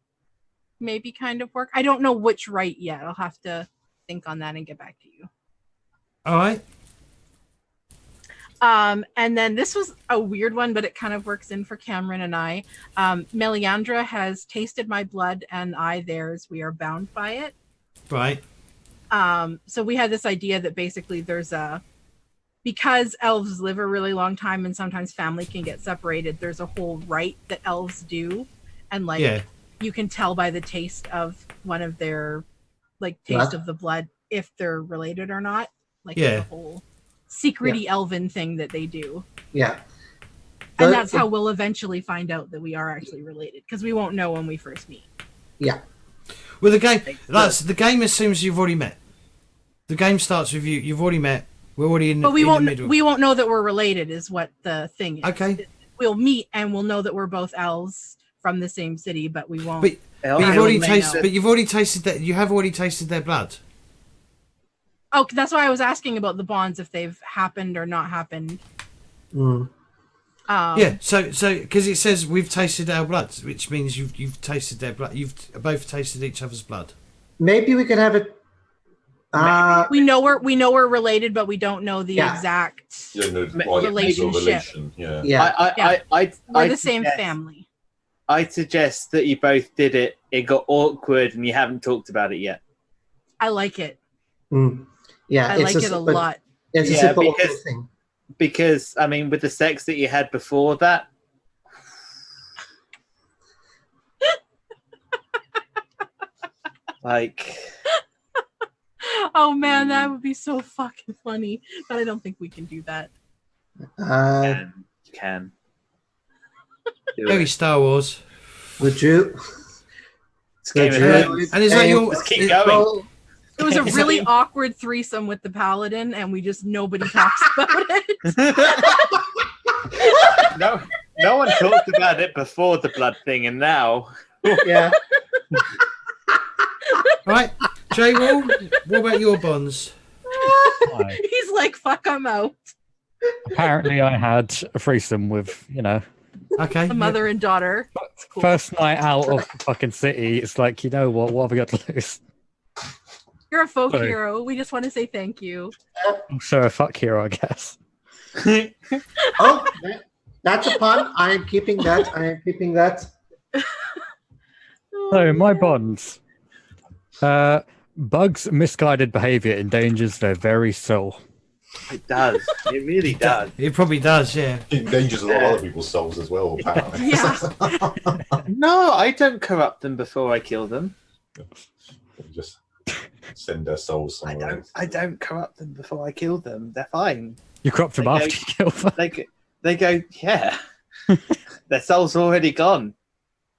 maybe kind of work. I don't know which right yet. I'll have to think on that and get back to you. All right. And then this was a weird one, but it kind of works in for Cameron and I. Melliandre has tasted my blood and I theirs. We are bound by it. Right. So we had this idea that basically because elves live a really long time and sometimes family can get separated, there's a whole rite that elves do. And like, Yeah. you can tell by the taste of one of their, like, taste What? of the blood if they're related or not. Like, Yeah. it's a whole secrety elven thing that they do. Yeah. And that's how we'll eventually find out that we are actually related, because we won't know when we first meet. Yeah. Well, the game assumes you've already met. The game starts with you. You've already met. We're already in. But we in won't. The middle. We won't know that we're related. Is what the thing is. Okay. We'll meet and we'll know that we're both elves from the same city, but we won't. But Elves you've I already may tasted. know. But you've already tasted that. You have already tasted their blood. Oh, that's why I was asking about the bonds, if they've happened or not happened. Mm. Yeah. So because it says we've tasted our blood, which means you've tasted their blood. You've both tasted each other's blood. Maybe we could have it. We know we're related, but we don't know the Yeah. exact. Yeah, no, Ma- like, relationship. relation, yeah. Yeah. We're the same family. I'd suggest that you both did it. It got awkward and you haven't talked about it yet. I like it. Mm. Yeah. I it's like it a lot. It's a Yeah, simple because- thing. Because, I mean, with the sex that you had before that, like, Oh man, that would be so fucking funny. But I don't think we can do that. you can. Do Very it. Star Wars. Would you? It's Game of Would you- Thrones. And is that your? Just keep is- going. Roll- It was a Is really that- awkward threesome with the paladin, and we just nobody talks about it. No one talked about it before the blood thing, and now. Yeah. Right, J Wall. What about your bonds? He's like, "Fuck, I'm out." Apparently, I had a threesome with, Okay. The mother and daughter. Cool. first night out of the fucking city. It's like, you know what? What have we got to lose? You're a folk Sorry. hero. We just want to say thank you. So a fuck hero, I guess. Oh, that's a pun. I am keeping that. I am keeping that. So my bonds. Bugs' misguided behavior endangers their very soul. It does. It really does. It probably does. Yeah. It endangers a lot of other people's souls as well, apparently. Yeah. No, I don't corrupt them before I kill them. Just send their souls somewhere else. I don't corrupt them before I kill them. They're fine. You corrupt them Okay. after you kill them. They go, yeah. Their soul's already gone.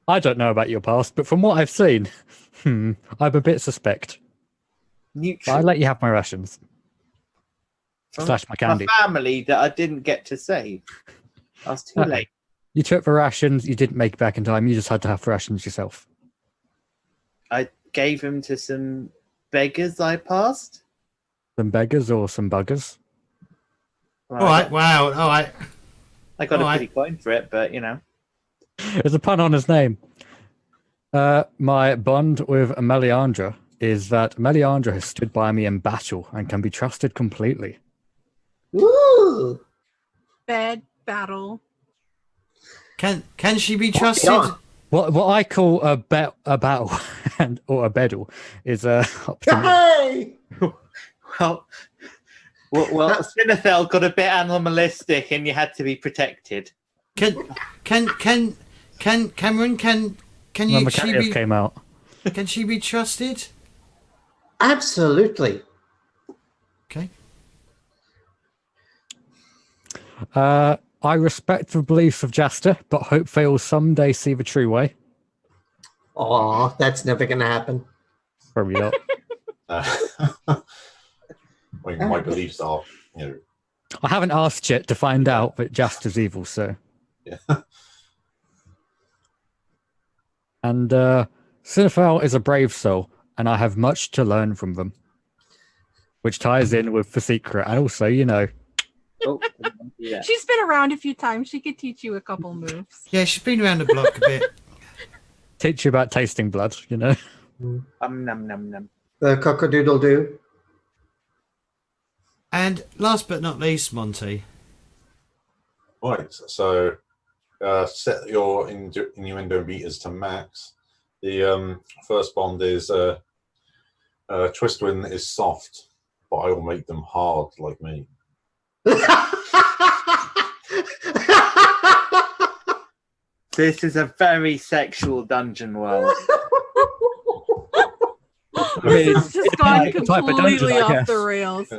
I don't know about your past, but from what I've seen, I'm a bit suspect. But Neutral. I let you have my rations. From Slash my candy. My family that I didn't get to save. I was too Okay. late. You took the rations, you didn't make it back in time, you just had to have the rations yourself. I gave them to some beggars I passed. Some beggars or some buggers. Well, All right. Wow. All right. I got a Alright. pretty coin for it, but There's a pun on his name. My bond with Melliandre is that Melliandre has stood by me in battle and can be trusted completely. Ooh. Bed battle. Can she be trusted? on. What I call a battle or a beddle is a Hey! well, Sinethel got a bit animalistic, and you had to be protected. Cameron? Can when she Macarius be? came out. Can she be trusted? Absolutely. Okay. I respect the beliefs of Jastor, but hope they will someday see the true way. Oh, that's never gonna happen. Probably not. My beliefs are, I haven't asked yet to find out that Jastor's evil, so. yeah. And Sinethel is a brave soul, and I have much to learn from them. Which ties in with the secret, and also, Oh, yeah. She's been around a few times. She could teach you a couple moves. Yeah, she's been around the block a bit. teach you about tasting blood, Num num num. The cock-a-doodle-doo. And last but not least, Monty. Right, so set your innuendo meters to max. The first bond is Twistwin is soft, but I will make them hard like me. This is a very sexual dungeon world. This has just gone like a type of dungeon, completely I off guess. the rails.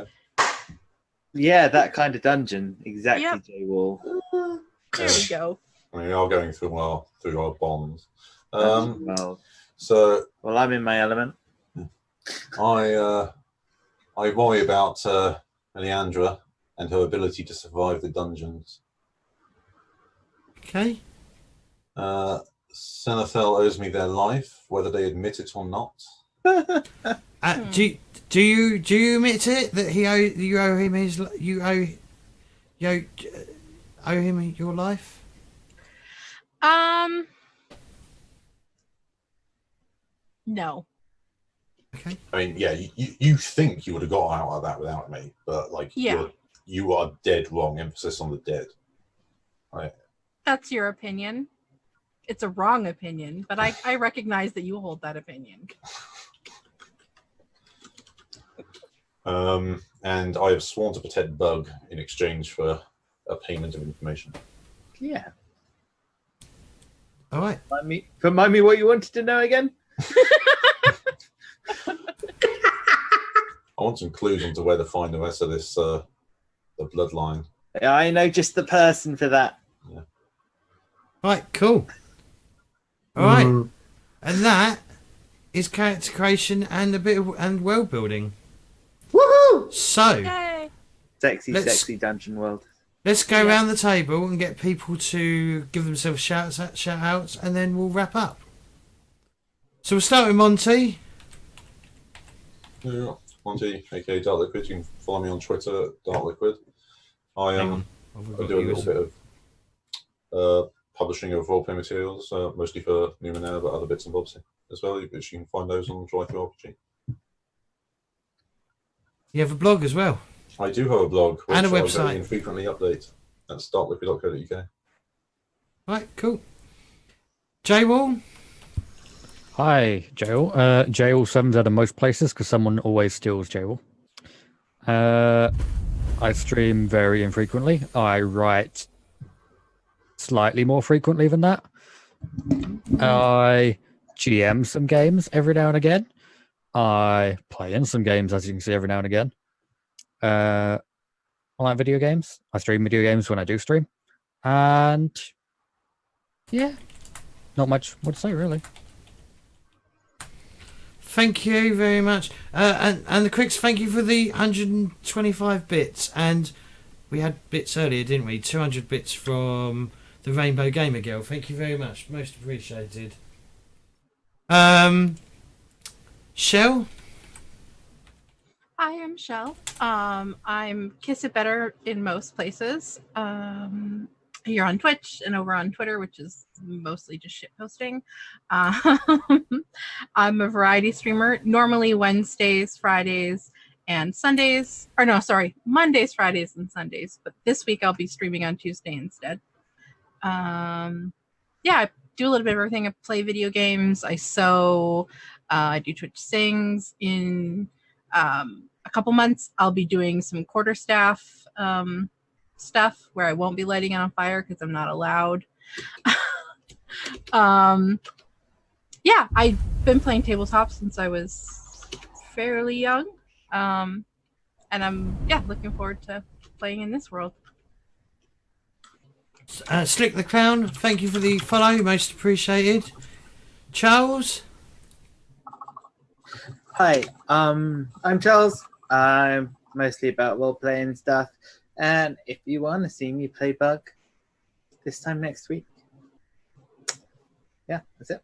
Yeah, that kind of dungeon. Exactly, Yep. J-Wall. There we go. I mean, we are going through our bonds. Well, So I'm in my element. I worry about Melliandre and her ability to survive the dungeons. Okay. Sinethel owes me their life, whether they admit it or not. Do you admit it that you owe him your life? No. Okay. I mean, yeah, you think you would have got out of that without me, but Yeah. you are dead wrong. Emphasis on the dead. Right. That's your opinion. It's a wrong opinion, but I recognize that you hold that opinion. and I have sworn to protect Bug in exchange for a payment of information. Yeah. All right. Remind me what you wanted to know again? I want some clues into where to find the rest of this, the bloodline. Yeah, I know just the person for that. Right, cool. All right. Mm. And that is character creation and a bit of and world building. Woohoo! So Yay! Sexy dungeon world. let's go Yeah. around the table and get people to give themselves shout outs, and then we'll wrap up. So we'll start with Monty. Yeah. Monty, aka Dark Liquid. You can follow me on Twitter, Dark Liquid. I Hang on. I've I got do a you little as- bit of publishing of roleplay materials, mostly for Numenera, but other bits and bobs as well. Which you can find those on Drive Through RPG. You have a blog as well. I do have a blog which And a I very website. infrequently update. That's darkliquid.co.uk. Right, cool. J-Wall. Hi, Jail. Jail 7's out of most places because someone always steals Jail. I stream very infrequently. I write slightly more frequently than that. I GM some games every now and again. I play in some games, as you can see, every now and again. I like video games. I stream video games when I do stream. And yeah, not much more to say, really. Thank you very much. And the Cricks, thank you for the 125 bits. And we had bits earlier, didn't we? 200 bits from the Rainbow Gamer Girl. Thank you very much. Most appreciated. Shell? I am Shell. I'm Kiss It Better in most places. Here on Twitch and over on Twitter, which is mostly just shit posting. I'm a variety streamer, normally Wednesdays, Fridays, and Sundays. Or no, sorry, Mondays, Fridays, and Sundays. But this week I'll be streaming on Tuesday instead. Yeah, I do a little bit of everything. I play video games. I sew. I do Twitch Sings. In a couple months, I'll be doing some quarterstaff stuff where I won't be lighting it on fire because I'm not allowed. Yeah, I've been playing tabletop since I was fairly young. And I'm looking forward to playing in this world. Slick the Clown, thank you for the follow. Most appreciated. Charles? Hi, I'm Charles. I'm mostly about role-playing stuff. And if you want to see me play Bug this time next week, yeah, that's it.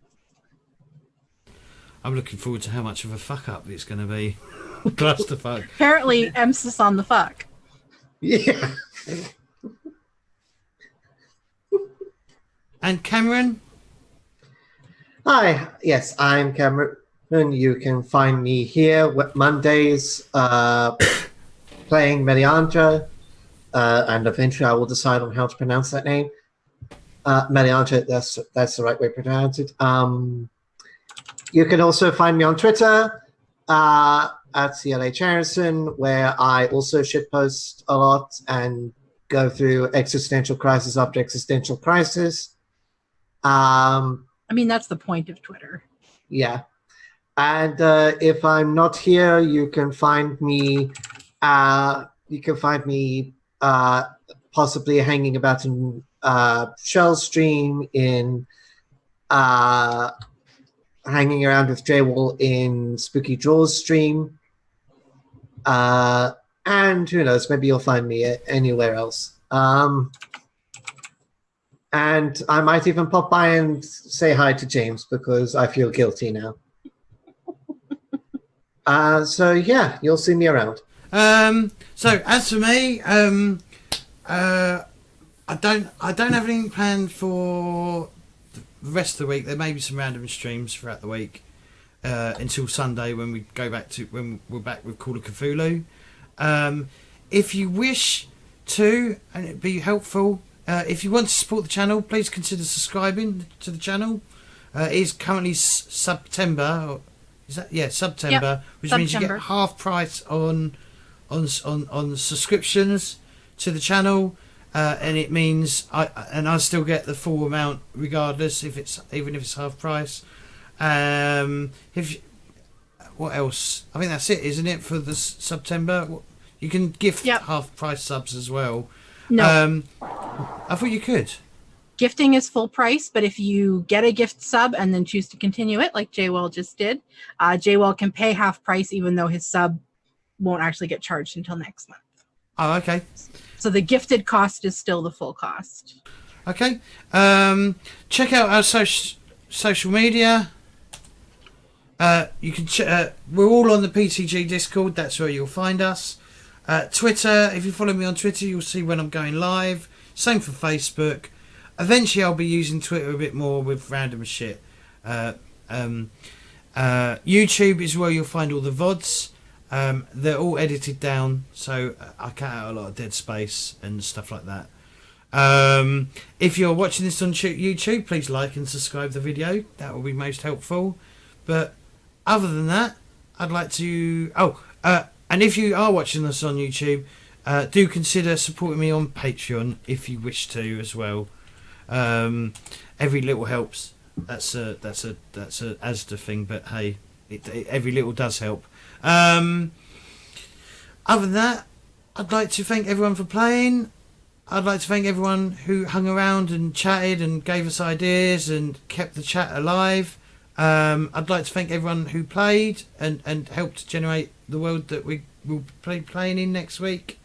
I'm looking forward to how much of a fuck up it's going to be. Clusterfuck. Apparently, emphasis on the fuck. Yeah. And Cameron? Hi, yes, I'm Cameron. You can find me here Mondays playing Melliandre, and eventually I will decide on how to pronounce that name. Melliandre, that's the right way to pronounce it. You can also find me on Twitter at CLH Harrison, where I also shitpost a lot and go through existential crisis after existential crisis. I mean, that's the point of Twitter. Yeah. And if I'm not here, you can find me possibly hanging about in Shell's stream, in hanging around with J-Wall in Spooky Draws stream. And who knows, maybe you'll find me anywhere else. And I might even pop by and say hi to James because I feel guilty now. So yeah, you'll see me around. So as for me, I don't have anything planned for the rest of the week. There may be some random streams throughout the week until Sunday when we're back with Call of Cthulhu. If you wish to, and it'd be helpful, if you want to support the channel, please consider subscribing to the channel. It is currently September. Is that September, which means you get September. half price on on subscriptions to the channel, and it means I still get the full amount regardless even if it's half price. What else? I think that's it, isn't it, for the September? You can gift half price subs as well. No, I thought you could. gifting is full price, but if you get a gift sub and then choose to continue it, like Jaywell just did, Jaywell can pay half price even though his sub won't actually get charged until next month. Oh, okay. So the gifted cost is still the full cost. Okay. Check out our social media. You can. We're all on the PTG Discord. That's where you'll find us. Twitter. If you follow me on Twitter, you'll see when I'm going live. Same for Facebook. Eventually, I'll be using Twitter a bit more with random shit. YouTube is where you'll find all the VODs. They're all edited down, so I cut out a lot of dead space and stuff like that. If you're watching this on YouTube, please like and subscribe the video. That will be most helpful. But other than that, I'd like to... and if you are watching this on YouTube, do consider supporting me on Patreon if you wish to as well. Every little helps. That's a Asda thing, but hey, every little does help. Other than that, I'd like to thank everyone for playing. I'd like to thank everyone who hung around and chatted and gave us ideas and kept the chat alive. I'd like to thank everyone who played and helped generate the world that we will be playing in next week.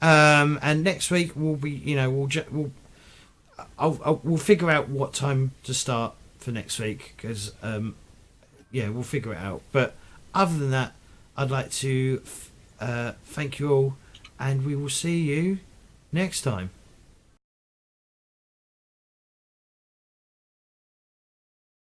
And next week we'll be, we'll figure out what time to start for next week because we'll figure it out. But other than that, I'd like to thank you all, and we will see you next time.